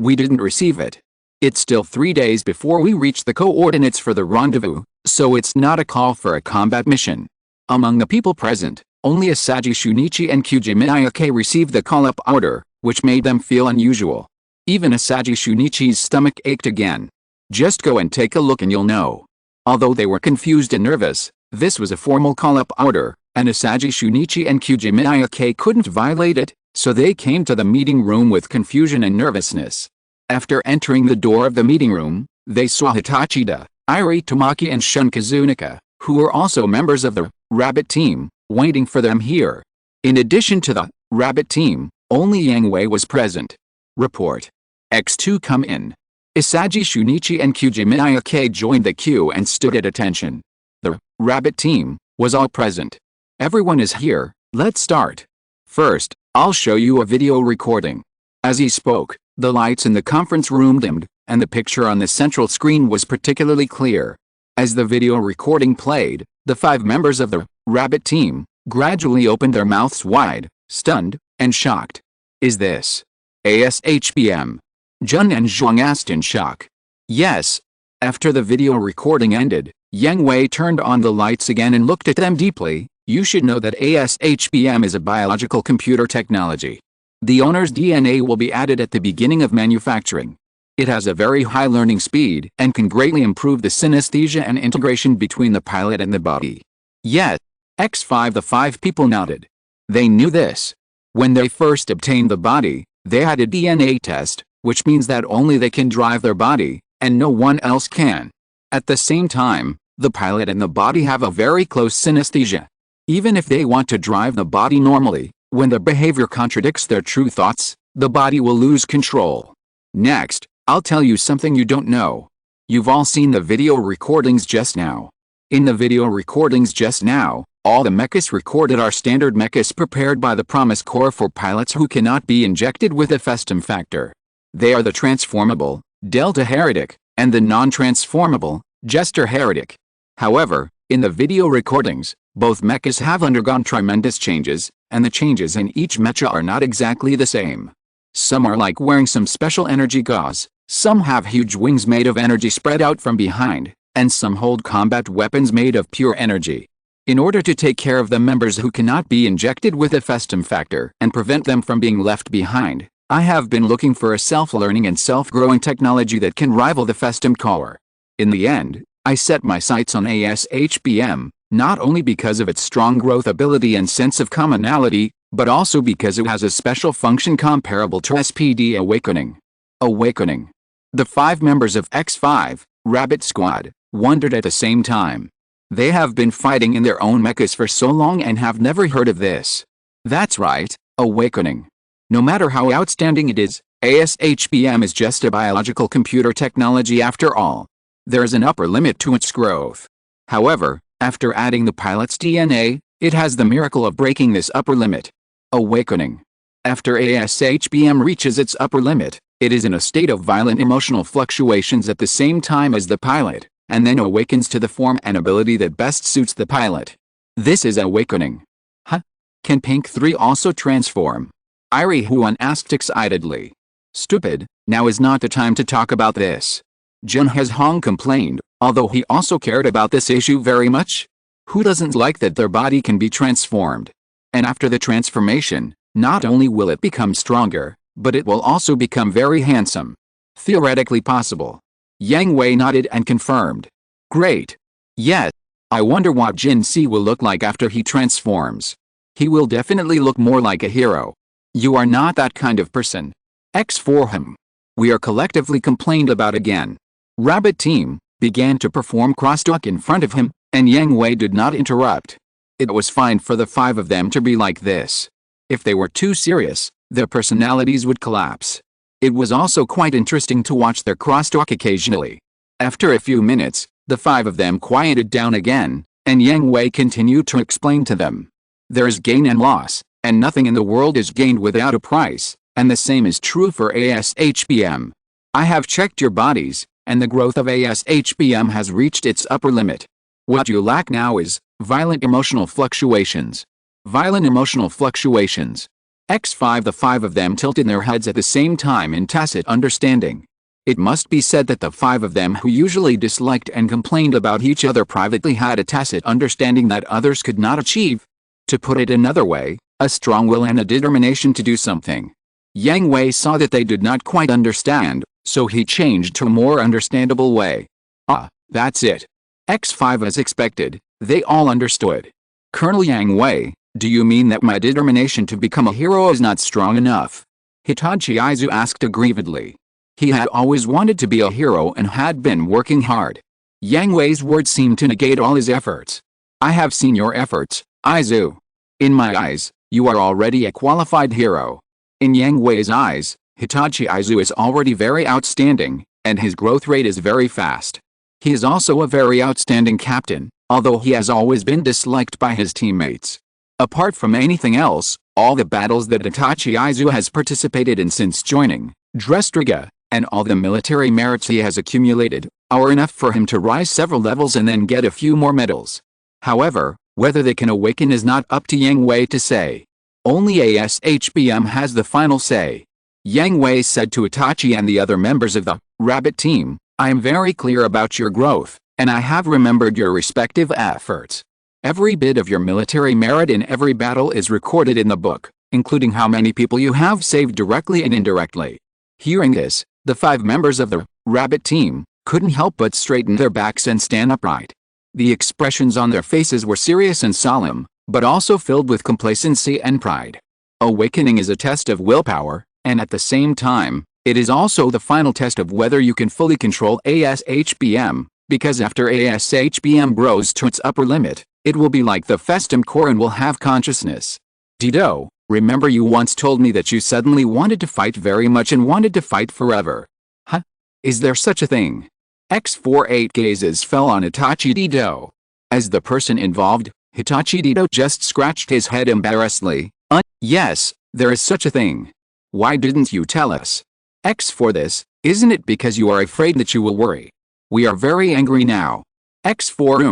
We didn't receive it. It's still 3 days before we reach the coordinates for the rendezvous, so it's not a call for a combat mission. Among the people present, only Isagi Shunichi and Kyujimi received the call-up order, which made them feel unusual. Even Isagi Shunichi's stomach ached again. Just go and take a look and you'll know. Although they were confused and nervous, this was a formal call-up order, and Isagi Shunichi and Kyujimi couldn't violate it, so they came to the meeting room with confusion and nervousness. After entering the door of the meeting room, they saw Hitachida, Irie Tamaki and Shun Kazunika, who were also members of the Rabbit team, waiting for them here. In addition to the Rabbit team, only Yang Hui was present. Report. X2 come in. Isagi Shunichi and Kyujimi joined the queue and stood at attention. The Rabbit team was all present. Everyone is here, let's start. First, I'll show you a video recording. As he spoke, the lights in the conference room dimmed, and the picture on the central screen was particularly clear. As the video recording played, the 5 members of the Rabbit team gradually opened their mouths wide, stunned, and shocked. Is this ASHBM? Jun and Zhuang asked in shock. Yes. After the video recording ended, Yang Hui turned on the lights again and looked at them deeply. You should know that ASHBM is a biological computer technology. The owner's DNA will be added at the beginning of manufacturing. It has a very high learning speed and can greatly improve the synesthesia and integration between the pilot and the body. Yes. X5 The 5 people nodded. They knew this. When they first obtained the body, they had a DNA test, which means that only they can drive their body, and no one else can. At the same time, the pilot and the body have a very close synesthesia. Even if they want to drive the body normally, when the behavior contradicts their true thoughts, the body will lose control. Next, I'll tell you something you don't know. You've all seen the video recordings just now. In the video recordings just now, all the mechas recorded are standard mechas prepared by the Promise Corps for pilots who cannot be injected with a Festum factor. They are the transformable, Delta Heretic, and the non-transformable, Jester Heretic. However, in the video recordings, both mechas have undergone tremendous changes, and the changes in each mecha are not exactly the same. Some are like wearing some special energy gauze, Some have huge wings made of energy spread out from behind, and some hold combat weapons made of pure energy. In order to take care of the members who cannot be injected with a festum factor and prevent them from being left behind, I have been looking for a self-learning and self-growing technology that can rival the festum core. In the end, I set my sights on ASHBM, not only because of its strong growth ability and sense of commonality, but also because it has a special function comparable to SPD Awakening. Awakening. The 5 members of X5, Rabbit Squad, wondered at the same time. They have been fighting in their own mechas for so long and have never heard of this. That's right, Awakening. No matter how outstanding it is, ASHBM is just a biological computer technology after all. There is an upper limit to its growth. However, after adding the pilot's DNA, it has the miracle of breaking this upper limit. Awakening. After ASHBM reaches its upper limit, it is in a state of violent emotional fluctuations at the same time as the pilot, and then awakens to the form and ability that best suits the pilot. This is Awakening. Huh? Can Pink 3 also transform? Iri Huan asked excitedly. Stupid, now is not the time to talk about this. Jun Has Hong complained, although he also cared about this issue very much. Who doesn't like that their body can be transformed? And after the transformation, not only will it become stronger, but it will also become very handsome. Theoretically possible. Yang Hui nodded and confirmed. Great. Yes. I wonder what Jin Si will look like after he transforms. He will definitely look more like a hero. You are not that kind of person. X for him. We are collectively complained about again. Rabbit Team began to perform crosstalk in front of him, and Yang Hui did not interrupt. It was fine for the 5 of them to be like this. If they were too serious, their personalities would collapse. It was also quite interesting to watch their crosstalk occasionally. After a few minutes, the 5 of them quieted down again, and Yang Hui continued to explain to them. There is gain and loss, and nothing in the world is gained without a price, and the same is true for ASHBM. I have checked your bodies, and the growth of ASHBM has reached its upper limit. What you lack now is violent emotional fluctuations. Violent emotional fluctuations. X5. The 5 of them tilted their heads at the same time in tacit understanding. It must be said that the 5 of them who usually disliked and complained about each other privately had a tacit understanding that others could not achieve. To put it another way, a strong will and a determination to do something. Yang Hui saw that they did not quite understand, so he changed to a more understandable way. Ah, that's it. X5. As expected, they all understood. Colonel Yang Hui, do you mean that my determination to become a hero is not strong enough? Hitachi Aizu asked aggrievedly. He had always wanted to be a hero and had been working hard. Yang Hui's words seemed to negate all his efforts. I have seen your efforts, Aizu. In my eyes, you are already a qualified hero. In Yang Hui's eyes, Hitachi Aizu is already very outstanding, and his growth rate is very fast. He is also a very outstanding captain, although he has always been disliked by his teammates. Apart from anything else, all the battles that Hitachi Aizu has participated in since joining Drestriga, and all the military merits he has accumulated, are enough for him to rise several levels and then get a few more medals. However, whether they can awaken is not up to Yang Hui to say. Only ASHBM has the final say. Yang Hui said to Itachi and the other members of the Rabbit Team, I am very clear about your growth, and I have remembered your respective efforts. Every bit of your military merit in every battle is recorded in the book, including how many people you have saved directly and indirectly. Hearing this, the 5 members of the Rabbit Team couldn't help but straighten their backs and stand upright. The expressions on their faces were serious and solemn, but also filled with complacency and pride. Awakening is a test of willpower, and at the same time, it is also the final test of whether you can fully control ASHBM, because after ASHBM grows to its upper limit, it will be like the Festum core and will have consciousness. Dido, remember you once told me that you suddenly wanted to fight very much and wanted to fight forever. Huh? Is there such a thing? X48 gazes fell on Itachi Dido. As the person involved, Hitachi Dido just scratched his head embarrassedly. Yes, there is such a thing. Why didn't you tell us? X for this, isn't it because you are afraid that you will worry? We are very angry now. X for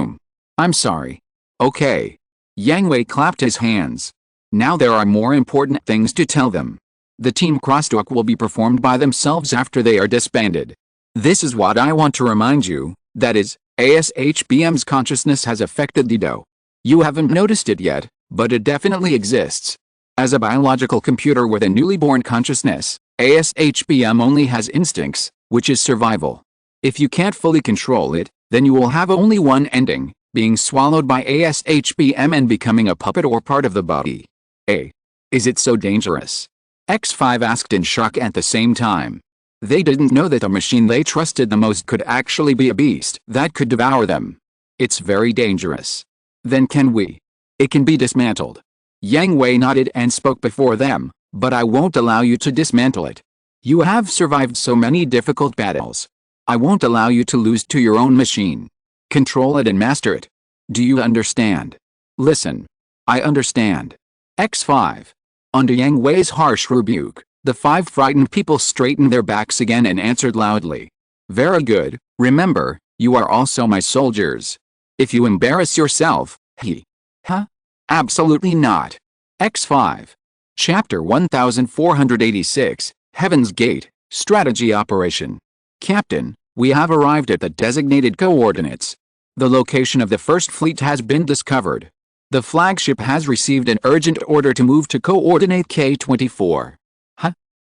I'm sorry. Okay. Yang Hui clapped his hands. Now there are more important things to tell them. The team crosstalk will be performed by themselves after they are disbanded. This is what I want to remind you, that is, ASHBM's consciousness has affected Dido. You haven't noticed it yet, but it definitely exists. As a biological computer with a newly born consciousness, ASHBM only has instincts, which is survival. If you can't fully control it, then you will have only one ending, being swallowed by ASHBM and becoming a puppet or part of the body. Is it so dangerous? X5 asked in shock at the same time. They didn't know that the machine they trusted the most could actually be a beast that could devour them. It's very dangerous. Then can we? It can be dismantled. Yang Hui nodded and spoke before them, but I won't allow you to dismantle it. You have survived so many difficult battles. I won't allow you to lose to your own machine. Control it and master it. Do you understand? Listen. I understand. X5. Under Yang Hui's harsh rebuke, the 5 frightened people straightened their backs again and answered loudly. Very good, remember, you are also my soldiers. If you embarrass yourself, absolutely not. X5. Chapter 1486, Heaven's Gate, Strategy Operation. Captain, we have arrived at the designated coordinates. The location of the first fleet has been discovered. The flagship has received an urgent order to move to coordinate K24.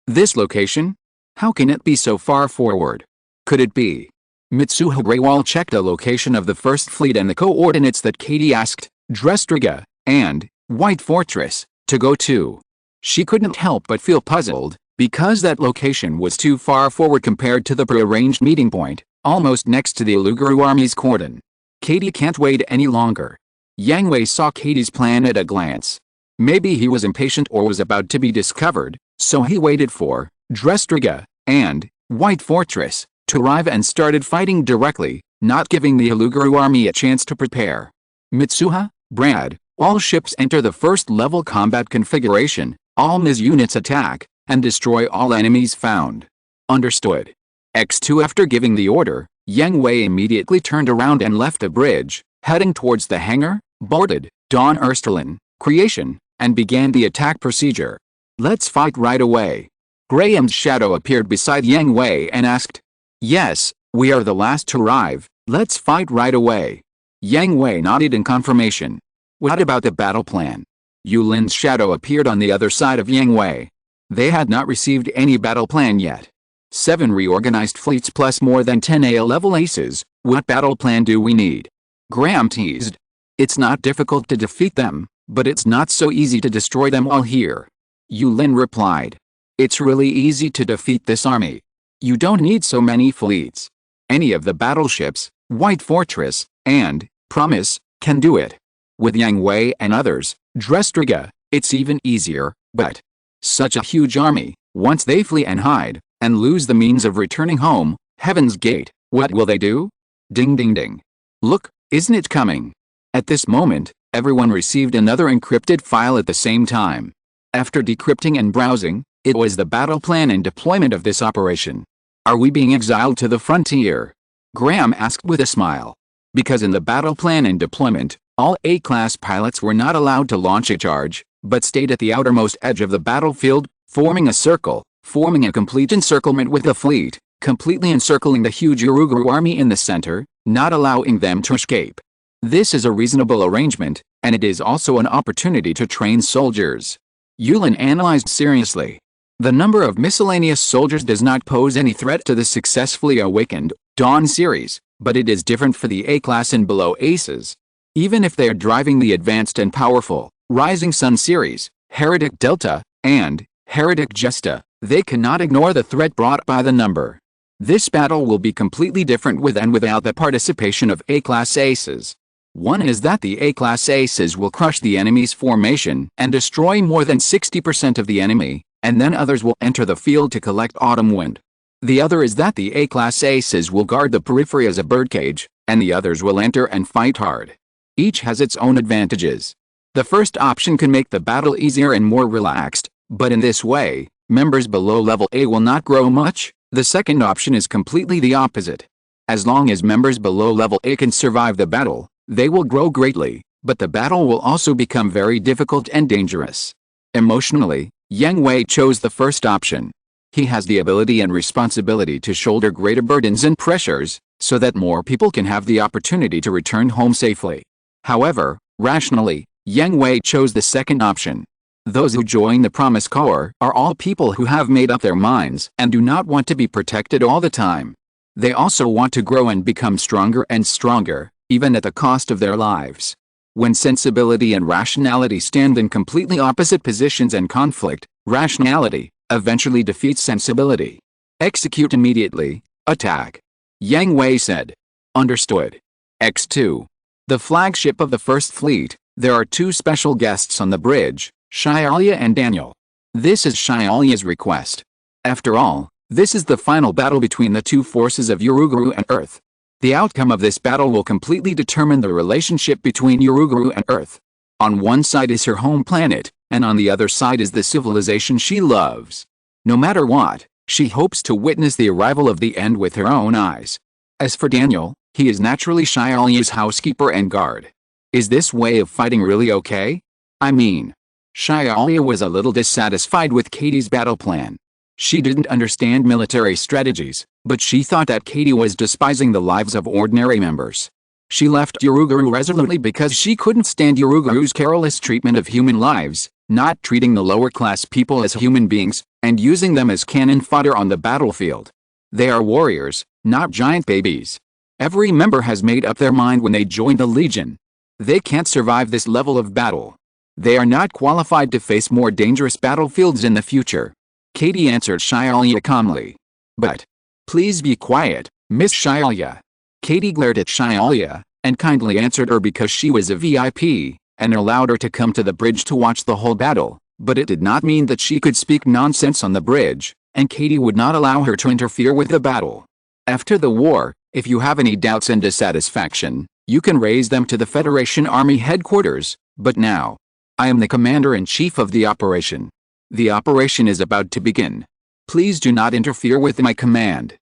This location? How can it be so far forward? Could it be? Mitsuha Greywall checked the location of the first fleet and the coordinates that Katie asked, Drestriga, and White Fortress, to go to. She couldn't help but feel puzzled, because that location was too far forward compared to the prearranged meeting point, almost next to the Iluguru army's cordon. Katie can't wait any longer. Yang Hui saw Katie's plan at a glance. Maybe he was impatient or was about to be discovered, so he waited for Drestriga and White Fortress to arrive and started fighting directly, not giving the Iluguru army a chance to prepare. Mitsuha, Brad, all ships enter the first level combat configuration, all MIS units attack, and destroy all enemies found. Understood. X2 After giving the order, Yang Hui immediately turned around and left the bridge, heading towards the hangar, boarded Dawn Ersterlin, Creation, and began the attack procedure. Let's fight right away. Graham's shadow appeared beside Yang Hui and asked. Yes, we are the last to arrive, let's fight right away. Yang Hui nodded in confirmation. What about the battle plan? Yulin's shadow appeared on the other side of Yang Hui. They had not received any battle plan yet. 7 reorganized fleets plus more than 10 A-level aces, what battle plan do we need? Graham teased. It's not difficult to defeat them, but it's not so easy to destroy them all here. Yulin replied. It's really easy to defeat this army. You don't need so many fleets. Any of the battleships, White Fortress, and Promise, can do it. With Yang Hui and others, Drestriga, it's even easier, but such a huge army, once they flee and hide, and lose the means of returning home, Heaven's Gate, what will they do? Ding ding ding. Look, isn't it coming? At this moment, everyone received another encrypted file at the same time. After decrypting and browsing, it was the battle plan and deployment of this operation. Are we being exiled to the frontier? Graham asked with a smile. Because in the battle plan and deployment, all A-class pilots were not allowed to launch a charge, but stayed at the outermost edge of the battlefield, forming a circle, forming a complete encirclement with the fleet, completely encircling the huge Iluguru army in the center, not allowing them to escape. This is a reasonable arrangement, and it is also an opportunity to train soldiers. Yulin analyzed seriously. The number of miscellaneous soldiers does not pose any threat to the successfully awakened Dawn series, but it is different for the A-class and below aces. Even if they are driving the advanced and powerful Rising Sun series, Heretic Delta, and Heretic Jesta, they cannot ignore the threat brought by the number. This battle will be completely different with and without the participation of A-class aces. One is that the A-class aces will crush the enemy's formation and destroy more than 60% of the enemy, and then others will enter the field to collect autumn wind. The other is that the A-class aces will guard the periphery as a birdcage, and the others will enter and fight hard. Each has its own advantages. The first option can make the battle easier and more relaxed, but in this way, members below level A will not grow much. The second option is completely the opposite. As long as members below level A can survive the battle, they will grow greatly, but the battle will also become very difficult and dangerous. Emotionally, Yang Hui chose the first option. He has the ability and responsibility to shoulder greater burdens and pressures, so that more people can have the opportunity to return home safely. However, rationally, Yang Hui chose the second option. Those who join the Promise Corps are all people who have made up their minds and do not want to be protected all the time. They also want to grow and become stronger and stronger, even at the cost of their lives. When sensibility and rationality stand in completely opposite positions and conflict, rationality eventually defeats sensibility. Execute immediately. Attack. Yang Hui said. Understood. X2. The flagship of the First Fleet, there are two special guests on the bridge, Xiaolia and Daniel. This is Xiaolia's request. After all, this is the final battle between the two forces of Uruguru and Earth. The outcome of this battle will completely determine the relationship between Uruguru and Earth. On one side is her home planet, and on the other side is the civilization she loves. No matter what, she hopes to witness the arrival of the end with her own eyes. As for Daniel, he is naturally Xiaolia's housekeeper and guard. Is this way of fighting really okay? I mean, Xiaolia was a little dissatisfied with Katie's battle plan. She didn't understand military strategies, but she thought that Katie was despising the lives of ordinary members. She left Uruguru resolutely because she couldn't stand Uruguru's careless treatment of human lives, not treating the lower-class people as human beings, and using them as cannon fodder on the battlefield. They are warriors, not giant babies. Every member has made up their mind when they joined the Legion. They can't survive this level of battle. They are not qualified to face more dangerous battlefields in the future. Katie answered Xiaolia calmly. But, please be quiet, Miss Xiaolia. Katie glared at Xiaolia, and kindly answered her because she was a VIP, and allowed her to come to the bridge to watch the whole battle, but it did not mean that she could speak nonsense on the bridge, and Katie would not allow her to interfere with the battle. After the war, if you have any doubts and dissatisfaction, you can raise them to the Federation Army headquarters, but now, I am the commander-in-chief of the operation. The operation is about to begin. Please do not interfere with my command.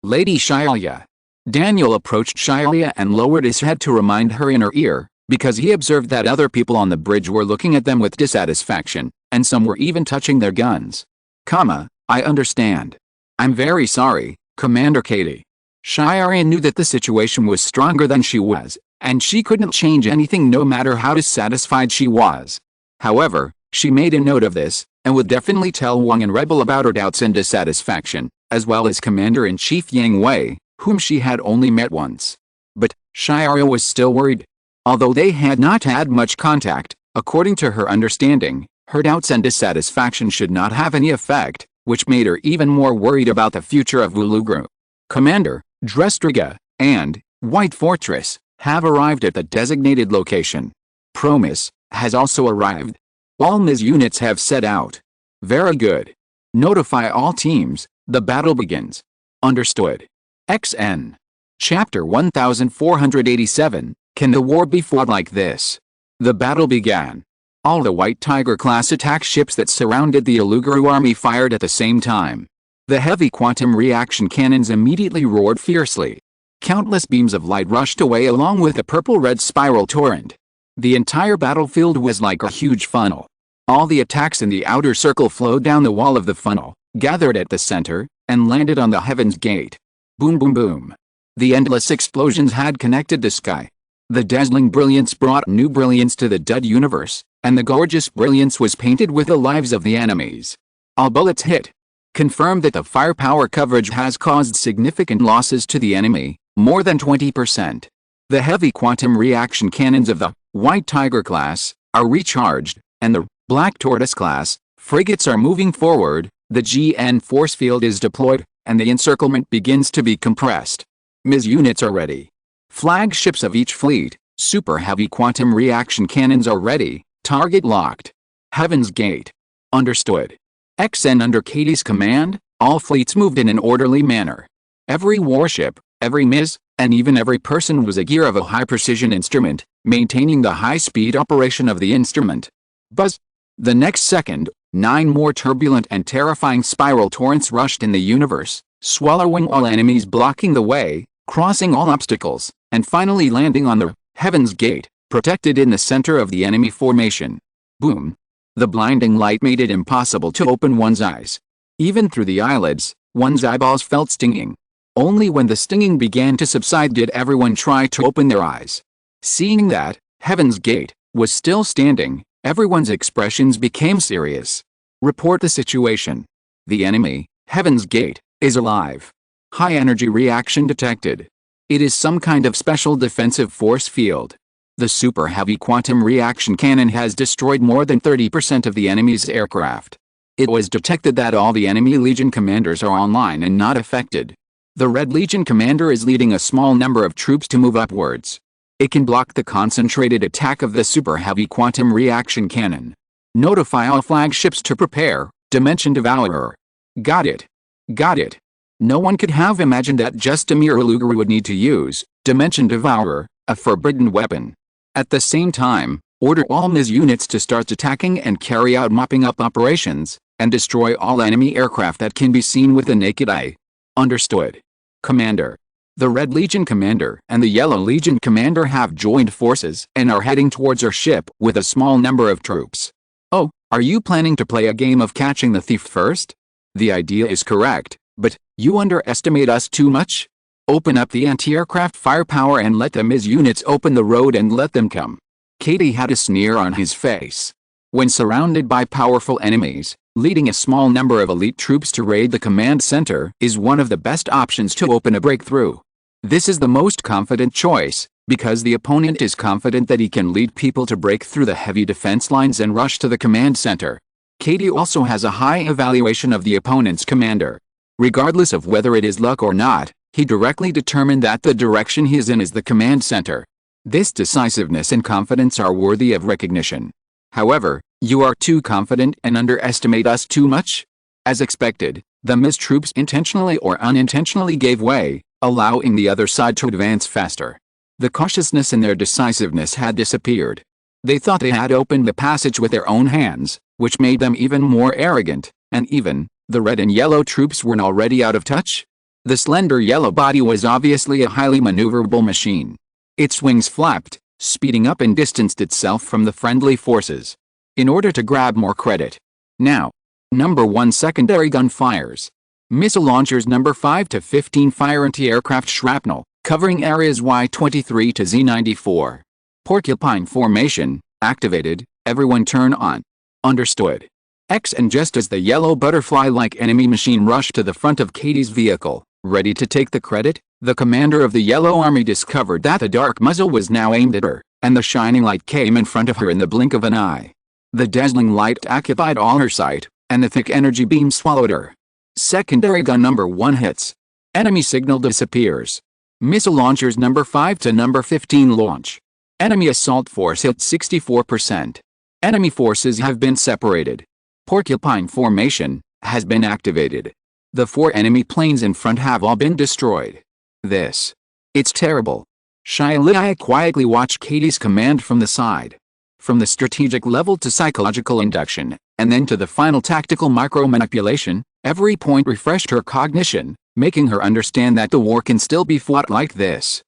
Lady Xiaolia. Daniel approached Xiaolia and lowered his head to remind her in her ear, because he observed that other people on the bridge were looking at them with dissatisfaction, and some were even touching their guns. I understand. I'm very sorry, Commander Katie. Xiaolia knew that the situation was stronger than she was, and she couldn't change anything no matter how dissatisfied she was. However, she made a note of this, and would definitely tell Wang and Rebel about her doubts and dissatisfaction, as well as Commander-in-Chief Yang Hui, whom she had only met once. But, Xiaolia was still worried. Although they had not had much contact, according to her understanding, her doubts and dissatisfaction should not have any effect, which made her even more worried about the future of Uluguru. Commander, Drestriga, and White Fortress have arrived at the designated location. Promise has also arrived. All MIS units have set out. Very good. Notify all teams, the battle begins. Understood. XN. Chapter 1487, Can the war be fought like this? The battle began. All the White Tiger-class attack ships that surrounded the Uluguru army fired at the same time. The heavy quantum reaction cannons immediately roared fiercely. Countless beams of light rushed away along with a purple-red spiral torrent. The entire battlefield was like a huge funnel. All the attacks in the outer circle flowed down the wall of the funnel, gathered at the center, and landed on the Heaven's Gate. Boom boom boom. The endless explosions had connected the sky. The dazzling brilliance brought new brilliance to the dead universe, and the gorgeous brilliance was painted with the lives of the enemies. All bullets hit. Confirmed that the firepower coverage has caused significant losses to the enemy, more than 20%. The heavy quantum reaction cannons of the White Tiger class are recharged, and the Black Tortoise class frigates are moving forward. The GN force field is deployed, and the encirclement begins to be compressed. MIS units are ready. Flagships of each fleet, super heavy quantum reaction cannons are ready, target locked. Heaven's Gate. Understood. XN under Katie's command, all fleets moved in an orderly manner. Every warship, every MIS, and even every person was a gear of a high-precision instrument, maintaining the high-speed operation of the instrument. Buzz. The next second, 9 more turbulent and terrifying spiral torrents rushed in the universe, swallowing all enemies, blocking the way, crossing all obstacles, and finally landing on the Heaven's Gate, protected in the center of the enemy formation. Boom. The blinding light made it impossible to open one's eyes. Even through the eyelids, one's eyeballs felt stinging. Only when the stinging began to subside did everyone try to open their eyes. Seeing that Heaven's Gate was still standing, everyone's expressions became serious. Report the situation. The enemy, Heaven's Gate, is alive. High energy reaction detected. It is some kind of special defensive force field. The super heavy quantum reaction cannon has destroyed more than 30% of the enemy's aircraft. It was detected that all the enemy Legion commanders are online and not affected. The Red Legion commander is leading a small number of troops to move upwards. It can block the concentrated attack of the super heavy quantum reaction cannon. Notify all flagships to prepare, Dimension Devourer. Got it. Got it. No one could have imagined that just a mere Uluguru would need to use Dimension Devourer, a forbidden weapon. At the same time, order all MIS units to start attacking and carry out mopping up operations, and destroy all enemy aircraft that can be seen with the naked eye. Understood. Commander. The Red Legion commander and the Yellow Legion commander have joined forces and are heading towards our ship with a small number of troops. Oh, are you planning to play a game of catching the thief first? The idea is correct, but you underestimate us too much? Open up the anti-aircraft firepower and let the MIS units open the road and let them come. Katie had a sneer on his face. When surrounded by powerful enemies, leading a small number of elite troops to raid the command center is one of the best options to open a breakthrough. This is the most confident choice, because the opponent is confident that he can lead people to break through the heavy defense lines and rush to the command center. Katie also has a high evaluation of the opponent's commander. Regardless of whether it is luck or not, he directly determined that the direction he is in is the command center. This decisiveness and confidence are worthy of recognition. However, you are too confident and underestimate us too much. As expected, the MIS troops intentionally or unintentionally gave way, allowing the other side to advance faster. The cautiousness in their decisiveness had disappeared. They thought they had opened the passage with their own hands, which made them even more arrogant, and even, the red and yellow troops were already out of touch. The slender yellow body was obviously a highly maneuverable machine. Its wings flapped, speeding up and distanced itself from the friendly forces, in order to grab more credit. Now, Number 1 secondary gun fires. Missile launchers number 5 to 15 fire anti-aircraft shrapnel, covering areas Y-23 to Z-94. Porcupine formation, activated, everyone turn on. Understood. X. And just as the yellow butterfly-like enemy machine rushed to the front of Katie's vehicle, ready to take the credit, the commander of the Yellow Army discovered that the dark muzzle was now aimed at her, and the shining light came in front of her in the blink of an eye. The dazzling light occupied all her sight, and the thick energy beam swallowed her. Secondary gun number 1 hits. Enemy signal disappears. Missile launchers number 5 to number 15 launch. Enemy assault force hit 64%. Enemy forces have been separated. Porcupine formation has been activated. The 4 enemy planes in front have all been destroyed. It's terrible. Shia quietly watched Katie's command from the side. From the strategic level to psychological induction, and then to the final tactical micro-manipulation, every point refreshed her cognition, making her understand that the war can still be fought like this.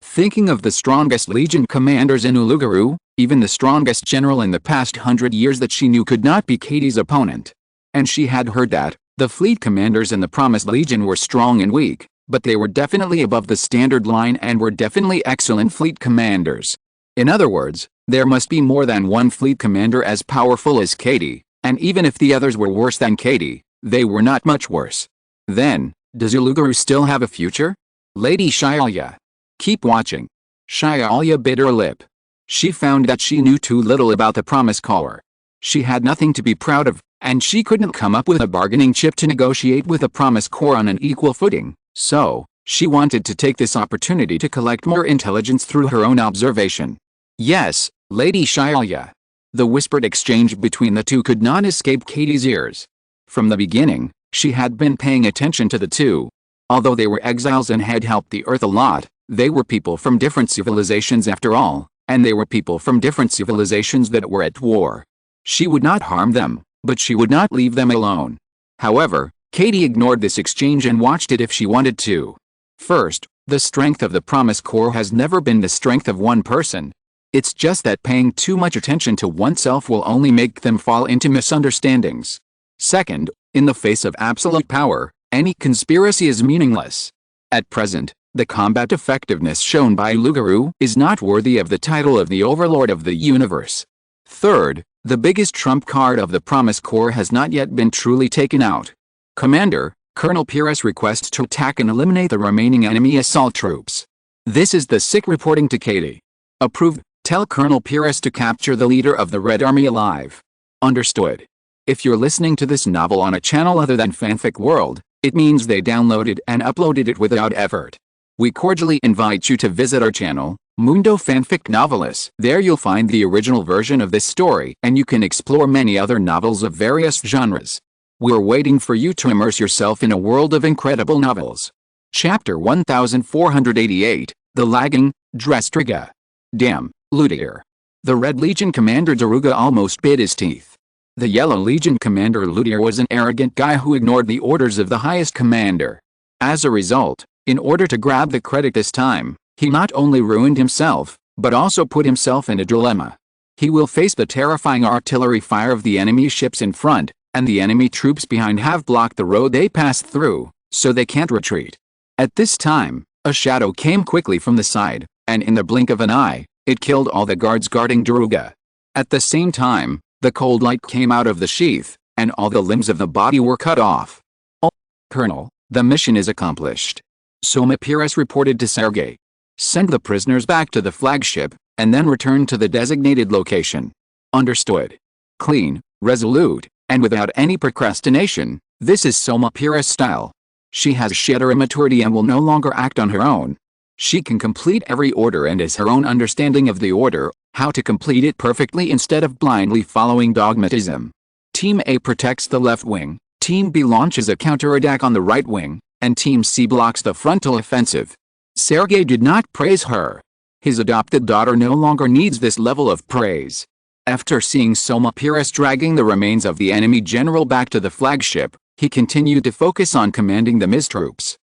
Thinking of the strongest Legion commanders in Uluguru, even the strongest general in the past 100 years that she knew could not be Katie's opponent. And she had heard that the fleet commanders in the Promised Legion were strong and weak, but they were definitely above the standard line and were definitely excellent fleet commanders. In other words, there must be more than one fleet commander as powerful as Katie, and even if the others were worse than Katie, they were not much worse. Then, does Uluguru still have a future? Lady Shia. Keep watching. Shia bit her lip. She found that she knew too little about the Promise Caller. She had nothing to be proud of, and she couldn't come up with a bargaining chip to negotiate with the Promise Corps on an equal footing, so she wanted to take this opportunity to collect more intelligence through her own observation. Yes, Lady Shia. The whispered exchange between the two could not escape Katie's ears. From the beginning, she had been paying attention to the two. Although they were exiles and had helped the Earth a lot, they were people from different civilizations after all, and they were people from different civilizations that were at war. She would not harm them, but she would not leave them alone. However, Katie ignored this exchange and watched it if she wanted to. First, the strength of the Promise Corps has never been the strength of one person. It's just that paying too much attention to oneself will only make them fall into misunderstandings. Second, in the face of absolute power, any conspiracy is meaningless. At present, the combat effectiveness shown by Lugaru is not worthy of the title of the Overlord of the Universe. Third, the biggest trump card of the Promise Corps has not yet been truly taken out. Commander, Colonel Pires requests to attack and eliminate the remaining enemy assault troops. This is the SIC reporting to Katie. Approved. Tell Colonel Pires to capture the leader of the Red Army alive. Understood. If you're listening to this novel on a channel other than Fanfic World, it means they downloaded and uploaded it without effort. We cordially invite you to visit our channel, Mundo Fanfic Novelist. There you'll find the original version of this story and you can explore many other novels of various genres. We're waiting for you to immerse yourself in a world of incredible novels. Chapter 1488, The Lagging, Drestriga. Damn, Ludier. The Red Legion Commander Daruga almost bit his teeth. The Yellow Legion Commander Ludier was an arrogant guy who ignored the orders of the highest commander. As a result, in order to grab the credit this time, he not only ruined himself, but also put himself in a dilemma. He will face the terrifying artillery fire of the enemy ships in front, and the enemy troops behind have blocked the road they passed through, so they can't retreat. At this time, a shadow came quickly from the side, and in the blink of an eye, it killed all the guards guarding Daruga. At the same time, the cold light came out of the sheath, and all the limbs of the body were cut off. Oh, Colonel, the mission is accomplished. Soma Pires reported to Sergei. Send the prisoners back to the flagship, and then return to the designated location. Understood. Clean, resolute, and without any procrastination, this is Soma Pires' style. She has shed her immaturity and will no longer act on her own. She can complete every order and has her own understanding of the order, how to complete it perfectly instead of blindly following dogmatism. Team A protects the left wing, Team B launches a counterattack on the right wing, and Team C blocks the frontal offensive. Sergei did not praise her. His adopted daughter no longer needs this level of praise. After seeing Soma Pires dragging the remains of the enemy general back to the flagship, he continued to focus on commanding the MIS troops.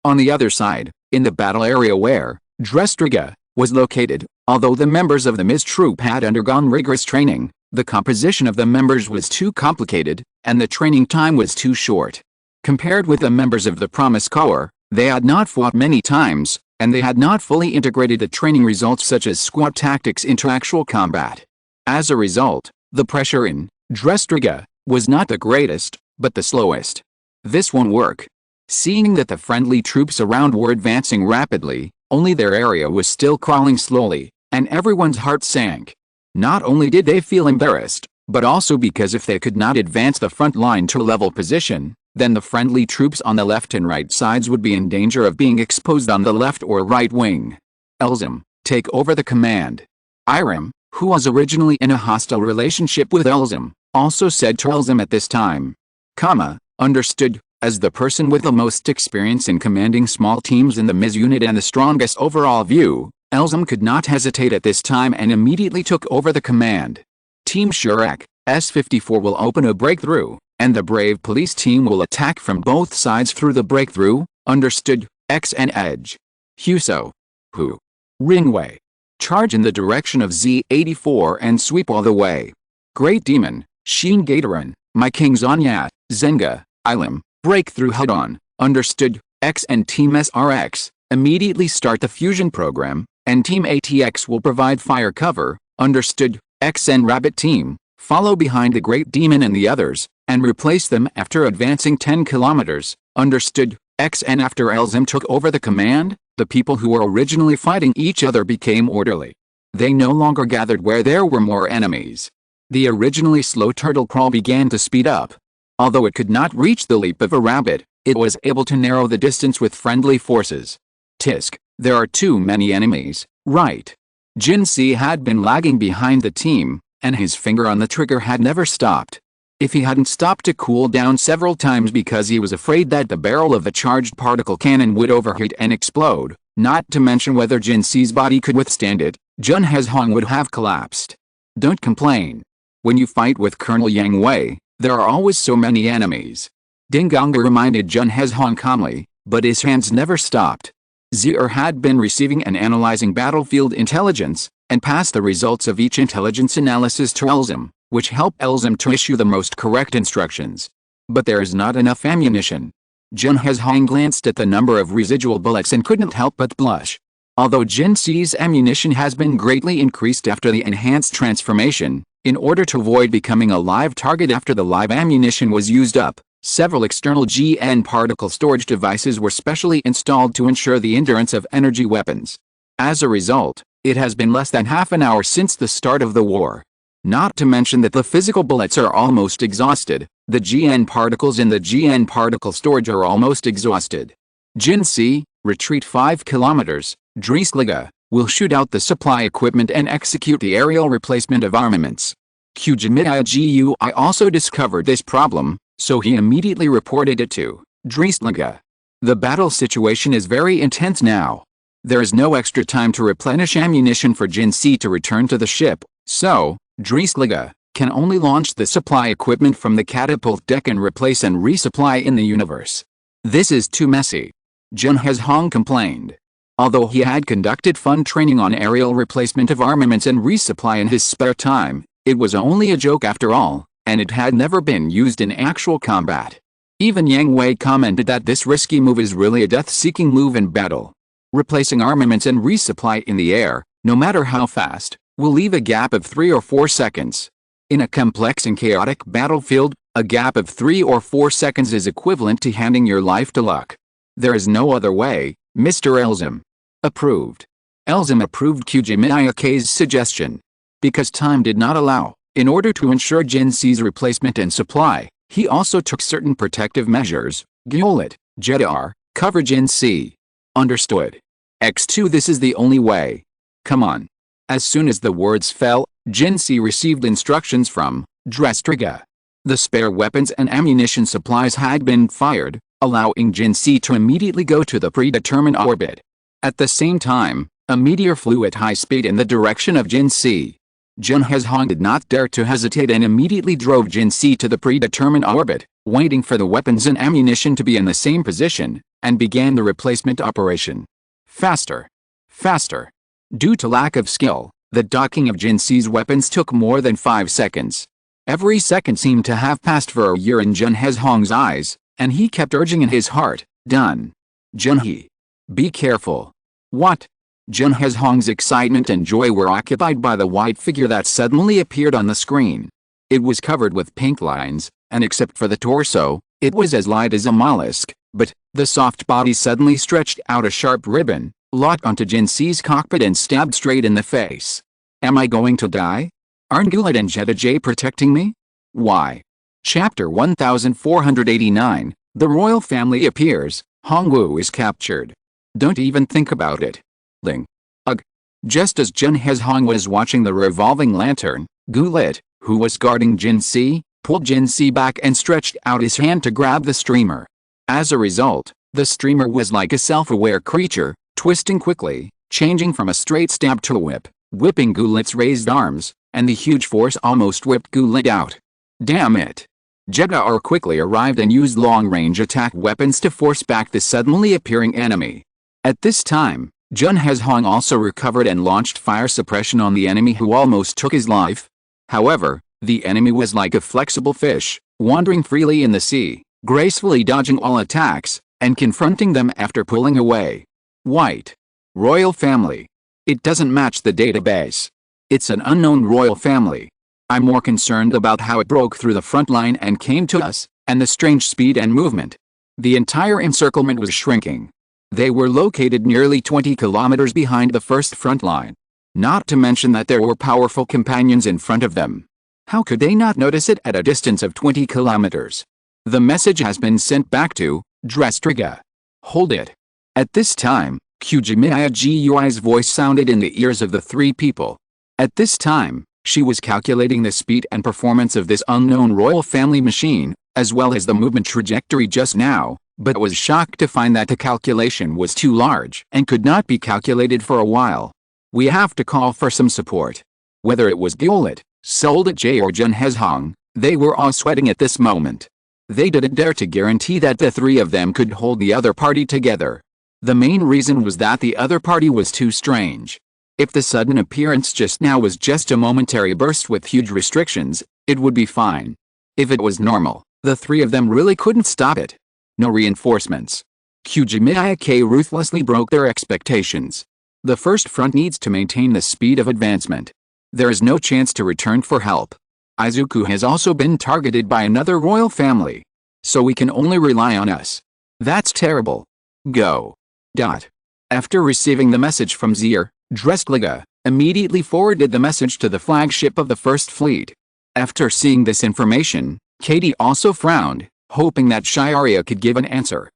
On the other side, in the battle area where Drestriga was located, although the members of the MIS troop had undergone rigorous training, the composition of the members was too complicated, and the training time was too short. Compared with the members of the Promise Corps, they had not fought many times, and they had not fully integrated the training results such as squad tactics into actual combat. As a result, the pressure in Drestriga was not the greatest, but the slowest. This won't work. Seeing that the friendly troops around were advancing rapidly, only their area was still crawling slowly, and everyone's heart sank. Not only did they feel embarrassed, but also because if they could not advance the front line to a level position, then the friendly troops on the left and right sides would be in danger of being exposed on the left or right wing. Elzem, take over the command. Iram, who was originally in a hostile relationship with Elzem, also said to Elzem at this time. Understood. As the person with the most experience in commanding small teams in the MIS unit and the strongest overall view, Elzem could not hesitate at this time and immediately took over the command. Team Shurak, S-54 will open a breakthrough, and the brave police team will attack from both sides through the breakthrough. Understood. X and Edge. Huso. Hu. Ringway. Charge in the direction of Z-84 and sweep all the way. Great Demon, Sheen Gatoran, My King Zonyat, Zenga, Ilam. Breakthrough Hudon. Understood. X and Team SRX, immediately start the fusion program, and Team ATX will provide fire cover. Understood. X and Rabbit Team, follow behind the Great Demon and the others, and replace them after advancing 10 kilometers. Understood. X and after Elzem took over the command, the people who were originally fighting each other became orderly. They no longer gathered where there were more enemies. The originally slow turtle crawl began to speed up. Although it could not reach the leap of a rabbit, it was able to narrow the distance with friendly forces. Tisk, there are too many enemies, right? Jinsi had been lagging behind the team, and his finger on the trigger had never stopped. If he hadn't stopped to cool down several times because he was afraid that the barrel of the charged particle cannon would overheat and explode, not to mention whether Jinsi's body could withstand it, Jun Hezhong would have collapsed. Don't complain. When you fight with Colonel Yang Hui, there are always so many enemies. Dinganga reminded Jun Hezhong calmly, but his hands never stopped. Zier had been receiving and analyzing battlefield intelligence, and passed the results of each intelligence analysis to Elzem, which helped Elzem to issue the most correct instructions. But there is not enough ammunition. Jin Hezhong glanced at the number of residual bullets and couldn't help but blush. Although Jin C's ammunition has been greatly increased after the enhanced transformation, in order to avoid becoming a live target after the live ammunition was used up, several external GN particle storage devices were specially installed to ensure the endurance of energy weapons. As a result, it has been less than half an hour since the start of the war. Not to mention that the physical bullets are almost exhausted, the GN particles in the GN particle storage are almost exhausted. Jin C, retreat 5 kilometers, Dreisliga, will shoot out the supply equipment and execute the aerial replacement of armaments. Kujimiya Gui also discovered this problem, so he immediately reported it to Dreisliga. The battle situation is very intense now. There is no extra time to replenish ammunition for Jin C to return to the ship, so Dreisliga can only launch the supply equipment from the catapult deck and replace and resupply in the universe. This is too messy. Jin Hezhong complained. Although he had conducted fun training on aerial replacement of armaments and resupply in his spare time, it was only a joke after all, and it had never been used in actual combat. Even Yang Hui commented that this risky move is really a death-seeking move in battle. Replacing armaments and resupply in the air, no matter how fast, will leave a gap of 3 or 4 seconds. In a complex and chaotic battlefield, a gap of 3 or 4 seconds is equivalent to handing your life to luck. There is no other way, Mr. Elzem. Approved. Elzem approved Kujimiya's suggestion. Because time did not allow, in order to ensure Jin C's replacement and supply, he also took certain protective measures. Gyolit, Jedar, cover Jin C. Understood. X2 This is the only way. Come on. As soon as the words fell, Jin C received instructions from Drestriga. The spare weapons and ammunition supplies had been fired, allowing Jin C to immediately go to the predetermined orbit. At the same time, a meteor flew at high speed in the direction of Jin C. Jin Hezhong did not dare to hesitate and immediately drove Jin C to the predetermined orbit, waiting for the weapons and ammunition to be in the same position, and began the replacement operation. Faster. Faster. Due to lack of skill, the docking of Jin C's weapons took more than 5 seconds. Every second seemed to have passed for a year in Jin Hezhong's eyes, and he kept urging in his heart, done. Jin He. Be careful. What? Jin Hezhong's excitement and joy were occupied by the white figure that suddenly appeared on the screen. It was covered with pink lines, and except for the torso, it was as light as a mollusk, but the soft body suddenly stretched out a sharp ribbon, locked onto Jin C's cockpit and stabbed straight in the face. Am I going to die? Aren't Gulat and Jetta J protecting me? Why? Chapter 1489, The Royal Family appears, Hongwu is captured. Don't even think about it. Ling. Ugh. Just as Jin Hezhong was watching the revolving lantern, Gulat, who was guarding Jin C, pulled Jin C back and stretched out his hand to grab the streamer. As a result, the streamer was like a self-aware creature, twisting quickly, changing from a straight stab to a whip, whipping Gulat's raised arms, and the huge force almost whipped Gulat out. Damn it. Jedar quickly arrived and used long-range attack weapons to force back the suddenly appearing enemy. At this time, Jin Hezhong also recovered and launched fire suppression on the enemy who almost took his life. However, the enemy was like a flexible fish, wandering freely in the sea, gracefully dodging all attacks, and confronting them after pulling away. White. Royal family. It doesn't match the database. It's an unknown royal family. I'm more concerned about how it broke through the front line and came to us, and the strange speed and movement. The entire encirclement was shrinking. They were located nearly 20 kilometers behind the first front line. Not to mention that there were powerful companions in front of them. How could they not notice it at a distance of 20 kilometers? The message has been sent back to Drestriga. Hold it. At this time, Kujimiya Gui's voice sounded in the ears of the three people. At this time, she was calculating the speed and performance of this unknown royal family machine, as well as the movement trajectory just now, but was shocked to find that the calculation was too large and could not be calculated for a while. We have to call for some support. Whether it was Gulat, Soldat J or Jin Hezhong, they were all sweating at this moment. They didn't dare to guarantee that the three of them could hold the other party together. The main reason was that the other party was too strange. If the sudden appearance just now was just a momentary burst with huge restrictions, it would be fine. If it was normal, the three of them really couldn't stop it. No reinforcements. Kyujimiyake ruthlessly broke their expectations. The first front needs to maintain the speed of advancement. There is no chance to return for help. Izuku has also been targeted by another royal family. So we can only rely on us. That's terrible. Go. After receiving the message from Zier, Dreskliga immediately forwarded the message to the flagship of the First Fleet. After seeing this information, Katie also frowned, hoping that Shiaria could give an answer.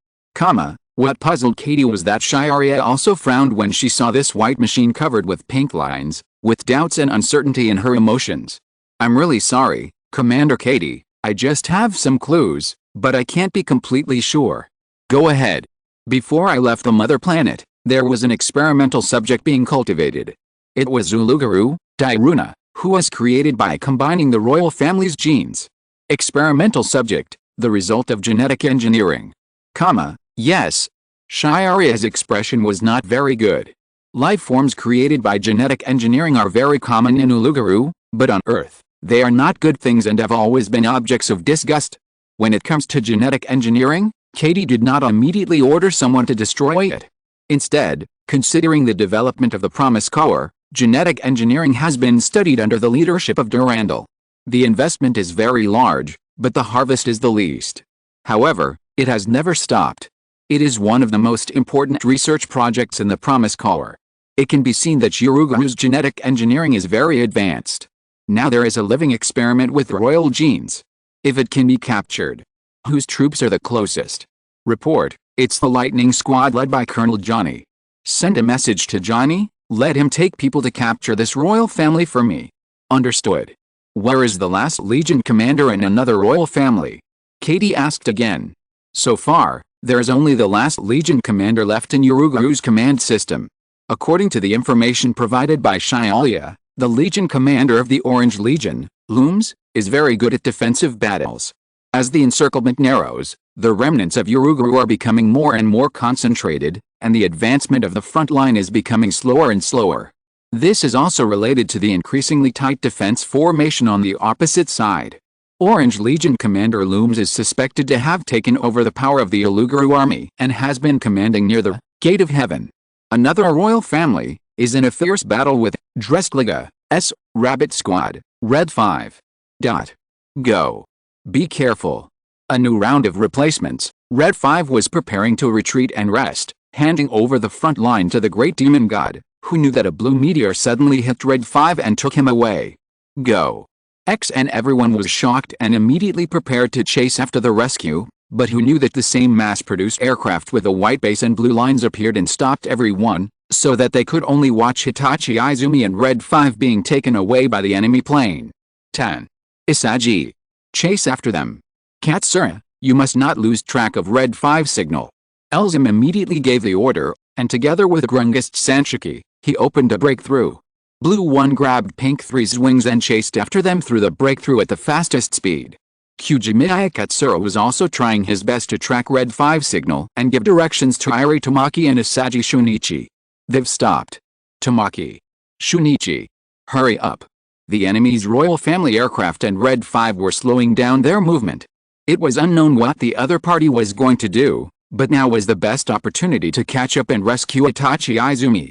What puzzled Katie was that Shiaria also frowned when she saw this white machine covered with pink lines, with doubts and uncertainty in her emotions. I'm really sorry, Commander Katie, I just have some clues, but I can't be completely sure. Go ahead. Before I left the mother planet, there was an experimental subject being cultivated. It was Uluguru, Dairuna, who was created by combining the royal family's genes. Experimental subject, the result of genetic engineering. Yes. Shiaria's expression was not very good. Life forms created by genetic engineering are very common in Uluguru, but on Earth, they are not good things and have always been objects of disgust. When it comes to genetic engineering, Katie did not immediately order someone to destroy it. Instead, considering the development of the Promise Core, genetic engineering has been studied under the leadership of Durandal. The investment is very large, but the harvest is the least. However, it has never stopped. It is one of the most important research projects in the Promise Core. It can be seen that Yuruguru's genetic engineering is very advanced. Now there is a living experiment with royal genes. If it can be captured. Whose troops are the closest? Report, it's the Lightning Squad led by Colonel Johnny. Send a message to Johnny, let him take people to capture this royal family for me. Understood. Where is the last Legion commander and another royal family? Katie asked again. So far, there is only the last Legion commander left in Yuruguru's command system. According to the information provided by Shialia, the Legion commander of the Orange Legion, Looms, is very good at defensive battles. As the encirclement narrows, the remnants of Uruguru are becoming more and more concentrated, and the advancement of the front line is becoming slower and slower. This is also related to the increasingly tight defense formation on the opposite side. Orange Legion Commander Looms is suspected to have taken over the power of the Uluguru army and has been commanding near the Gate of Heaven. Another royal family is in a fierce battle with Dreskliga's Rabbit Squad, Red 5. Go. Be careful. A new round of replacements. Red 5 was preparing to retreat and rest, handing over the front line to the Great Demon God, who knew that a blue meteor suddenly hit Red 5 and took him away. Go. And everyone was shocked and immediately prepared to chase after the rescue, but who knew that the same mass-produced aircraft with a white base and blue lines appeared and stopped everyone, so that they could only watch Hitachi Izumi and Red 5 being taken away by the enemy plane. 10. Isagi. Chase after them. Katsura, you must not lose track of Red 5 signal. Elzim immediately gave the order, and together with Grungist Sanshiki, he opened a breakthrough. Blue 1 grabbed Pink 3's wings and chased after them through the breakthrough at the fastest speed. Kyujimiya Katsura was also trying his best to track Red 5 signal and give directions to Iri Tamaki and Isagi Shunichi. They've stopped. Tamaki. Shunichi. Hurry up. The enemy's royal family aircraft and Red 5 were slowing down their movement. It was unknown what the other party was going to do, but now was the best opportunity to catch up and rescue Hitachi Izumi.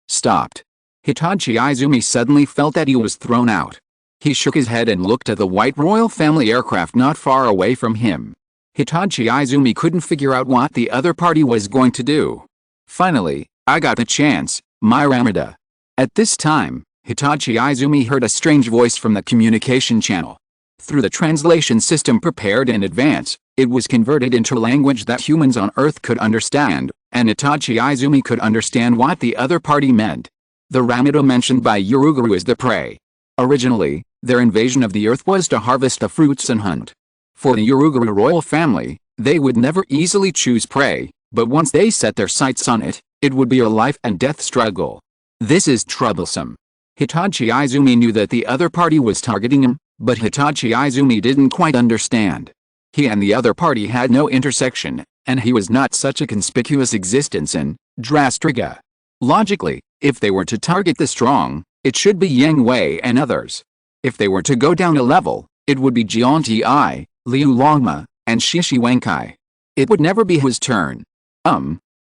Stopped. Hitachi Izumi suddenly felt that he was thrown out. He shook his head and looked at the white royal family aircraft not far away from him. Hitachi Izumi couldn't figure out what the other party was going to do. Finally, I got the chance, my Ramada. At this time, Hitachi Izumi heard a strange voice from the communication channel. Through the translation system prepared in advance, it was converted into language that humans on Earth could understand, and Hitachi Izumi could understand what the other party meant. The Ramada mentioned by Uruguru is the prey. Originally, their invasion of the Earth was to harvest the fruits and hunt. For the Uruguru royal family, they would never easily choose prey, but once they set their sights on it, it would be a life and death struggle. This is troublesome. Hitachi Izumi knew that the other party was targeting him, but Hitachi Izumi didn't quite understand. He and the other party had no intersection, and he was not such a conspicuous existence in Drastriga. Logically, if they were to target the strong, it should be Yang Hui and others. If they were to go down a level, it would be Jian Ti, Liu Longma, and Shishi Wenkai. It would never be his turn.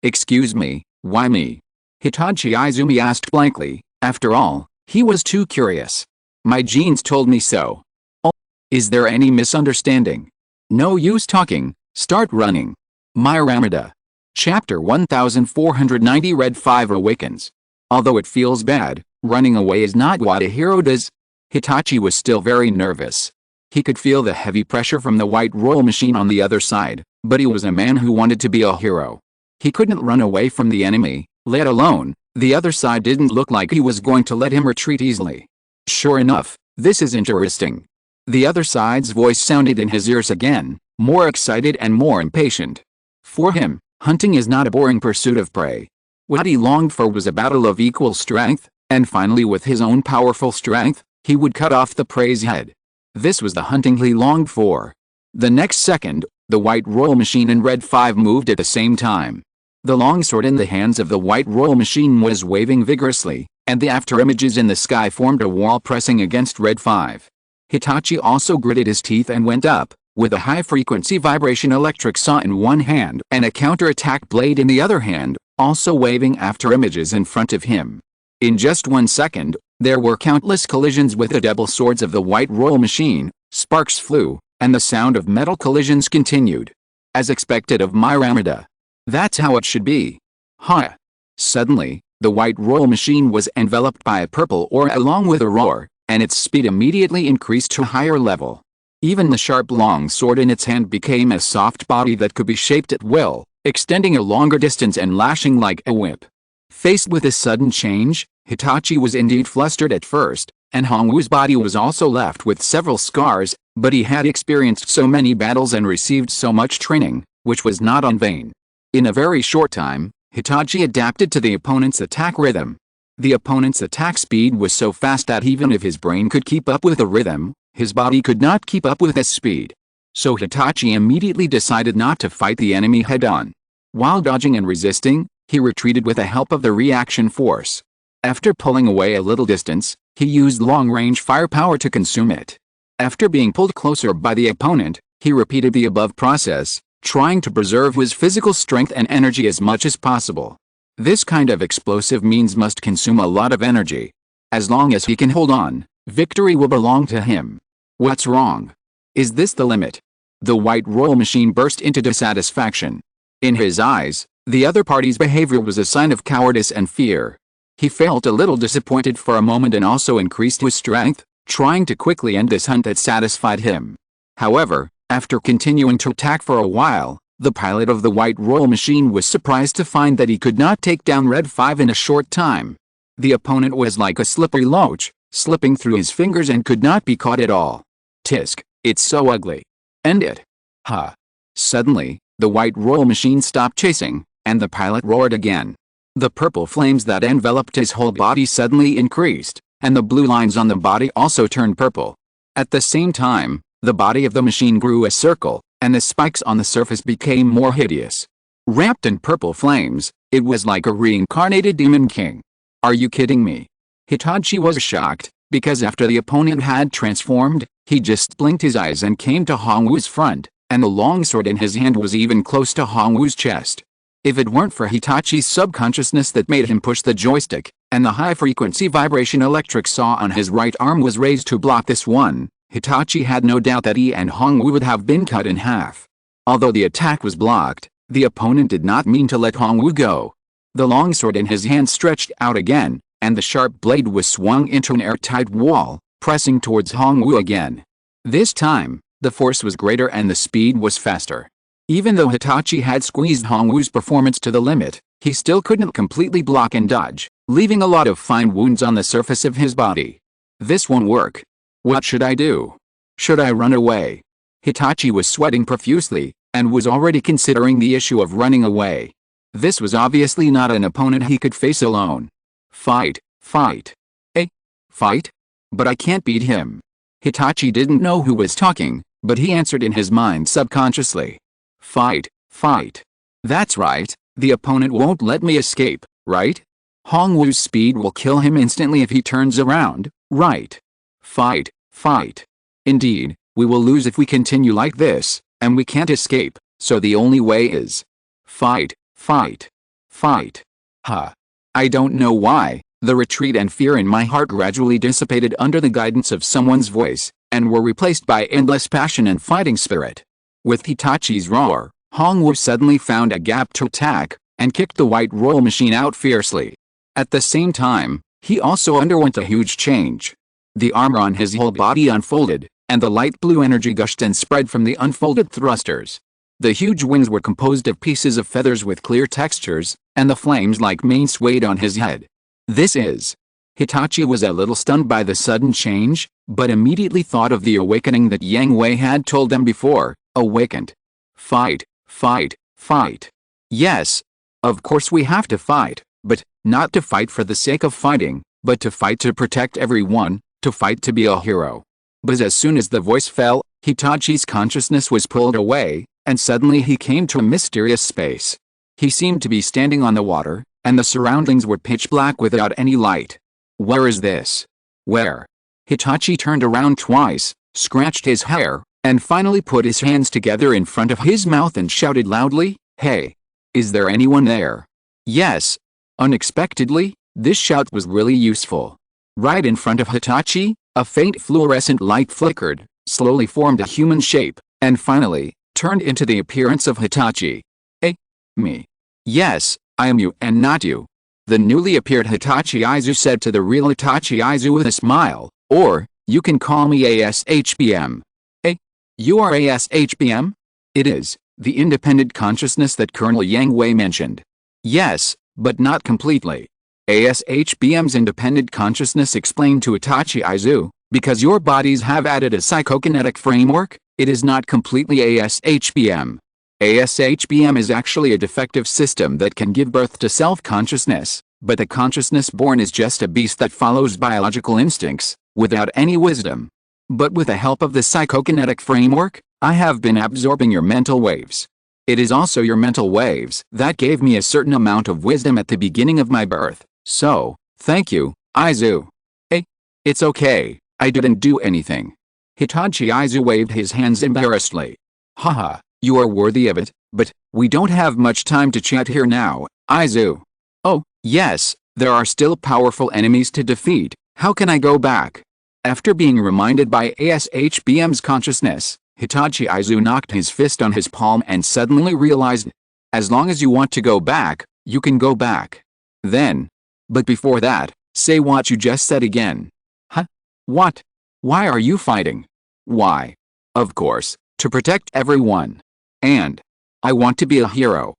Excuse me, why me? Hitachi Izumi asked blankly. After all, he was too curious. My genes told me so. Oh, is there any misunderstanding? No use talking, start running. Myramida. Chapter 1490 Red 5 Awakens. Although it feels bad, running away is not what a hero does. Hitachi was still very nervous. He could feel the heavy pressure from the white roll machine on the other side, but he was a man who wanted to be a hero. He couldn't run away from the enemy, let alone, the other side didn't look like he was going to let him retreat easily. Sure enough, this is interesting. The other side's voice sounded in his ears again, more excited and more impatient. For him, hunting is not a boring pursuit of prey. What he longed for was a battle of equal strength, and finally with his own powerful strength, he would cut off the prey's head. This was the hunting he longed for. The next second, the white roll machine and Red 5 moved at the same time. The longsword in the hands of the white roll machine was waving vigorously, and the afterimages in the sky formed a wall pressing against Red 5. Hitachi also gritted his teeth and went up, with a high-frequency vibration electric saw in one hand and a counter-attack blade in the other hand, also waving afterimages in front of him. In just 1 second, there were countless collisions with the double swords of the white roll machine, sparks flew, and the sound of metal collisions continued. As expected of Myramida. That's how it should be. Ha! Suddenly, the white roll machine was enveloped by a purple aura along with a roar, and its speed immediately increased to a higher level. Even the sharp long sword in its hand became a soft body that could be shaped at will, extending a longer distance and lashing like a whip. Faced with this sudden change, Hitachi was indeed flustered at first, and Hongwu's body was also left with several scars, but he had experienced so many battles and received so much training, which was not in vain. In a very short time, Hitachi adapted to the opponent's attack rhythm. The opponent's attack speed was so fast that even if his brain could keep up with the rhythm, his body could not keep up with its speed. So Hitachi immediately decided not to fight the enemy head-on. While dodging and resisting, he retreated with the help of the reaction force. After pulling away a little distance, he used long-range firepower to consume it. After being pulled closer by the opponent, he repeated the above process, trying to preserve his physical strength and energy as much as possible. This kind of explosive means must consume a lot of energy. As long as he can hold on, victory will belong to him. What's wrong? Is this the limit? The white roll machine burst into dissatisfaction. In his eyes, the other party's behavior was a sign of cowardice and fear. He felt a little disappointed for a moment and also increased his strength, trying to quickly end this hunt that satisfied him. However, after continuing to attack for a while, the pilot of the white roll machine was surprised to find that he could not take down Red 5 in a short time. The opponent was like a slippery loach, slipping through his fingers and could not be caught at all. Tisk, it's so ugly. End it. Ha. Suddenly, the white roll machine stopped chasing, and the pilot roared again. The purple flames that enveloped his whole body suddenly increased, and the blue lines on the body also turned purple. At the same time, the body of the machine grew a circle, and the spikes on the surface became more hideous. Wrapped in purple flames, it was like a reincarnated demon king. Are you kidding me? Hitachi was shocked, because after the opponent had transformed, he just blinked his eyes and came to Hongwu's front, and the longsword in his hand was even close to Hongwu's chest. If it weren't for Hitachi's subconsciousness that made him push the joystick, and the high-frequency vibration electric saw on his right arm was raised to block this one, Hitachi had no doubt that he and Hongwu would have been cut in half. Although the attack was blocked, the opponent did not mean to let Hongwu go. The longsword in his hand stretched out again, and the sharp blade was swung into an airtight wall, pressing towards Hongwu again. This time, the force was greater and the speed was faster. Even though Hitachi had squeezed Hongwu's performance to the limit, he still couldn't completely block and dodge, leaving a lot of fine wounds on the surface of his body. This won't work. What should I do? Should I run away? Hitachi was sweating profusely, and was already considering the issue of running away. This was obviously not an opponent he could face alone. Fight, fight. Fight? But I can't beat him. Hitachi didn't know who was talking, but he answered in his mind subconsciously. Fight, fight. That's right, the opponent won't let me escape, right? Hongwoo's speed will kill him instantly if he turns around, right? Fight, fight. Indeed, we will lose if we continue like this, and we can't escape, so the only way is fight, fight, fight. I don't know why, the retreat and fear in my heart gradually dissipated under the guidance of someone's voice, and were replaced by endless passion and fighting spirit. With Hitachi's roar, Hongwoo suddenly found a gap to attack, and kicked the white roll machine out fiercely. At the same time, he also underwent a huge change. The armor on his whole body unfolded, and the light blue energy gushed and spread from the unfolded thrusters. The huge wings were composed of pieces of feathers with clear textures, and the flames like mane swayed on his head. Hitachi was a little stunned by the sudden change, but immediately thought of the awakening that Yang Hui had told them before. Awakened. Fight, fight, fight. Yes, of course we have to fight, but not to fight for the sake of fighting, but to fight to protect everyone, to fight to be a hero. But as soon as the voice fell, Hitachi's consciousness was pulled away, and suddenly he came to a mysterious space. He seemed to be standing on the water, and the surroundings were pitch black without any light. Where is this? Where? Hitachi turned around twice, scratched his hair, and finally put his hands together in front of his mouth and shouted loudly, "Hey! Is there anyone there?" Yes. Unexpectedly, this shout was really useful. Right in front of Hitachi, a faint fluorescent light flickered, slowly formed a human shape, and finally, turned into the appearance of Hitachi. Me. Yes, I am you and not you. The newly appeared Hitachi Aizu said to the real Hitachi Aizu with a smile, or, you can call me ASHBM. You are ASHBM? It is, the independent consciousness that Colonel Yang Hui mentioned. Yes, but not completely. ASHBM's independent consciousness explained to Hitachi Aizu, because your bodies have added a psychokinetic framework, it is not completely ASHBM. ASHBM is actually a defective system that can give birth to self-consciousness, but the consciousness born is just a beast that follows biological instincts, without any wisdom. But with the help of the psychokinetic framework, I have been absorbing your mental waves. It is also your mental waves that gave me a certain amount of wisdom at the beginning of my birth, so, thank you, Aizu. It's okay, I didn't do anything. Hitachi Aizu waved his hands embarrassedly. Haha. You are worthy of it, but we don't have much time to chat here now, Aizu. Oh, yes, there are still powerful enemies to defeat, how can I go back? After being reminded by ASHBM's consciousness, Hitachi Aizu knocked his fist on his palm and suddenly realized, as long as you want to go back, you can go back. Then. But before that, say what you just said again. Huh? What? Why are you fighting? Why? Of course, to protect everyone. And I want to be a hero.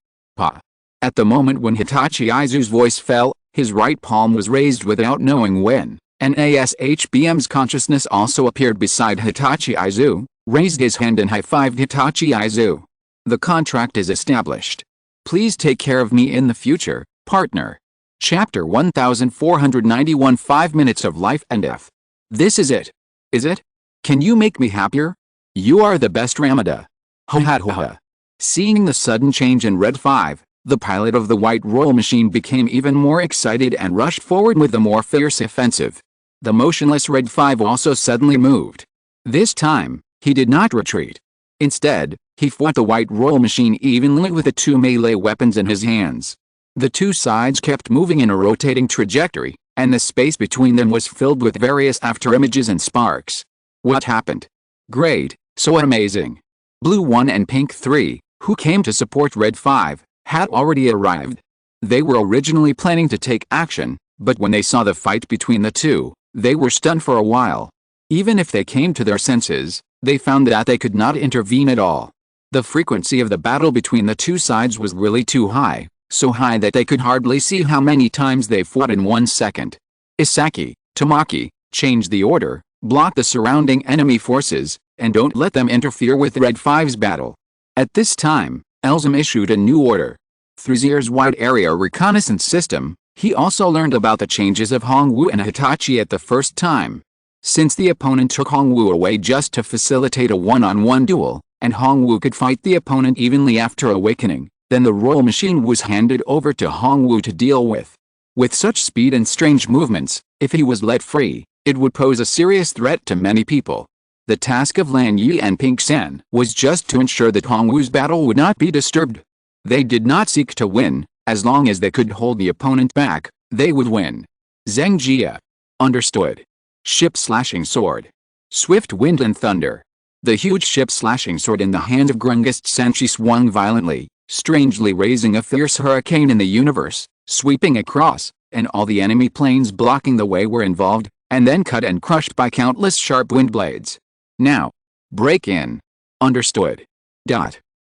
At the moment when Hitachi Aizu's voice fell, his right palm was raised without knowing when, and ASHBM's consciousness also appeared beside Hitachi Aizu, raised his hand and high-fived Hitachi Aizu. The contract is established. Please take care of me in the future, partner. Chapter 1491 5 Minutes of Life and Death. This is it. Is it? Can you make me happier? You are the best Ramada. Ha. Seeing the sudden change in Red 5, the pilot of the white roll machine became even more excited and rushed forward with a more fierce offensive. The motionless Red 5 also suddenly moved. This time, he did not retreat. Instead, he fought the white roll machine evenly with the two melee weapons in his hands. The two sides kept moving in a rotating trajectory, and the space between them was filled with various afterimages and sparks. What happened? Great, so amazing. Blue 1 and Pink 3, who came to support Red 5, had already arrived. They were originally planning to take action, but when they saw the fight between the two, they were stunned for a while. Even if they came to their senses, they found that they could not intervene at all. The frequency of the battle between the two sides was really too high, so high that they could hardly see how many times they fought in 1 second. Isaki, Tamaki, change the order, block the surrounding enemy forces, and don't let them interfere with Red 5's battle. At this time, Elzum issued a new order. Through Zier's wide area reconnaissance system, he also learned about the changes of Hongwu and Hitachi at the first time. Since the opponent took Hongwu away just to facilitate a one-on-one duel, and Hongwu could fight the opponent evenly after awakening, then the roll machine was handed over to Hongwu to deal with. With such speed and strange movements, if he was let free, it would pose a serious threat to many people. The task of Lan Yi and Pink San was just to ensure that Hongwu's battle would not be disturbed. They did not seek to win. As long as they could hold the opponent back, they would win. Zheng Jia. Understood. Ship-slashing sword. Swift wind and thunder. The huge ship-slashing sword in the hand of Grungist Sanchi swung violently, strangely raising a fierce hurricane in the universe, sweeping across, and all the enemy planes blocking the way were involved, and then cut and crushed by countless sharp wind blades. Now. Break in. Understood.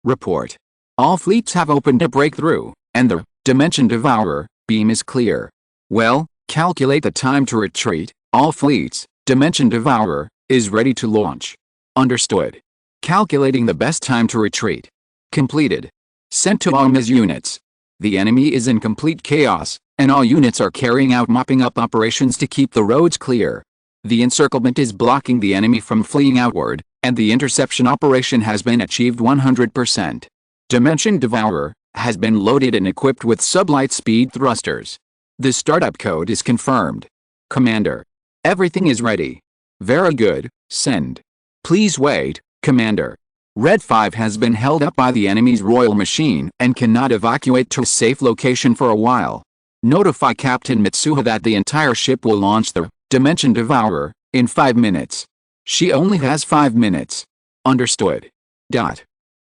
Report. All fleets have opened a breakthrough, and the Dimension Devourer beam is clear. Well, calculate the time to retreat. All fleets, Dimension Devourer, is ready to launch. Understood. Calculating the best time to retreat. Completed. Sent to all MIS units. The enemy is in complete chaos, and all units are carrying out mopping up operations to keep the roads clear. The encirclement is blocking the enemy from fleeing outward, and the interception operation has been achieved 100%. Dimension Devourer has been loaded and equipped with sublight speed thrusters. The startup code is confirmed. Commander. Everything is ready. Very good, send. Please wait, Commander. Red 5 has been held up by the enemy's royal machine and cannot evacuate to a safe location for a while. Notify Captain Mitsuha that the entire ship will launch the Dimension Devourer in 5 minutes. She only has 5 minutes. Understood.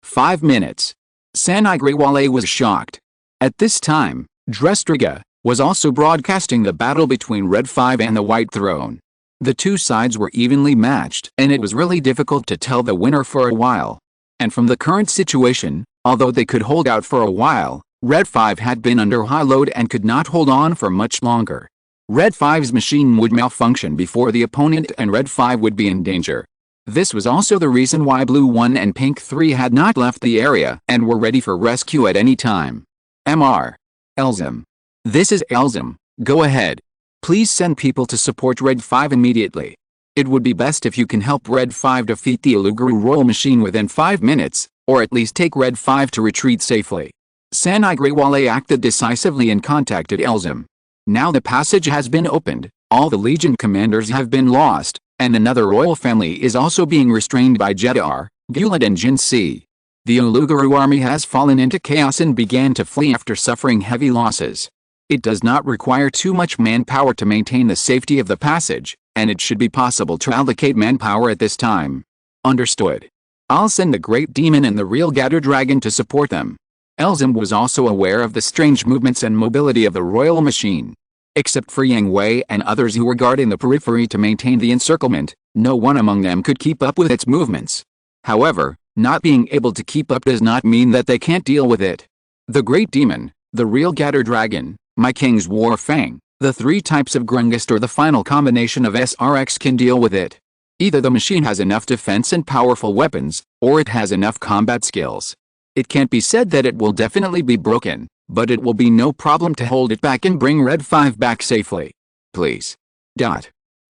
5 minutes. Sanigriwale was shocked. At this time, Drestriga was also broadcasting the battle between Red 5 and the White Throne. The two sides were evenly matched, and it was really difficult to tell the winner for a while. And from the current situation, although they could hold out for a while, Red 5 had been under high load and could not hold on for much longer. Red 5's machine would malfunction before the opponent and Red 5 would be in danger. This was also the reason why Blue 1 and Pink 3 had not left the area and were ready for rescue at any time. Mr. Elzim. This is Elzim, go ahead. Please send people to support Red 5 immediately. It would be best if you can help Red 5 defeat the Iluguru Royal Machine within 5 minutes, or at least take Red 5 to retreat safely. Sanigriwale acted decisively and contacted Elzim. Now the passage has been opened, all the Legion commanders have been lost, and another royal family is also being restrained by Jedar, Gulad and Jinsi. The Uluguru army has fallen into chaos and began to flee after suffering heavy losses. It does not require too much manpower to maintain the safety of the passage, and it should be possible to allocate manpower at this time. Understood. I'll send the Great Demon and the Real Gator Dragon to support them. Elzim was also aware of the strange movements and mobility of the royal machine. Except for Yang Hui and others who were guarding the periphery to maintain the encirclement, no one among them could keep up with its movements. However, not being able to keep up does not mean that they can't deal with it. The Great Demon, the Real Gator Dragon, My King's War Fang, the 3 types of Grungist or the final combination of SRX can deal with it. Either the machine has enough defense and powerful weapons, or it has enough combat skills. It can't be said that it will definitely be broken, but it will be no problem to hold it back and bring Red 5 back safely. Please.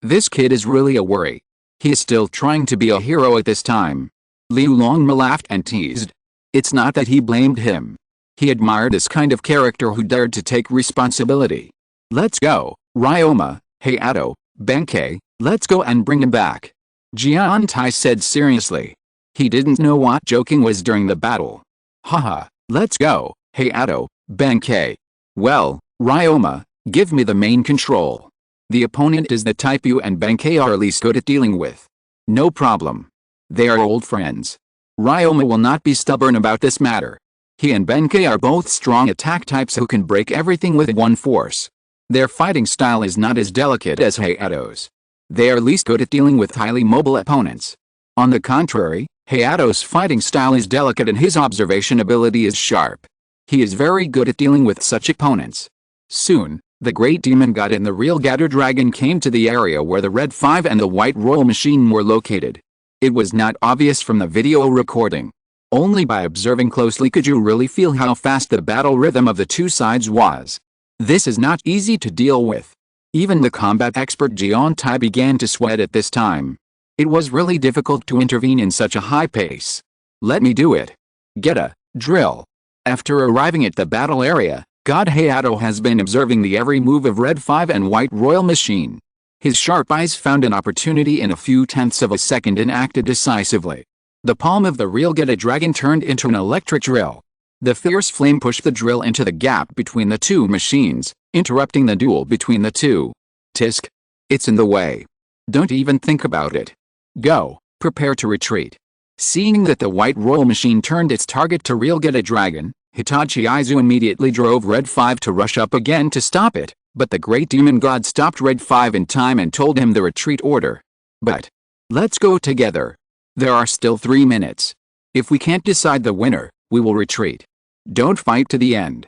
This kid is really a worry. He is still trying to be a hero at this time. Liu Longma laughed and teased. It's not that he blamed him. He admired this kind of character who dared to take responsibility. Let's go, Ryoma, Hayato, Benkei, let's go and bring him back. Jian Tai said seriously. He didn't know what joking was during the battle. Haha, let's go, Hayato, Benkei. Well, Ryoma, give me the main control. The opponent is the type you and Benkei are least good at dealing with. No problem. They are old friends. Ryoma will not be stubborn about this matter. He and Benkei are both strong attack types who can break everything with one force. Their fighting style is not as delicate as Hayato's. They are least good at dealing with highly mobile opponents. On the contrary, Hayato's fighting style is delicate and his observation ability is sharp. He is very good at dealing with such opponents. Soon, the Great Demon God and the Real Gator Dragon came to the area where the Red 5 and the White Royal Machine were located. It was not obvious from the video recording. Only by observing closely could you really feel how fast the battle rhythm of the two sides was. This is not easy to deal with. Even the combat expert Jian Tai began to sweat at this time. It was really difficult to intervene in such a high pace. Let me do it. Get a drill. After arriving at the battle area, God Hayato has been observing the every move of Red 5 and White Royal Machine. His sharp eyes found an opportunity in a few tenths of a second and acted decisively. The palm of the real Geta Dragon turned into an electric drill. The fierce flame pushed the drill into the gap between the two machines, interrupting the duel between the two. Tisk. It's in the way. Don't even think about it. Go, prepare to retreat. Seeing that the White Royal Machine turned its target to real Geta Dragon, Hitachi Aizu immediately drove Red 5 to rush up again to stop it, but the Great Demon God stopped Red 5 in time and told him the retreat order. But let's go together. There are still 3 minutes. If we can't decide the winner, we will retreat. Don't fight to the end.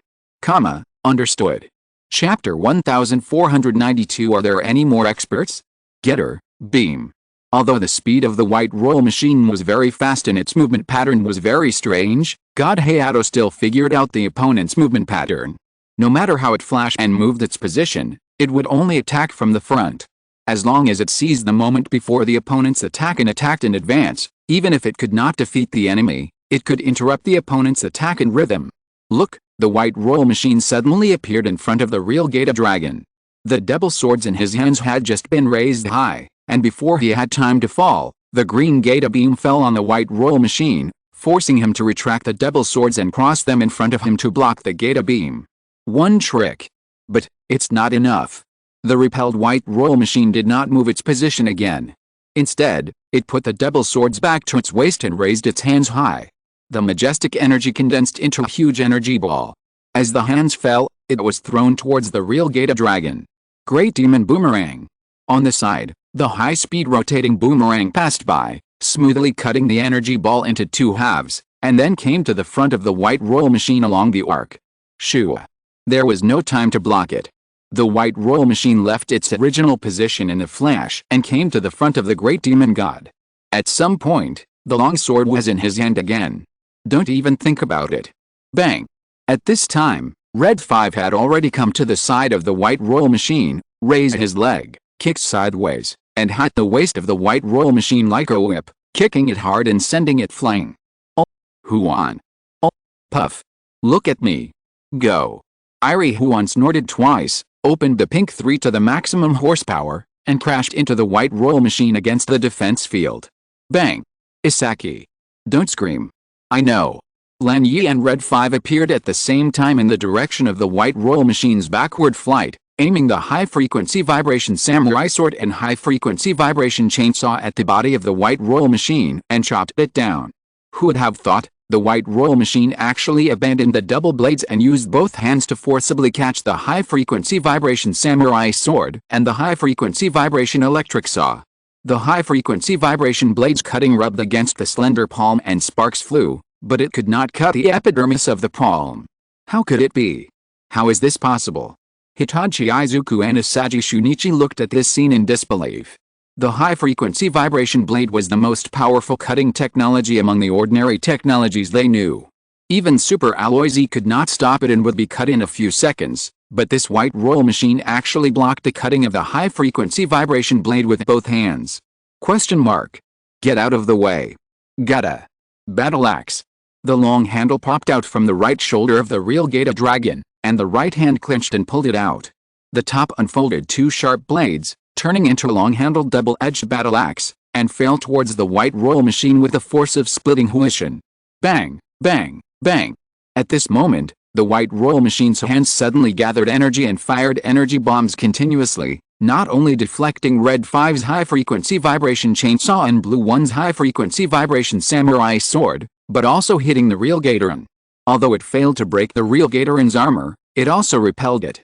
Understood. Chapter 1492. Are there any more experts? Getter, beam. Although the speed of the White Royal Machine was very fast and its movement pattern was very strange, God Hayato still figured out the opponent's movement pattern. No matter how it flashed and moved its position, it would only attack from the front. As long as it seized the moment before the opponent's attack and attacked in advance, even if it could not defeat the enemy, it could interrupt the opponent's attack in rhythm. Look, the White Royal Machine suddenly appeared in front of the real Geta Dragon. The double swords in his hands had just been raised high, and before he had time to fall, the green Geta beam fell on the White Royal Machine, forcing him to retract the double swords and cross them in front of him to block the Geta beam. One trick. But it's not enough. The repelled White Royal Machine did not move its position again. Instead, it put the double swords back to its waist and raised its hands high. The majestic energy condensed into a huge energy ball. As the hands fell, it was thrown towards the real Geta Dragon. Great Demon Boomerang. On the side, the high-speed rotating boomerang passed by, smoothly cutting the energy ball into 2 halves, and then came to the front of the White Royal Machine along the arc. Shoo! There was no time to block it. The White Royal Machine left its original position in a flash and came to the front of the Great Demon God. At some point, the long sword was in his hand again. Don't even think about it. Bang! At this time, Red 5 had already come to the side of the White Royal Machine, raised his leg, kicked sideways, and hit the waist of the White Royal Machine like a whip, kicking it hard and sending it flying. Oh! Huan! Oh! Puff! Look at me! Go! Irie Huan snorted twice, opened the pink 3 to the maximum horsepower, and crashed into the White Royal Machine against the defense field. Bang! Isaki! Don't scream. I know. Lan Yi and Red 5 appeared at the same time in the direction of the White Royal Machine's backward flight, aiming the high-frequency vibration samurai sword and high-frequency vibration chainsaw at the body of the White Royal Machine and chopped it down. Who would have thought? The White Royal Machine actually abandoned the double blades and used both hands to forcibly catch the high-frequency vibration samurai sword and the high-frequency vibration electric saw. The high-frequency vibration blades cutting rubbed against the slender palm and sparks flew, but it could not cut the epidermis of the palm. How could it be? How is this possible? Hitachi Izuku and Asagi Shunichi looked at this scene in disbelief. The high-frequency vibration blade was the most powerful cutting technology among the ordinary technologies they knew. Even Super Alloy Z could not stop it and would be cut in a few seconds, but this White Royal Machine actually blocked the cutting of the high-frequency vibration blade with both hands. Question mark. Get out of the way. Gotta. Battle axe. The long handle popped out from the right shoulder of the real Geta Dragon, and the right hand clenched and pulled it out. The top unfolded 2 sharp blades, turning into a long-handled double-edged battle axe, and fell towards the White Royal Machine with the force of splitting Huishin. Bang! Bang! Bang! At this moment, the White Royal Machine's hands suddenly gathered energy and fired energy bombs continuously, not only deflecting Red 5's high-frequency vibration chainsaw and Blue 1's high-frequency vibration samurai sword, but also hitting the real Gatoran. Although it failed to break the real Gatoran's armor, it also repelled it.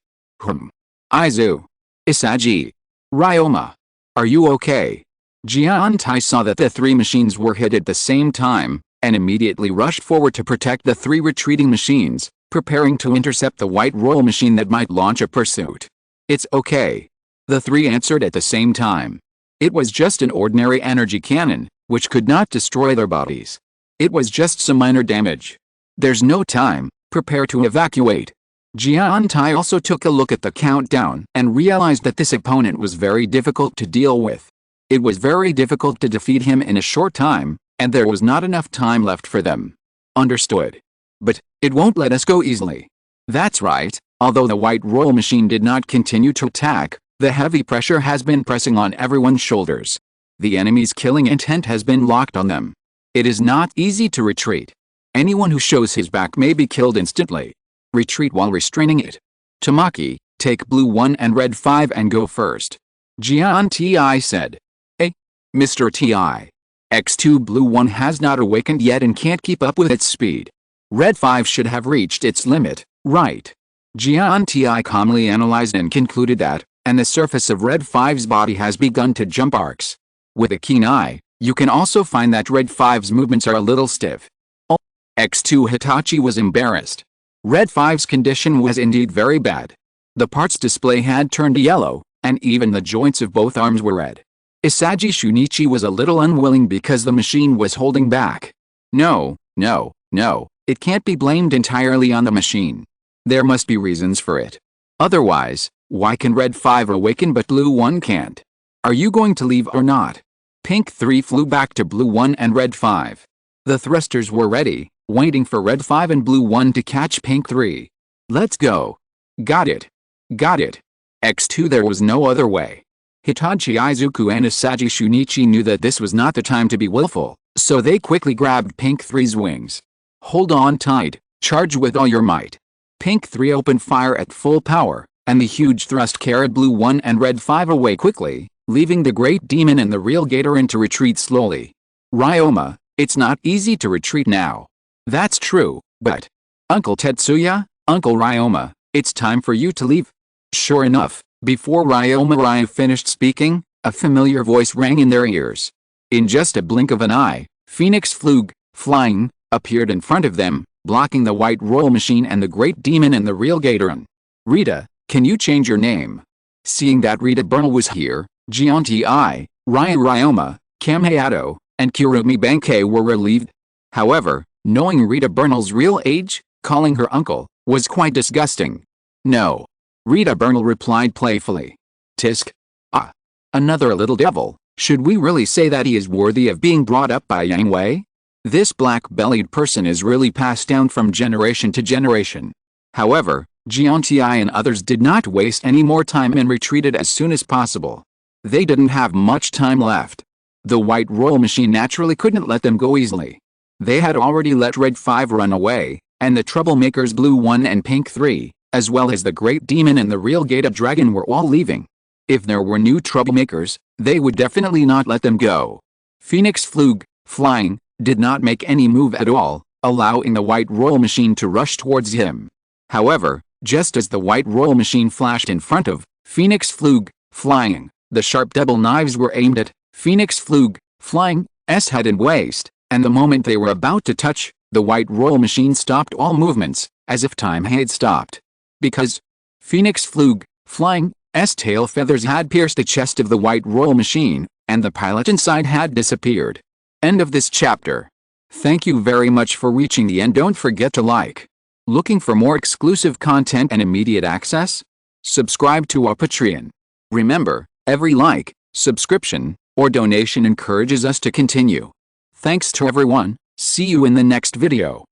Aizu. Isagi. Ryoma. Are you okay? Jian-Tai saw that the 3 machines were hit at the same time, and immediately rushed forward to protect the 3 retreating machines, preparing to intercept the White Royal Machine that might launch a pursuit. It's okay. The 3 answered at the same time. It was just an ordinary energy cannon, which could not destroy their bodies. It was just some minor damage. There's no time, prepare to evacuate. Jian-Tai also took a look at the countdown and realized that this opponent was very difficult to deal with. It was very difficult to defeat him in a short time, and there was not enough time left for them. Understood. But it won't let us go easily. That's right, although the white roll machine did not continue to attack, the heavy pressure has been pressing on everyone's shoulders. The enemy's killing intent has been locked on them. It is not easy to retreat. Anyone who shows his back may be killed instantly. Retreat while restraining it. Tamaki, take blue 1 and red 5 and go first. Jian Ti said. Mr. Ti. X2 blue 1 has not awakened yet and can't keep up with its speed. Red 5 should have reached its limit, right? Jian Ti calmly analyzed and concluded that, and the surface of red 5's body has begun to jump arcs. With a keen eye, you can also find that red 5's movements are a little stiff. X2 Hitachi was embarrassed. Red 5's condition was indeed very bad. The parts display had turned yellow, and even the joints of both arms were red. Isagi Shunichi was a little unwilling because the machine was holding back. No, it can't be blamed entirely on the machine. There must be reasons for it. Otherwise, why can red 5 awaken but blue 1 can't? Are you going to leave or not? Pink 3 flew back to blue 1 and red 5. The thrusters were ready, waiting for red 5 and blue 1 to catch pink 3. Let's go. Got it. X2 there was no other way. Hitachi Izuku and Isagi Shunichi knew that this was not the time to be willful, so they quickly grabbed pink 3's wings. Hold on tight, charge with all your might. Pink 3 opened fire at full power, and the huge thrust carried blue 1 and red 5 away quickly, leaving the great demon and the real Gatoran to retreat slowly. Ryoma, it's not easy to retreat now. That's true, but... Uncle Tetsuya, Uncle Ryoma, it's time for you to leave. Sure enough, before Ryoma Ryu finished speaking, a familiar voice rang in their ears. In just a blink of an eye, Phoenix Flug, flying, appeared in front of them, blocking the white roll machine and the great demon and the real Gatoran. Rita, can you change your name? Seeing that Rita Bernal was here, Gianti I, Ryan Ryoma, Kamhayato, and Kirumi Benkei were relieved. However, knowing Rita Bernal's real age, calling her uncle, was quite disgusting. No. Rita Bernal replied playfully. Tisk. Another little devil. Should we really say that he is worthy of being brought up by Yang Hui? This black-bellied person is really passed down from generation to generation. However, Gianti and others did not waste any more time and retreated as soon as possible. They didn't have much time left. The white roll machine naturally couldn't let them go easily. They had already let red 5 run away, and the troublemakers blue 1 and pink 3, as well as the great demon and the real Gata dragon were all leaving. If there were new troublemakers, they would definitely not let them go. Phoenix Flug, flying, did not make any move at all, allowing the white roll machine to rush towards him. However, just as the white roll machine flashed in front of Phoenix Flug, flying, the sharp double knives were aimed at Phoenix Flug, flying's head and waist, and the moment they were about to touch, the white roll machine stopped all movements, as if time had stopped. Because Phoenix Flug, flying's tail feathers had pierced the chest of the white roll machine, and the pilot inside had disappeared. End of this chapter. Thank you very much for reaching the end. Don't forget to like. Looking for more exclusive content and immediate access? Subscribe to our Patreon. Remember, every like, subscription, or donation encourages us to continue. Thanks to everyone. See you in the next video.